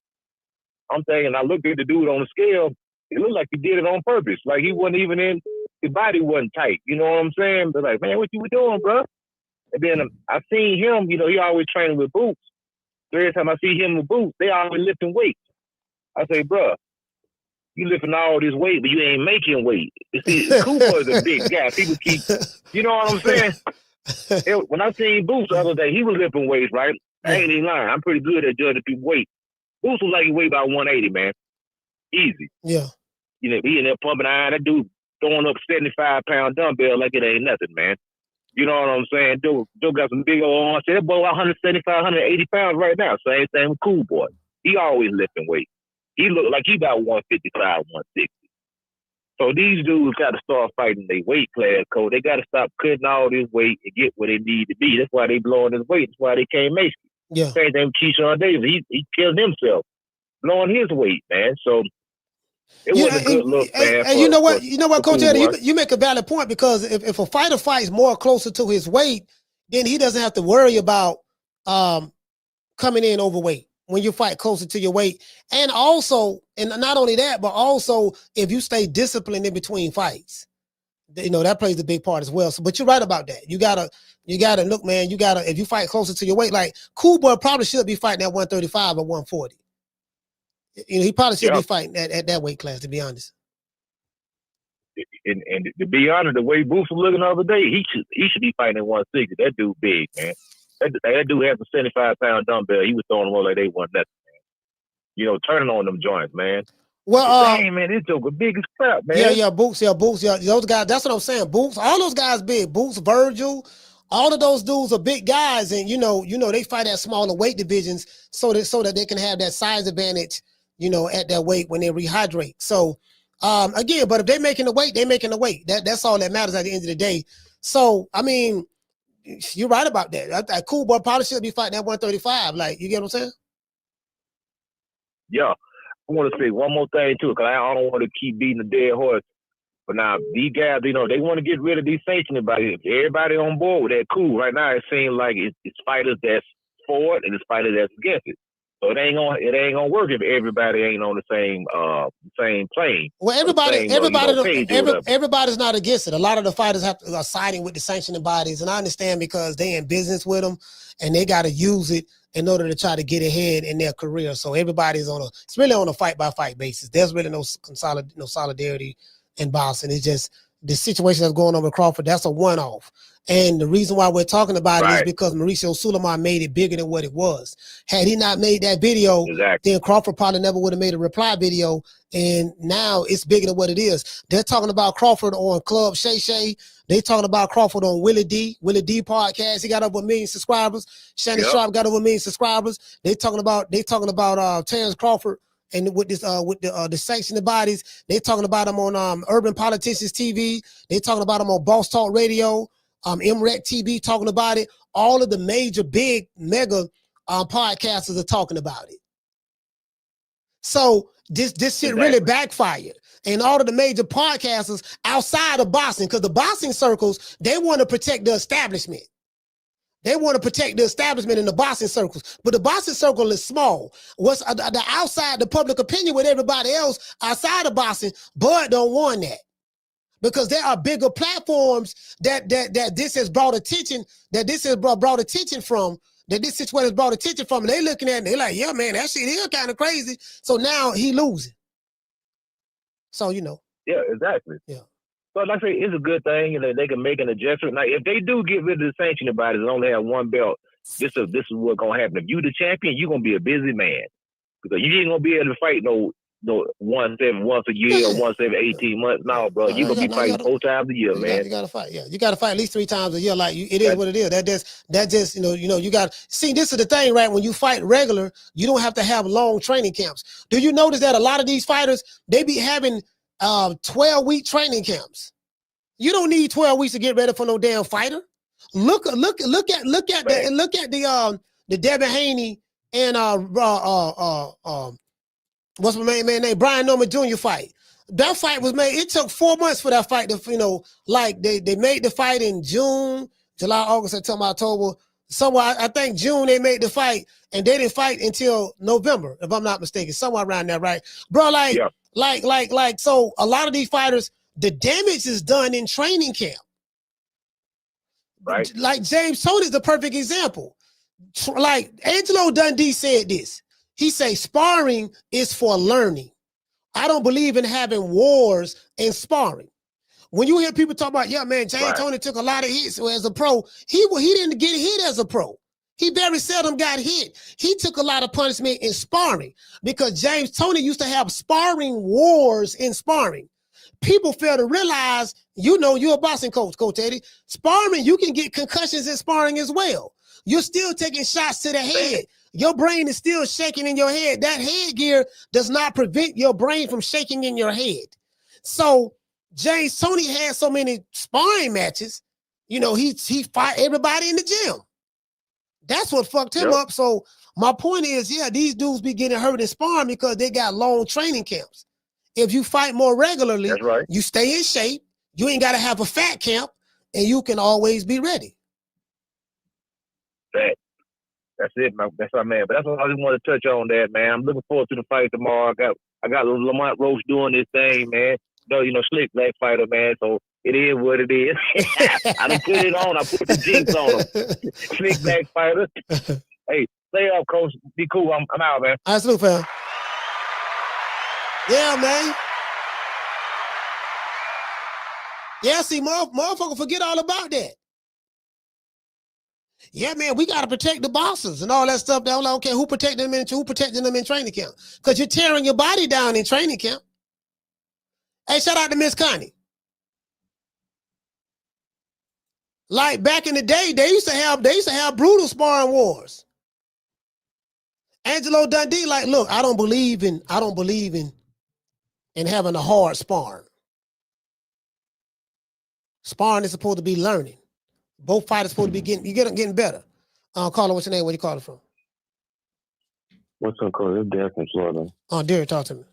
I'm thinking, I looked at the dude on the scale, it looked like he did it on purpose. Like, he wasn't even his body wasn't tight. You know what I'm saying? But like, man, what you doing, bro? And then I seen him, he always training with boots. So every time I see him with boots, they always lifting weights. I say, bro, you lifting all this weight, but you ain't making weight. You see, Cooper's a big guy. People keep, you know what I'm saying? When I seen Boots the other day, he was lifting weights, right? I ain't even lying. I'm pretty good at judging people's weight. Boots was like he weighed about 180, man. Easy. Yeah. He in there pumping iron. That dude throwing up 75-pound dumbbell like it ain't nothing, man. You know what I'm saying? Dude got some big old arms. That boy 175, 180 pounds right now. Same thing with Cool Boy. He always lifting weight. He look like he about 155, 160. So these dudes got to start fighting their weight class code. They got to stop cutting all this weight and get where they need to be. That's why they blowing this weight. That's why they can't make it. Yeah. Same thing with Keyshawn Davis. He killed himself blowing his weight, man. So it wasn't a good look, man. And you know what, Coach Eddie, you make a valid point because if a fighter fights more closer to his weight, then he doesn't have to worry about coming in overweight when you fight closer to your weight. And also, and not only that, but also if you stay disciplined in between fights, that plays a big part as well. So, but you're right about that. You gotta look, man, if you fight closer to your weight, like Cool Boy probably should be fighting at 135 or 140. You know, he probably should be fighting at that weight class, to be honest. And to be honest, the way Boots was looking the other day, he should be fighting at 160. That dude big, man. That dude has a 75-pound dumbbell. He was throwing them all like they want nothing, man. You know, turning on them joints, man. Well, hey man, this joker big as crap, man. Yeah, Boots. Those guys, that's what I'm saying. Boots, all those guys big. Boots, Virgil, all of those dudes are big guys, and you know, they fight at smaller weight divisions so that they can have that size advantage, you know, at that weight when they rehydrate. So again, but if they're making the weight, they're making the weight. That's all that matters at the end of the day. So I mean, you're right about that. That Cool Boy probably should be fighting at 135. Like, you get what I'm saying? Yeah. I want to say one more thing too, because I don't want to keep beating the dead horse. But now these guys, you know, they want to get rid of these sanctioning bodies. Everybody on board with that, cool. Right now, it seems like it's fighters that's for it and it's fighters that's against it. So it ain't gonna work if everybody ain't on the same plane. Well, everybody's not against it. A lot of the fighters are siding with the sanctioning bodies, and I understand because they in business with them and they got to use it in order to try to get ahead in their career. So everybody's it's really on a fight by fight basis. There's really no solidarity in boxing. It's just the situation that's going on with Crawford. That's a one-off. And the reason why we're talking about it is because Mauricio Sulaiman made it bigger than what it was. Had he not made that video, then Crawford probably never would have made a reply video. And now it's bigger than what it is. They're talking about Crawford on Club Shay Shay. They talking about Crawford on Willie D podcast. He got over 1 million subscribers. Shannon Sharp got over 1 million subscribers. They talking about Terrence Crawford and with the sanctioning bodies. They talking about him on Urban Politicians TV. They talking about him on Boss Talk Radio. MREC TV talking about it. All of the major big mega podcasters are talking about it. So this shit really backfired. And all of the major podcasters outside of boxing, because the boxing circles, they want to protect the establishment. They want to protect the establishment in the boxing circles. But the boxing circle is small. What's the outside, the public opinion with everybody else outside of boxing, Bud don't want that. Because there are bigger platforms that this has brought attention, brought attention from, that this situation has brought attention from, and they looking at it and they're like, yeah, man, that shit is kind of crazy. So now he losing. So, you know. Yeah, exactly. Yeah. So like I say, it's a good thing, and they can make an adjustment. Now, if they do get rid of the sanctioning bodies and only have one belt, this is what's gonna happen. If you the champion, you're gonna be a busy man. Because you ain't gonna be able to fight no once a year or once every 18 months. No, bro. You're gonna be fighting 4 times a year, man. You gotta fight, yeah. You gotta fight at least 3 times a year. Like it is what it is. That just you know, you got see, this is the thing, right? When you fight regular, you don't have to have long training camps. Do you notice that a lot of these fighters, they be having 12-week training camps? You don't need 12 weeks to get ready for no damn fighter. Look at the Devin Haney and what's my man name? Brian Norman Jr. fight. That fight was made. It took 4 months for that fight to, you know, like they made the fight in June, July, August, September, October. Somewhere, I think June they made the fight, and they didn't fight until November, if I'm not mistaken. Somewhere around there, right? Bro, so a lot of these fighters, the damage is done in training camp. Right. Like James Toney is the perfect example. Like Angelo Dundee said this. He say sparring is for learning. I don't believe in having wars in sparring. When you hear people talk about, yeah, man, James Toney took a lot of hits as a pro. He didn't get hit as a pro. He very seldom got hit. He took a lot of punishment in sparring because James Toney used to have sparring wars in sparring. People fail to realize, you know, you're a boxing coach, Coach Eddie. Sparring, you can get concussions in sparring as well. You're still taking shots to the head. Your brain is still shaking in your head. That headgear does not prevent your brain from shaking in your head. So James Toney had so many sparring matches, you know, he fought everybody in the gym. That's what fucked him up. So my point is, yeah, these dudes be getting hurt in sparring because they got long training camps. If you fight more regularly, you stay in shape, you ain't got to have a fat camp, and you can always be ready. That's it, man. That's our man. But that's what I just want to touch on that, man. I'm looking forward to the fight tomorrow. I got Lamont Roach doing this thing, man. You know, slick black fighter, man. So it is what it is. I done put it on. I put the jinx on him. Slick black fighter. Hey, stay up, coach. Be cool. I'm out, man. All right, salute, fam. Yeah, man. Yeah, see, motherfucker forget all about that. Yeah, man, we gotta protect the bosses and all that stuff. I'm like, okay, who protecting them in training camp? Because you're tearing your body down in training camp. Hey, shout out to Miss Connie. Like back in the day, they used to have brutal sparring wars. Angelo Dundee, like, look, I don't believe in having a hard sparring. Sparring is supposed to be learning. Both fighters supposed to be getting better. Carla, what's your name? Where you calling from? What's up, Coach? It's Derek from Florida. Oh, Derek, talk to me.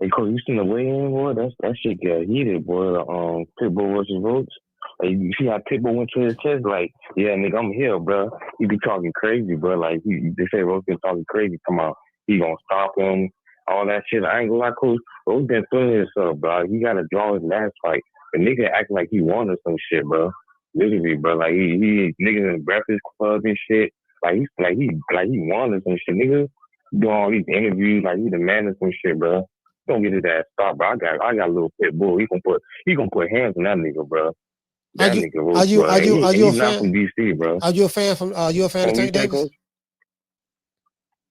Hey, Coach, you seen the weigh-in, boy? That shit got heated, boy. Pitbull versus Roach. Like, you see how Pitbull went to his chest? Like, yeah, nigga, I'm here, bro. He be talking crazy, bro. Like, they say Roach been talking crazy. Come on, he gonna stop him, all that shit. I ain't gonna lie, Coach. Roach been feeling himself, bro. He gotta draw his last fight. The nigga acting like he wanted some shit, bro. Literally, bro. Like, he niggas in Breakfast Club and shit. Like he wanted some shit, nigga. Doing all these interviews, like he demanding some shit, bro. Don't get his ass stopped, bro. I got a little Pitbull. He gonna put hands on that nigga, bro. That nigga Roach, are you a not fan from DC, bro? Are you a fan of Tank Davis?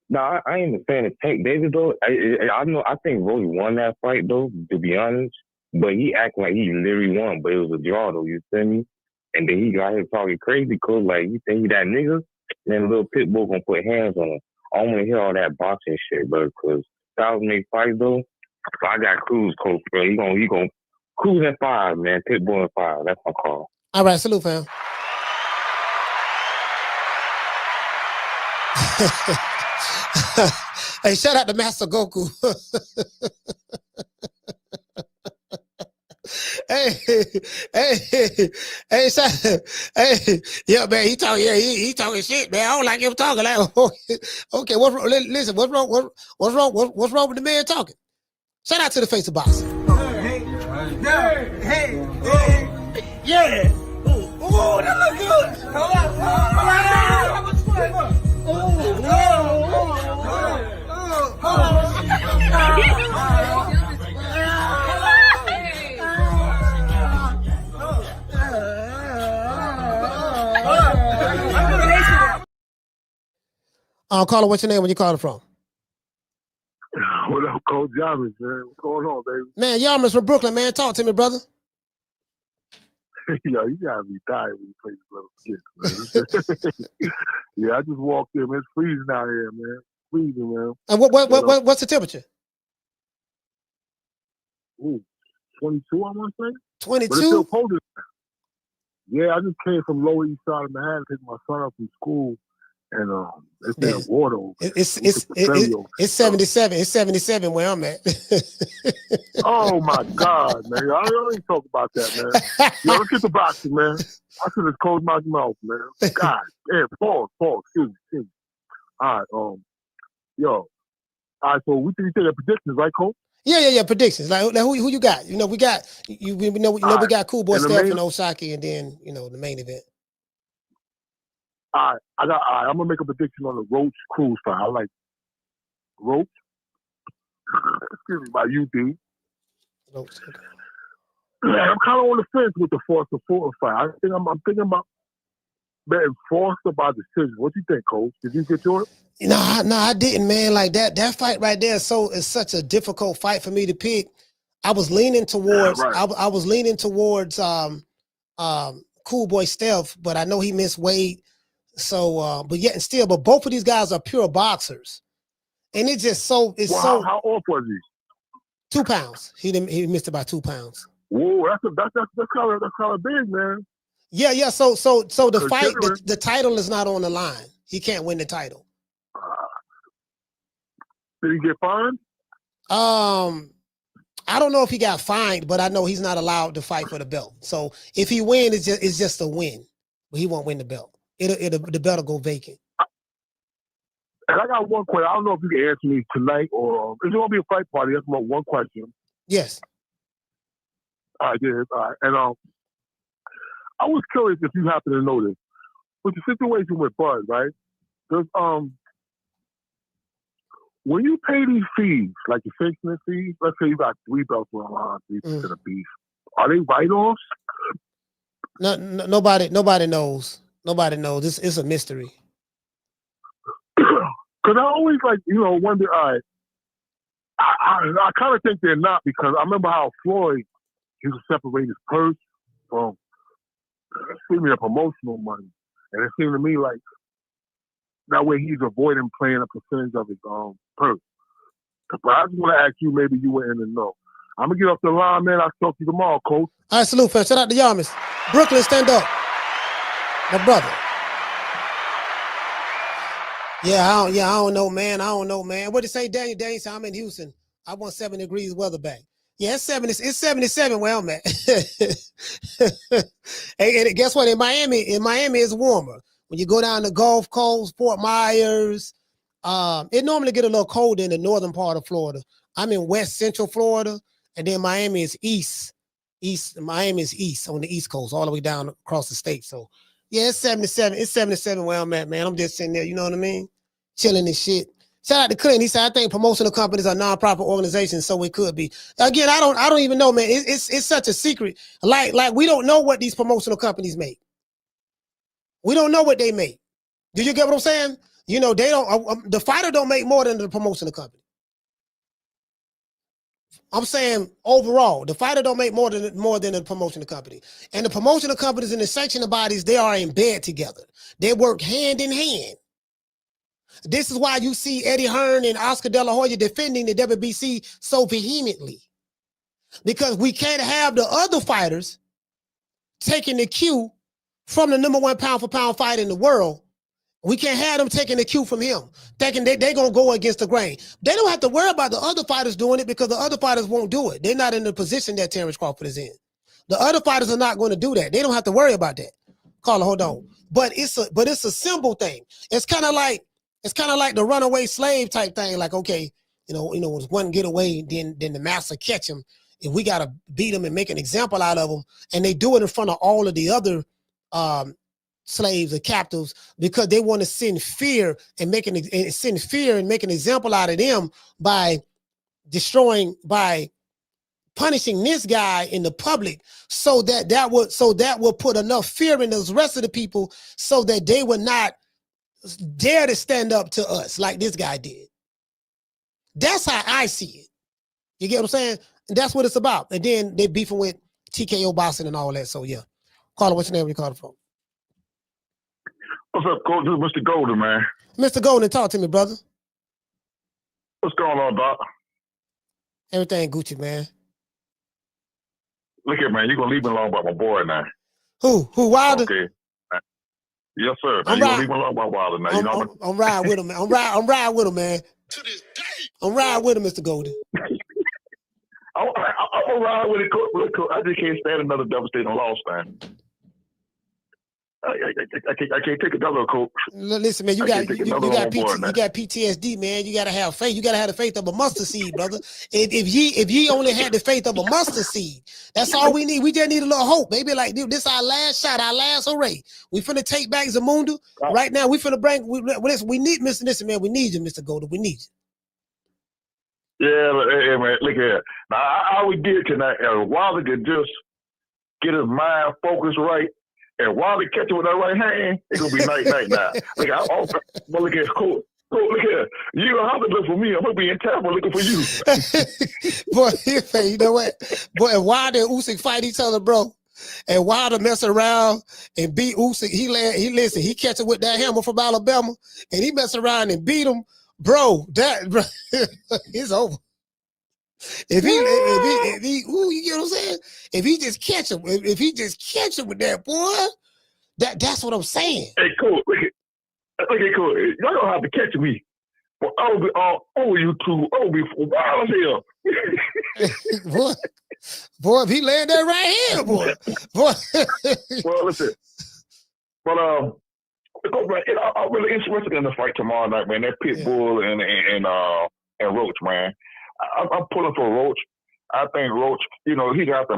No, I ain't a fan of Tank Davis though. I think Roach won that fight though, to be honest. But he acting like he literally won, but it was a draw though. You feel me? And then he got here talking crazy, cause like you think he that nigga, then little Pitbull gonna put hands on him. I don't wanna hear all that boxing shit, bro. Cause that was make fight though. So I got Cruz, Coach, bro. He gonna Cruz at 5, man. Pitbull at 5. That's my call. All right, salute, fam. Hey, shout out to Master Goku. Hey, yeah, man, he talking shit, man. I don't like him talking. Like, okay, listen, what's wrong with the man talking? Shout out to the face of boxing. Yeah. Oh, that look good. Caller, what's your name? Where you calling from? What up, Coach Jarvis, man? What's going on, baby? Man, Yarmus from Brooklyn, man. Talk to me, brother. Yo, you gotta be tired when you play this little shit, man. Yeah, I just walked in, man. It's freezing out here, man. Freezing, man. And what's the temperature? Ooh, 22, I want to say. 22? But it's still cold. Yeah, I just came from Lower East Side of Manhattan to pick my son up from school, and it's that water. It's 77. It's 77 where I'm at. Oh my God, man! I don't even talk about that, man. Yo, let's get the boxing, man. I should have closed my mouth, man. God damn, pause. Excuse me. All right, yo, all right. So we take the predictions, right, Coach? Yeah. Predictions. Like who you got? You know, we got we got Cool Boy Steph and Osaki, and then the main event. All right, I'm gonna make a prediction on the Roach Cruz fight. I like Roach. Excuse me, by UD. Roach. Okay. I'm kind of on the fence with the Foster Fulton fight. I'm thinking about betting Foster by decision. What do you think, Coach? Did you get yours? No, I didn't, man. Like that fight right there is such a difficult fight for me to pick. I was leaning towards I was leaning towards Cool Boy Steph, but I know he missed weight. So but both of these guys are pure boxers. And it's just so how off was he? 2 pounds. He missed about 2 pounds. Whoa, that's kind of big, man. Yeah. So the fight, the title is not on the line. He can't win the title. Did he get fined? I don't know if he got fined, but I know he's not allowed to fight for the belt. So if he wins, it's just a win, but he won't win the belt. The belt will go vacant. And I got one question. I don't know if you can answer me tonight or it's gonna be a fight party. That's my one question. Yes. All right, yeah. All right. And I was curious if you happen to know this. With the situation with Bud, right? There's when you pay these fees, like your sanctioning fees, let's say you got 3 belts on the line, 3% of beef, are they write-offs? No, nobody knows. Nobody knows. It's a mystery. Because I always wonder. All right, I kind of think they're not, because I remember how Floyd used to separate his purse from the promotional money, and it seemed to me like that way he's avoiding paying a percentage of his purse. But I just want to ask you, maybe you were in the know. I'm gonna get off the line, man. I'll talk to you tomorrow, Coach. All right, salute, fam. Shout out to Yamas. Brooklyn, stand up. My brother. I don't know, man. What did it say, Daniel? Daniel said, I'm in Houston. I want 7 degrees weather back. Yeah, it's 77 where I'm at. And guess what? In Miami it's warmer. When you go down the Gulf Coast, Fort Myers, it normally get a little colder in the northern part of Florida. I'm in West Central Florida, and then Miami is east. Miami is east on the East Coast, all the way down across the state. So yeah, it's 77. It's 77 where I'm at, man. I'm just sitting there, you know what I mean? Chilling and shit. Shout out to Clinton. He said, I think promotional companies are nonprofit organizations, so it could be. Again, I don't even know, man. It's such a secret. Like we don't know what these promotional companies make. We don't know what they make. Do you get what I'm saying? You know, they don't. The fighter don't make more than the promotional company. I'm saying overall, the fighter don't make more than the promotional company. And the promotional companies and the sanctioning bodies, they are in bed together. They work hand in hand. This is why you see Eddie Hearn and Oscar De La Hoya defending the WBC so vehemently. Because we can't have the other fighters taking the cue from the #1 pound-for-pound fighter in the world. We can't have them taking the cue from him, thinking they're going to go against the grain. They don't have to worry about the other fighters doing it, because the other fighters won't do it. They're not in the position that Terrence Crawford is in. The other fighters are not going to do that. They don't have to worry about that. Carla, hold on. But it's a simple thing. It's kind of like the runaway slave type thing. Like, okay, you know, when one get away, then the master catch him, and we got to beat him and make an example out of him. And they do it in front of all of the other slaves or captives, because they want to send fear and make an example out of them by punishing this guy in the public, so that will put enough fear in those rest of the people, so that they would not dare to stand up to us like this guy did. That's how I see it. You get what I'm saying? And that's what it's about. And then they beefing with TKO boxing and all that. So yeah. Carla, what's your name? Where you calling from? What's up, Coach? This is Mr. Golden, man. Mr. Golden, talk to me, brother. What's going on, Doc? Everything Gucci, man. Look here, man. You're going to leave me alone about my boy now. Who? Wilder? Okay. Yes, sir. You're going to leave me alone about Wilder now. I'm riding with him, man. I'm riding with him, man. To this day. I'm riding with him, Mr. Golden. I'm going to ride with it, Coach. I just can't stand another devastating loss, man. I can't take another, Coach. Listen, man, you got PTSD, man. You got to have faith. You got to have the faith of a mustard seed, brother. If ye only had the faith of a mustard seed, that's all we need. We just need a little hope, baby. Like, dude, this our last shot, our last hooray. We finna take back Zamunda. Right now, we finna bring. We need Mr. Listen, man. We need you, Mr. Golden. We need you. Yeah, man. Look here. Now, I would get tonight. Wilder could just get his mind focused right. And while they catch it with that right hand, it's going to be night now. But look at Coach. Look here. You don't have to look for me. I'm going to be in Tampa looking for you. Boy, you know what? Boy, and Wilder and Usyk fight each other, bro. And Wilder mess around and beat Usyk. He catch it with that hammer from Alabama, and he mess around and beat him. Bro, it's over. If he, you get what I'm saying? If he just catch him with that, boy, that's what I'm saying. Hey, cool. Look at cool. Y'all don't have to catch me. But I'll be all over you two. I'll be wild as hell. boy, if he land that right here, boy. Well, listen. But I'm really interested in the fight tomorrow night, man. That Pitbull and Roach, man. I'm pulling for Roach. I think Roach, you know, he got to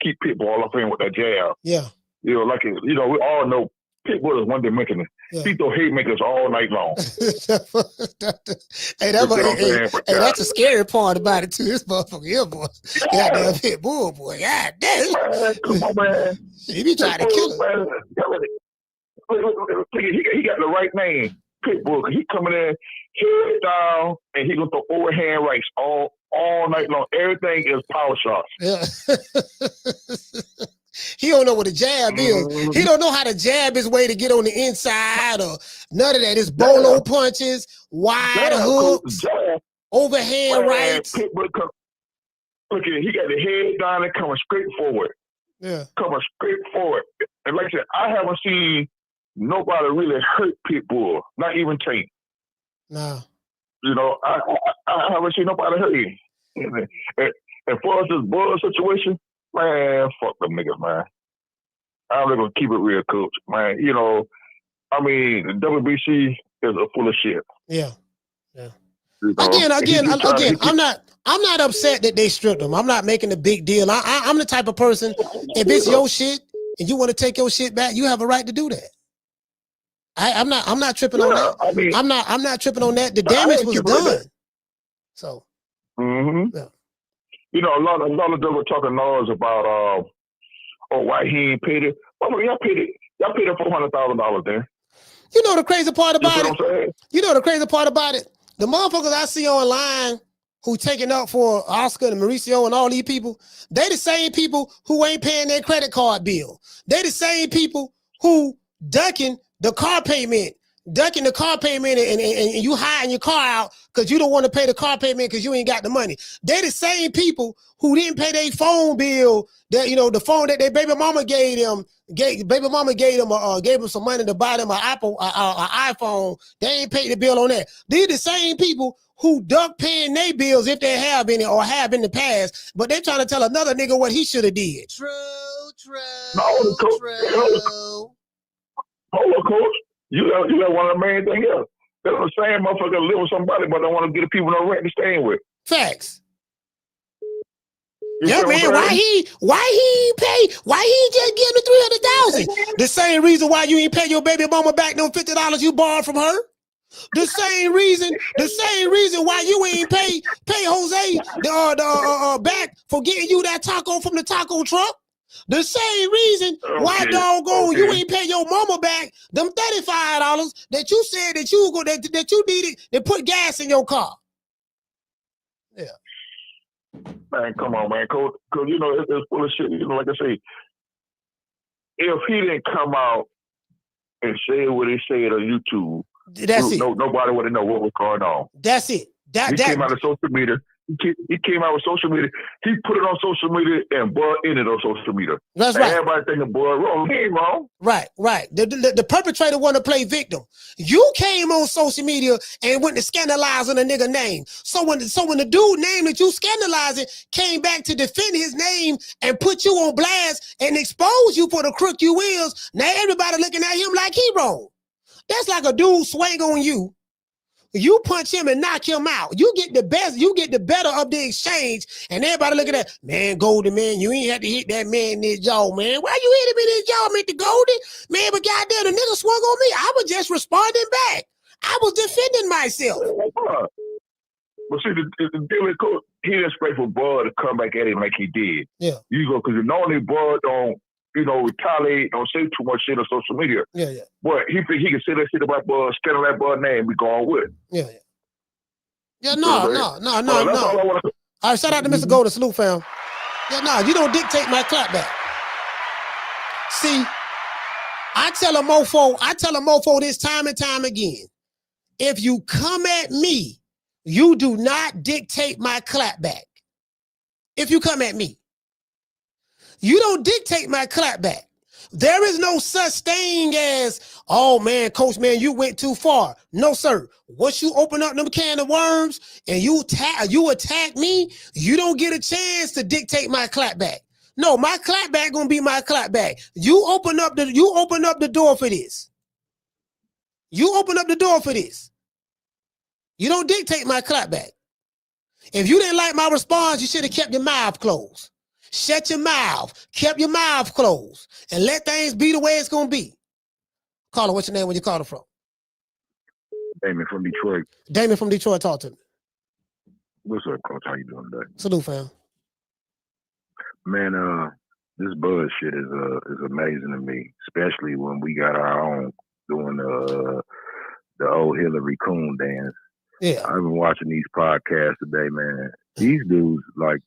keep Pitbull off him with that jab. Yeah. You know, we all know Pitbull is one dimensional. Yeah. He throw haymakers all night long. Hey, that's the scary part about it too. This motherfucker here, boy. Goddamn Pitbull, boy. God damn. Man, come on, man. He be trying to kill him. Man. He got the right name, Pitbull. He coming in, head down, and he gonna throw overhand rights all night long. Everything is power shots. Yeah. He don't know what a jab is. He don't know how to jab his way to get on the inside or none of that. It's bolo punches, wide hooks, overhand rights. Pitbull look at it. He got the head down and coming straight forward. Yeah. Coming straight forward. And like I said, I haven't seen nobody really hurt Pitbull. Not even Tank. No. You know, I haven't seen nobody hurt him. And for us, this Bull situation, man, fuck them niggas, man. I'm gonna keep it real, coach, man. You know, I mean, the WBC is full of shit. Yeah, yeah. You know, Again, I'm not upset that they stripped him. I'm not making a big deal. I'm the type of person, if it's your shit and you want to take your shit back, you have a right to do that. I'm not tripping on that. I mean, I'm not tripping on that. The damage was done. So. Yeah. You know, a lot of them were talking noise about why he ain't paid it. Well, y'all paid it $400,000 there. You know the crazy part about it? You know the crazy part about it? The motherfuckers I see online who taking up for Oscar and Mauricio and all these people, they the same people who ain't paying their credit card bill. They the same people who ducking the car payment and you hiring your car out because you don't want to pay the car payment because you ain't got the money. They're the same people who didn't pay their phone bill, that, you know, the phone that their baby mama gave them some money to buy them an iPhone. They ain't paid the bill on that. They're the same people who duck paying their bills if they have any or have in the past, but they're trying to tell another nigga what he should have did. True. Hold on, coach. You got one of the main things else. They're the same motherfucker live with somebody, but don't want to get the people no rent to stay with. Facts. Yeah, man. Why he pay? Why he just give him the $300,000? The same reason why you ain't pay your baby mama back them $50 you borrowed from her. The same reason why you ain't pay Jose the back for getting you that taco from the taco truck. The same reason why you ain't pay your mama back them $35 that you said that you needed to put gas in your car. Yeah. Man, come on, man. Cause you know, it's full of shit. You know, like I say, if he didn't come out and say what he said on YouTube, nobody would have known what was going on. That's it. He came out of social media. He came out with social media. He put it on social media and Bud ended on social media. That's right. Everybody thinking Bud wrong. He ain't wrong. Right. The perpetrator want to play victim. You came on social media and went to scandalizing a nigga name. So when the dude name that you scandalizing came back to defend his name and put you on blast and expose you for the crook you is, now everybody looking at him like he wrong. That's like a dude swing on you. You punch him and knock him out. You get the better of the exchange, and everybody look at that. Man, Golden, man, you ain't have to hit that man in his jaw, man. Why you hit him in his jaw, Mr. Golden? Man, but goddamn, the nigga swung on me. I was just responding back. I was defending myself. But see, the deal is cool. He didn't expect for Bud to come back at him like he did. Yeah. You go, because normally Bud don't, retaliate, don't say too much shit on social media. Yeah. But he think he can say that shit about Bud, scanning that Bud name, we going with. Yeah, no. All right, shout out to Mr. Golden, salute, fam. Yeah, no, you don't dictate my clapback. See, I tell a mofo this time and time again. If you come at me, you do not dictate my clapback. If you come at me. You don't dictate my clapback. There is no such thing as, oh man, coach, man, you went too far. No, sir. Once you open up them can of worms and you attack me, you don't get a chance to dictate my clapback. No, my clapback gonna be my clapback. You open up the door for this. You open up the door for this. You don't dictate my clapback. If you didn't like my response, you should have kept your mouth closed. Shut your mouth, kept your mouth closed, and let things be the way it's going to be. Caller, what's your name? Where you calling from? Damon from Detroit. Damon from Detroit, talk to me. What's up, Coach? How you doing today? Salute, fam. Man, this buzz shit is amazing to me, especially when we got our own doing the old Hillary Coon dance. Yeah. I've been watching these podcasts today, man. These dudes, like,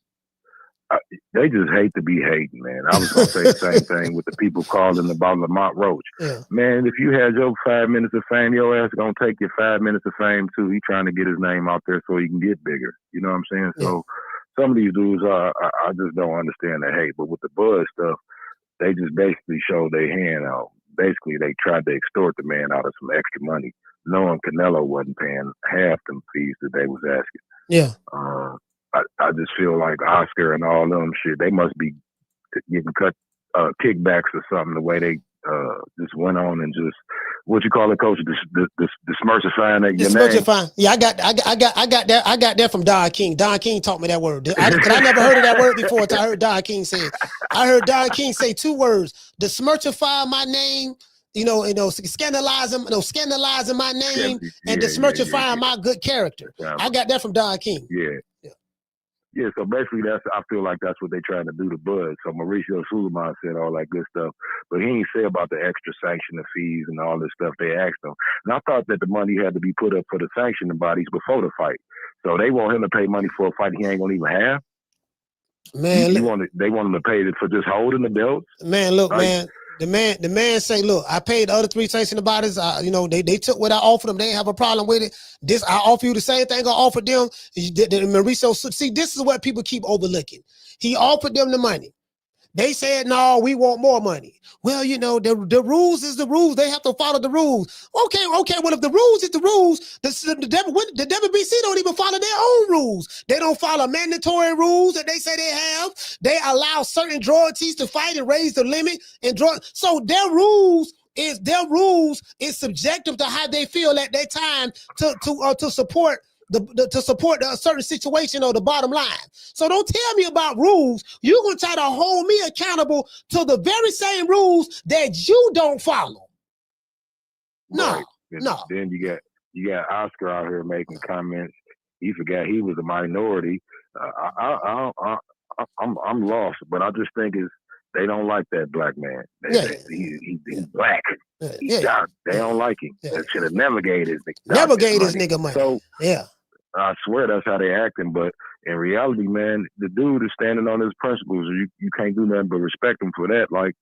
they just hate to be hating, man. I was going to say the same thing with the people calling about Lamont Roach. Yeah. Man, if you had your 5 minutes of fame, your ass going to take your 5 minutes of fame, too. He trying to get his name out there so he can get bigger. You know what I'm saying? Yeah. So some of these dudes, I just don't understand the hate. But with the buzz stuff, they just basically showed their hand out. Basically, they tried to extort the man out of some extra money, knowing Canelo wasn't paying half them fees that they was asking. Yeah. I just feel like Oscar and all them shit, they must be getting cut kickbacks or something, the way they just went on and just, what you call it, Coach, dismersifying that your name. Yeah, I got that from Don King. Don King taught me that word. I never heard of that word before until I heard Don King say it. I heard Don King say 2 words: dismercify my name, scandalizing my name, and dismercifying my good character. I got that from Don King. Yeah, so basically I feel like that's what they're trying to do to Bud. So Mauricio Suleiman said all that good stuff, but he ain't say about the extra sanctioning fees and all this stuff they asked him. And I thought that the money had to be put up for the sanctioning bodies before the fight. So they want him to pay money for a fight he ain't gonna even have. Man, they want him to pay it for just holding the belts. Man, look, man. The man say, look, I paid the other 3 sanctioning bodies. They took what I offered them. They didn't have a problem with it. This, I offer you the same thing I offered them. Mauricio, see, this is what people keep overlooking. He offered them the money. They said, no, we want more money. Well, the rules is the rules. They have to follow the rules. Okay. Well, if the rules is the rules, the WBC don't even follow their own rules. They don't follow mandatory rules that they say they have. They allow certain royalties to fight and raise the limit and draw. So their rules is subjective to how they feel at that time to support a certain situation or the bottom line. So don't tell me about rules. You're going to try to hold me accountable to the very same rules that you don't follow. No, right. no. Then you got Oscar out here making comments. He forgot he was a minority. I'm lost, but I just think they don't like that black man. He's black. He's dark. They don't like him. They should have never gave this nigga money. So yeah. I swear that's how they acting, but in reality, man, the dude is standing on his principles. You can't do nothing but respect him for that. Like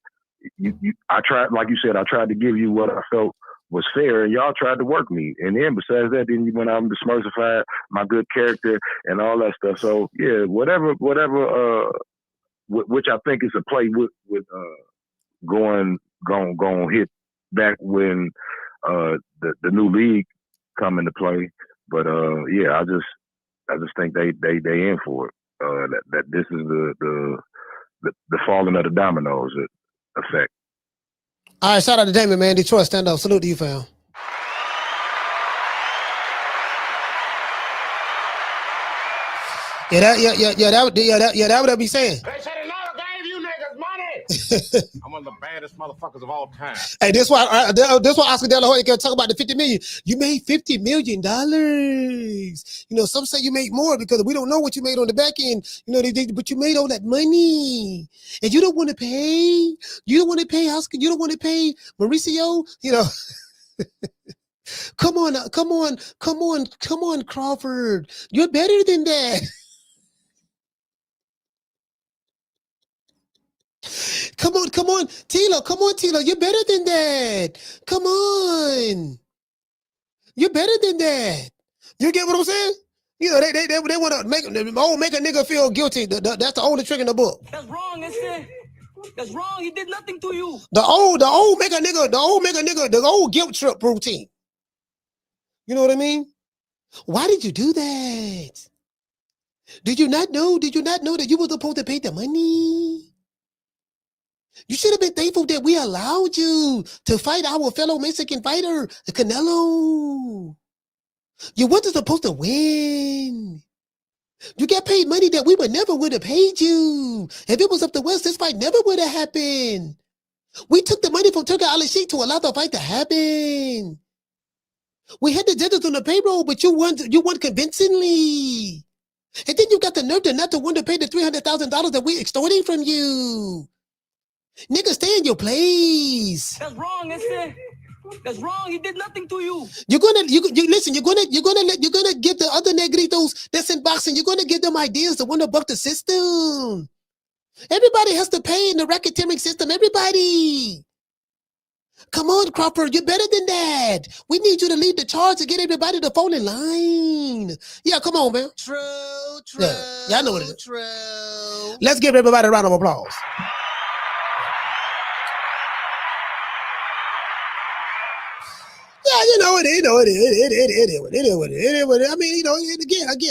I tried, like you said, I tried to give you what I felt was fair, and y'all tried to work me. And then besides that, then you went out and dismersified my good character and all that stuff. So yeah, whatever, which I think is a play with going hit back when the new league come into play. But yeah, I just think they in for it. That this is the falling of the dominoes effect. All right, shout out to Damon, man. Detroit, stand up. Salute to you, fam. That what I be saying. They said another gave you niggas money. I'm one of the baddest motherfuckers of all time. Hey, this why Oscar De La Hoya can talk about the 50 million. You made $50 million. Some say you make more because we don't know what you made on the back end. But you made all that money, and you don't want to pay. You don't want to pay Oscar. You don't want to pay Mauricio. Come on, Crawford. You're better than that. Come on, Tilo. Come on, Tilo. You're better than that. Come on. You're better than that. You get what I'm saying? They want to make a nigga feel guilty. That's the only trick in the book. That's wrong, that's wrong. He did nothing to you. The old guilt trip routine. You know what I mean? Why did you do that? Did you not know that you were supposed to pay the money? You should have been thankful that we allowed you to fight our fellow Mexican fighter, Canelo. You wasn't supposed to win. You got paid money that we never would have paid you. If it was up to West, this fight never would have happened. We took the money from Turkey Al-Sheikh to allow the fight to happen. We had the judges on the payroll, but you won convincingly. And then you got the nerve to not to want to pay the $300,000 that we extorting from you. Nigga, stay in your place. That's wrong, that's wrong. He did nothing to you. You're gonna listen. You're gonna get the other negritos that's in boxing. You're gonna give them ideas to want to buck the system. Everybody has to pay in the racketeering system. Everybody. Come on, Crawford. You're better than that. We need you to lead the charge to get everybody to fall in line. Yeah, come on, man. True. Yeah, y'all know what it is. True. Let's give everybody a round of applause. Yeah, it is. I mean,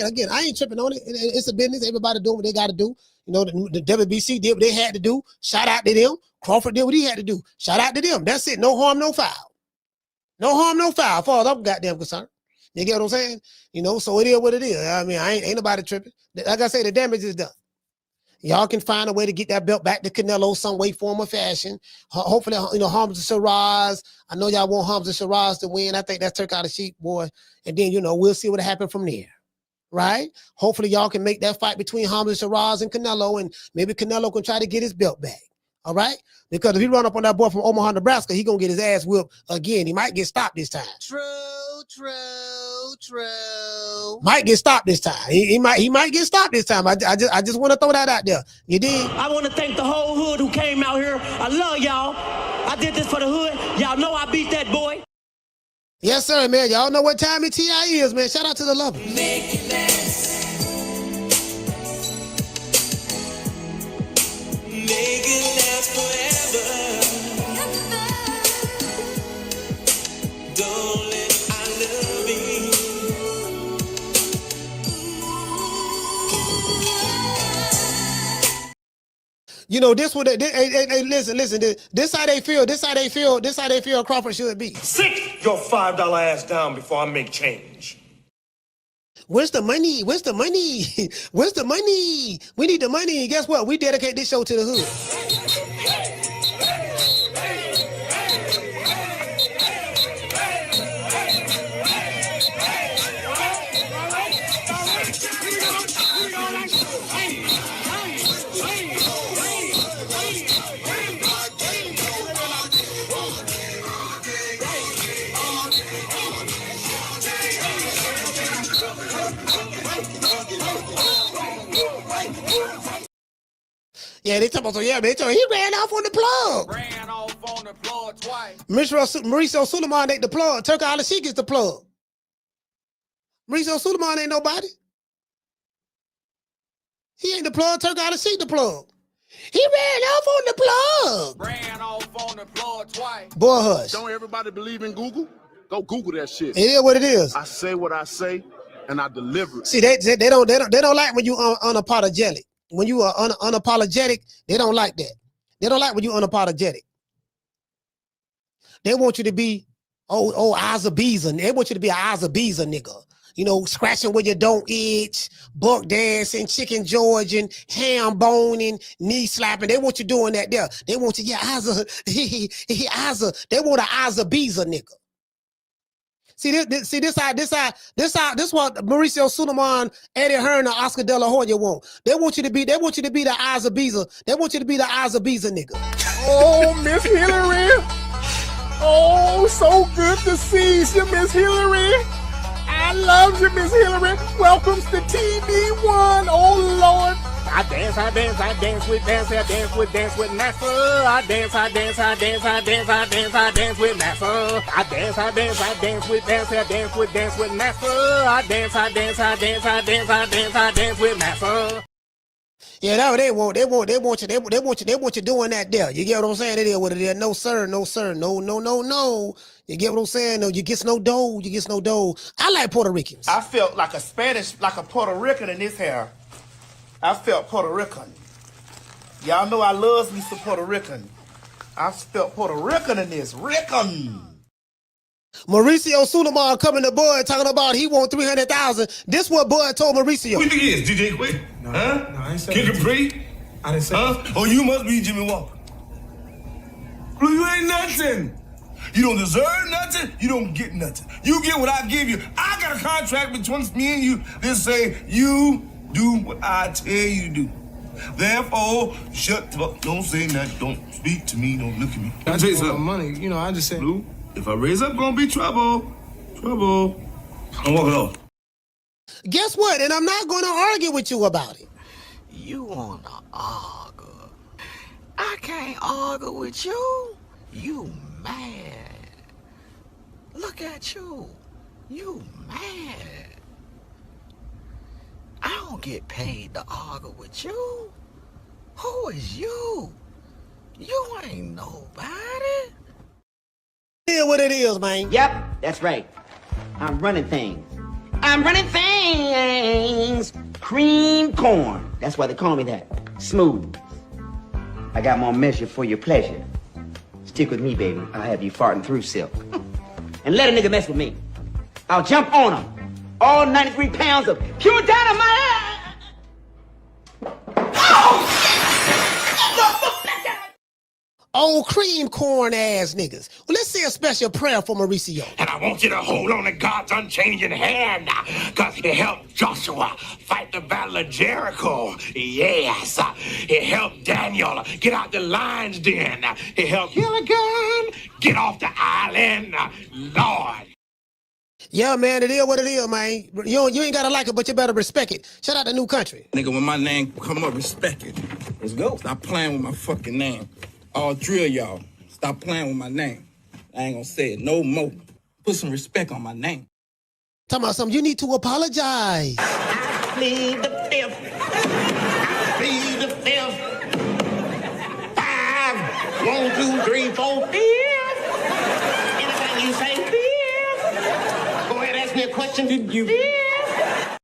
again, I ain't tripping on it. It's a business. Everybody doing what they got to do. The WBC did what they had to do. Shout out to them. Crawford did what he had to do. Shout out to them. That's it. No harm, no foul. No harm, no foul. Far as I'm goddamn concerned. You get what I'm saying? So it is what it is. I mean, ain't nobody tripping. Like I say, the damage is done. Y'all can find a way to get that belt back to Canelo some way, form, or fashion. Hopefully, Hamza Shiraz. I know y'all want Hamza Shiraz to win. I think that's Turk out of sheep, boy. And then, we'll see what happens from there. Right? Hopefully, y'all can make that fight between Hamza Shiraz and Canelo, and maybe Canelo can try to get his belt back. All right? Because if he run up on that boy from Omaha, Nebraska, he going to get his ass whipped again. He might get stopped this time. True. Might get stopped this time. He might get stopped this time. I just want to throw that out there. You dig? I want to thank the whole hood who came out here. I love y'all. I did this for the hood. Y'all know I beat that boy. Yes, sir, man. Y'all know what time T.I. is, man. Shout out to the lovers. Make it last. Make it last forever. Don't let I love you. This what hey, listen. This how they feel. This how they feel Crawford should be. Sit your $5 ass down before I make change. Where's the money? Where's the money? Where's the money? We need the money. And guess what? We dedicate this show to the hood. Yeah, they talk about he ran off on the plug. Ran off on the plug twice. Mauricio Suleiman ain't the plug. Turk Al-Sheikh is the plug. Mauricio Suleiman ain't nobody. He ain't the plug. Turk Al-Sheikh the plug. He ran off on the plug. Ran off on the plug twice. Boy, hush. Don't everybody believe in Google? Go Google that shit. It is what it is. I say what I say, and I deliver it. See, they don't like when you unapologetic. When you are unapologetic, they don't like that. They don't like when you unapologetic. They want you to be, Azabiza. They want you to be an Azabiza nigga. Scratching where you don't itch, buck dancing, chicken Georgian, ham boning, knee slapping. They want you doing that there. They want you, Aza. They want an Azabiza nigga. See what Mauricio Suleiman, Eddie Hearn, or Oscar De La Hoya want. They want you to be the Azabiza. They want you to be the Azabiza nigga. Oh, Miss Hillary. Oh, so good to see you, Miss Hillary. I love you, Miss Hillary. Welcome to TV1. Oh, Lord. I dance with NASA. I dance with NASA. I dance with NASA. I dance with NASA. Yeah, that's what they want. They want you doing that there. You get what I'm saying? It is what it is. No, sir. No. You get what I'm saying? No, you get no dough. I like Puerto Ricans. I felt like a Puerto Rican in this hair. I felt Puerto Rican. Y'all know I love me some Puerto Rican. I felt Puerto Rican in this. Rican. Mauricio Suleiman coming to Bud talking about he want 300,000. This what Bud told Mauricio. Who you think he is? DJ Quick? No, I ain't say Kid Capri? I didn't say Oh, you must be Jimmy Walker. Blue, you ain't nothing. You don't deserve nothing. You don't get nothing. You get what I give you. I got a contract between me and you that say you do what I tell you to do. Therefore, shut the fuck. Don't say nothing. Don't speak to me. Don't look at me. I tell you something. Money, you know, I just said, Blue, if I raise up, gonna be trouble. Trouble. I'm walking off. Guess what? And I'm not going to argue with you about it. You want to argue? I can't argue with you. You mad. Look at you. You mad. I don't get paid to argue with you. Who is you? You ain't nobody. Yeah, what it is, man. Yep, that's right. I'm running things. I'm running things. Cream corn. That's why they call me that. Smooth. I got more measure for your pleasure. Stick with me, baby. I'll have you farting through silk. And let a nigga mess with me. I'll jump on him. All 93 pounds of pure dynamite. Old cream corn ass niggas. Well, let's say a special prayer for Mauricio. And I want you to hold on to God's unchanging hand, because he helped Joshua fight the battle of Jericho. Yes. He helped Daniel get out the lion's den. He helped Gilligan get off the island. Lord. Yeah, man, it is what it is, man. You ain't gotta like it, but you better respect it. Shout out to New Country. Nigga, when my name come up, respect it. Let's go. Stop playing with my fucking name. I'll drill y'all. Stop playing with my name. I ain't gonna say it no more. Put some respect on my name. Talking about something, you need to apologize. I plead the fifth. I plead the fifth. 5, 1, 2, 3, 4, 5. Anything you say, 5. Go ahead, ask me a question. Did you? 5.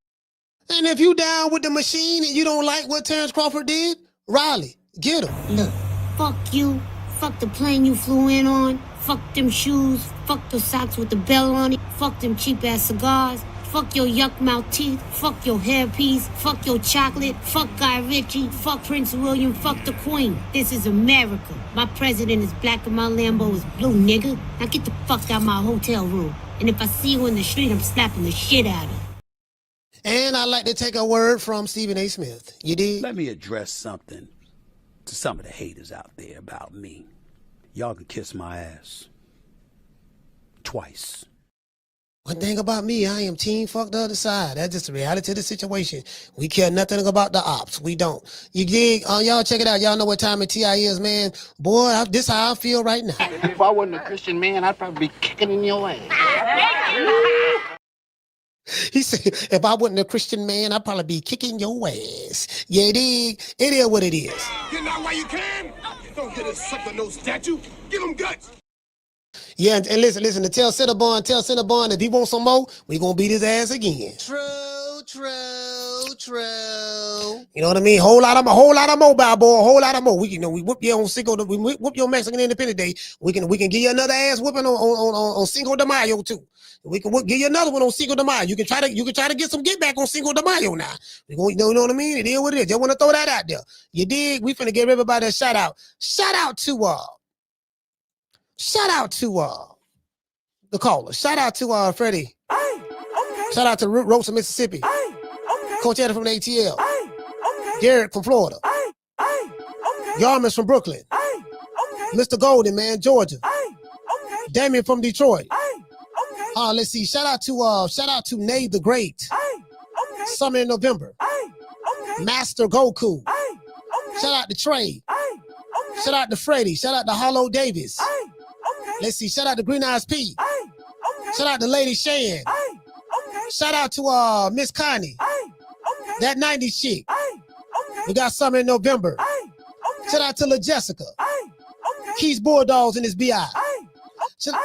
And if you down with the machine and you don't like what Terrence Crawford did, Riley, get him. Look, fuck you. Fuck the plane you flew in on. Fuck them shoes. Fuck the socks with the bell on it. Fuck them cheap-ass cigars. Fuck your yuck-mouth teeth. Fuck your hairpiece. Fuck your chocolate. Fuck Guy Ritchie. Fuck Prince William. Fuck the Queen. This is America. My president is black and my Lambo is blue, nigga. Now get the fuck out my hotel room. And if I see you in the street, I'm slapping the shit out of you. And I'd like to take a word from Stephen A. Smith. You did? Let me address something to some of the haters out there about me. Y'all can kiss my ass. Twice. One thing about me, I am team fuck the other side. That's just the reality of the situation. We care nothing about the ops. We don't. You dig? Y'all check it out. Y'all know what time of TI is, man. Boy, this how I feel right now. If I wasn't a Christian man, I'd probably be kicking in your ass. He said, if I wasn't a Christian man, I'd probably be kicking your ass. Yeah, dig? It is what it is. Get out while you can. Don't get a sucker no statue. Give him guts. Yeah, and listen, to tell Cinnabon if he wants some more, we gonna beat his ass again. True. You know what I mean? Whole lot of mobile, boy. A whole lot of more. We whoop you on Cinco. We whoop your Mexican Independence Day. We can give you another ass whooping on Cinco de Mayo too. We can give you another one on Cinco de Mayo. You can try to get some get back on Cinco de Mayo now. We gonna, you know what I mean? It is what it is. Just want to throw that out there. You dig? We finna give everybody a shout out. Shout out to the caller. Shout out to Freddie. Hey, okay. Shout out to Roach of Mississippi. Hey, okay. Coach Eddie from the ATL. Hey, okay. Garrett from Florida. Hey, okay. Yarmus from Brooklyn. Hey, okay. Mr. Golden, man, Georgia. Hey, okay. Damien from Detroit. Hey, okay. Let's see. Shout out to Nate the Great. Hey, okay. Summer in November. Hey, okay. Master Goku. Hey, okay. Shout out to Trey. Hey, okay. Shout out to Freddie. Shout out to Hollow Davis. Hey, okay. Let's see. Shout out to Green Eyes P. Hey, okay. Shout out to Lady Shan. Hey, okay. Shout out to Miss Connie. Hey, okay. That 90s chick. Hey, okay. We got Summer in November. Hey, okay. Shout out to La Jessica. Hey, okay. Keys Bulldogs in his BI. Hey, okay.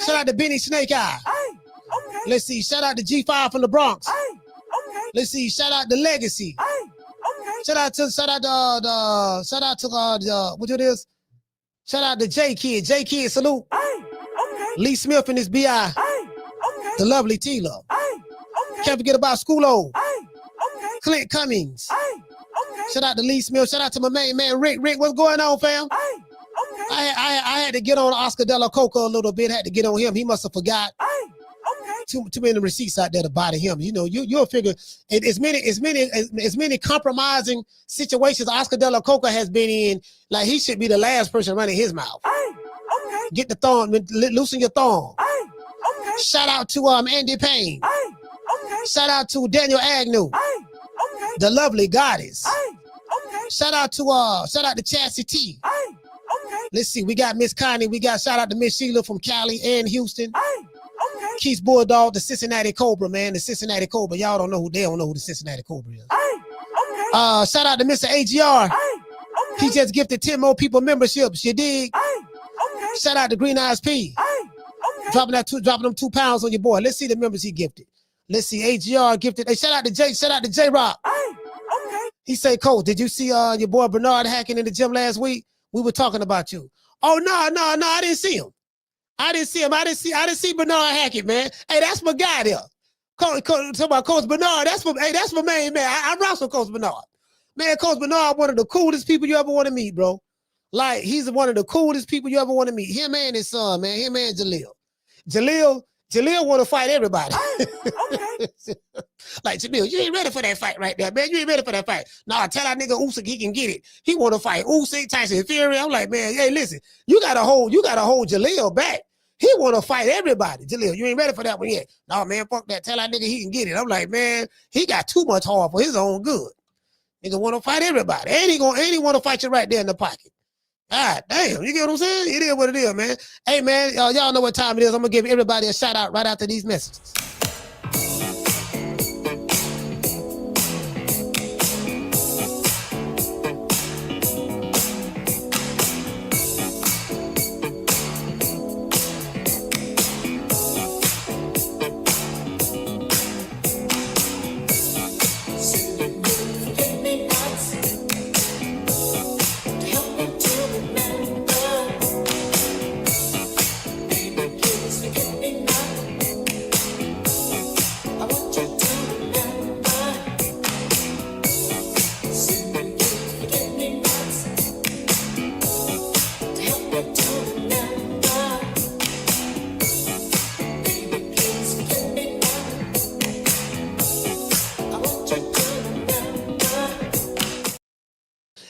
Shout out to Benny Snake Eye. Hey, okay. Let's see. Shout out to G5 from the Bronx. Hey, okay. Let's see. Shout out to Legacy. Hey, okay. Shout out to what it is? Shout out to J Kid. J Kid, salute. Hey, okay. Lee Smith and his BI. Hey, okay. The lovely T-Love. Hey, okay. Can't forget about Schoolo. Hey, okay. Clint Cummings. Hey, okay. Shout out to Lee Smith. Shout out to my main man Rick. Rick, what's going on, fam? Hey, okay. I had to get on Oscar De La Coca a little bit. Had to get on him. He must have forgot. Too many receipts out there to bother him. You know, you'll figure as many compromising situations Oscar De La Coca has been in. Like he should be the last person running his mouth. Get the thumb, loosen your thumb. Shout out to Andy Payne. Shout out to Daniel Agnew. The lovely goddess. Shout out to Chassie T. Let's see, we got Miss Connie. We got shout out to Miss Sheila from Cali and Houston. Keith's Bulldog, the Cincinnati Cobra, man. The Cincinnati Cobra. Y'all don't know who the Cincinnati Cobra is. Shout out to Mr. AGR. He just gifted 10 more people memberships. You dig? Shout out to Green Eyes P. Dropping them 2 pounds on your boy. Let's see the members he gifted. Let's see, AGR gifted. Hey, shout out to J Rock. He said, Coach, did you see your boy Bernard hacking in the gym last week? We were talking about you. Oh, no, I didn't see him. I didn't see Bernard Hackett, man. Hey, that's my guy there. Talking about Coach Bernard. That's my main man. I wrestle Coach Bernard. Man, Coach Bernard, one of the coolest people you ever want to meet, bro. Like, he's one of the coolest people you ever want to meet. Him and his son, man. Him and Jaleel. Jaleel want to fight everybody. Like, Jaleel, you ain't ready for that fight right there, man. You ain't ready for that fight. Nah, tell that nigga Usyk he can get it. He want to fight Usyk, Tyson Fury. I'm like, man, hey, listen, you gotta hold Jaleel back. He want to fight everybody. Jaleel, you ain't ready for that one yet. No, man, fuck that. Tell that nigga he can get it. I'm like, man, he got too much heart for his own good. Nigga want to fight everybody. And he want to fight you right there in the pocket. God damn, you get what I'm saying? It is what it is, man. Hey, man, y'all know what time it is. I'm going to give everybody a shout out right after these messages.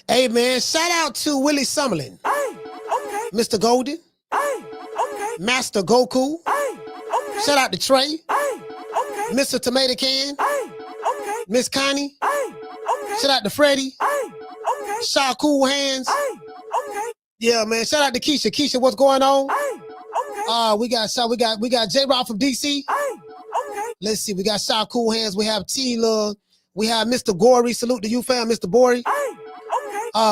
Hey, man, shout out to Willie Summerlin. Mr. Golden. Master Goku. Shout out to Trey. Mr. Tomato Can. Miss Connie. Shout out to Freddie. Shaw Cool Hands. Yeah, man. Shout out to Keisha. Keisha, what's going on? We got J Rock from DC. Let's see. We got Shaw Cool Hands. We have Tila. We have Mr. Gory. Salute to you, fam, Mr. Bory.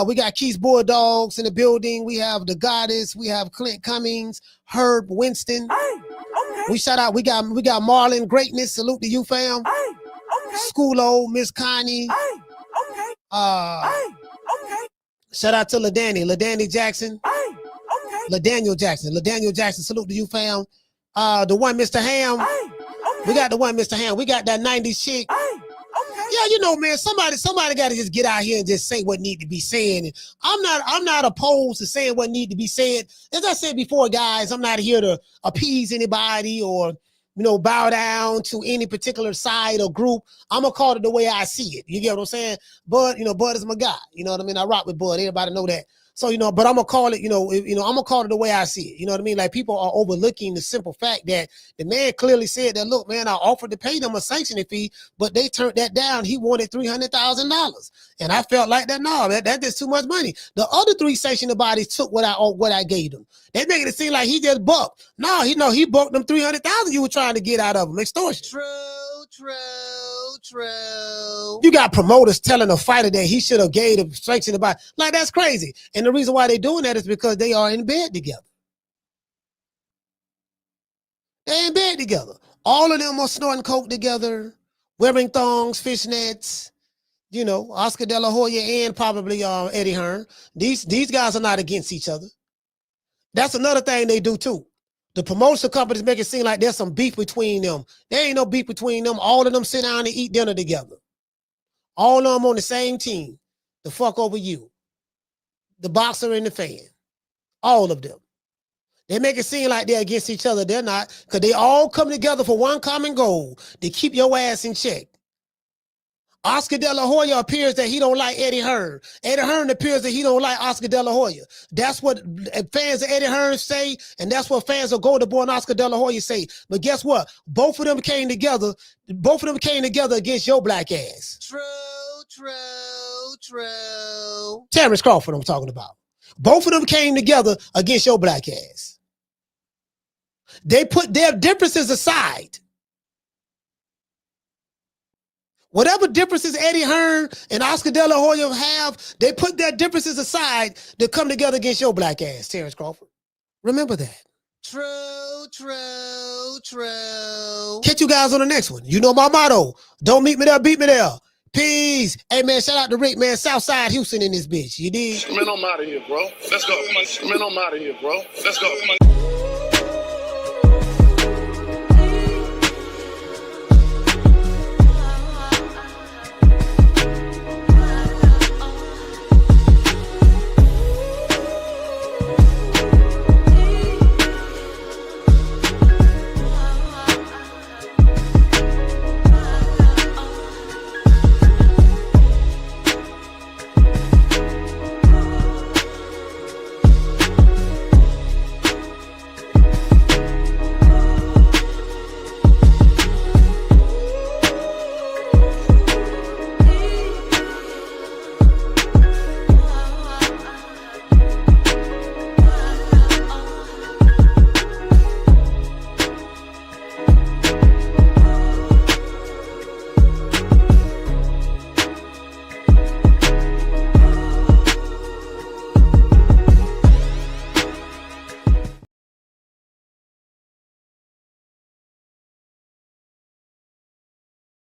We got Keith's Bulldogs in the building. We have the Goddess. We have Clint Cummings, Herb Winston. We shout out. We got Marlon Greatness. Salute to you, fam. Schoolo, Miss Connie. Shout out to LaDanny Jackson. LaDaniel Jackson. Salute to you, fam. The one, Mr. Ham. We got the one, Mr. Ham. We got that 90s chick. Yeah, you know, man, somebody got to just get out here and just say what need to be said. And I'm not opposed to saying what need to be said. As I said before, guys, I'm not here to appease anybody or, you know, bow down to any particular side or group. I'm gonna call it the way I see it. You get what I'm saying? Bud, you know, Bud is my guy. You know what I mean? I rock with Bud. Everybody know that. So, you know, but I'm gonna call it, I'm gonna call it the way I see it. You know what I mean? Like, people are overlooking the simple fact that the man clearly said that, look, man, I offered to pay them a sanctioning fee, but they turned that down. He wanted $300,000. And I felt like that, no, that's just too much money. The other 3 sanctioning bodies took what I gave them. They making it seem like he just bucked. No, he bucked them $300,000 you were trying to get out of him. Extortion. True. You got promoters telling a fighter that he should have gave the sanctioning body. Like, that's crazy. And the reason why they're doing that is because they are in bed together. They're in bed together. All of them are snorting coke together, wearing thongs, fishnets, you know, Oscar De La Hoya and probably Eddie Hearn. These guys are not against each other. That's another thing they do too. The promotion companies make it seem like there's some beef between them. There ain't no beef between them. All of them sit down and eat dinner together. All of them on the same team. The fuck over you. The boxer and the fan. All of them. They make it seem like they're against each other. They're not, because they all come together for one common goal, to keep your ass in check. Oscar De La Hoya appears that he don't like Eddie Hearn. Eddie Hearn appears that he don't like Oscar De La Hoya. That's what fans of Eddie Hearn say, and that's what fans of Golden Boy and Oscar De La Hoya say. But guess what? Both of them came together. Both of them came together against your black ass. True. Terrence Crawford, I'm talking about. Both of them came together against your black ass. They put their differences aside. Whatever differences Eddie Hearn and Oscar De La Hoya have, they put their differences aside to come together against your black ass, Terrence Crawford. Remember that. True. Catch you guys on the next one. You know my motto. Don't meet me there, beat me there. Peace. Hey, man, shout out to Rick, man. Southside Houston in this bitch. You dig? Man, I'm out of here, bro. Let's go. Man, I'm out of here, bro. Let's go.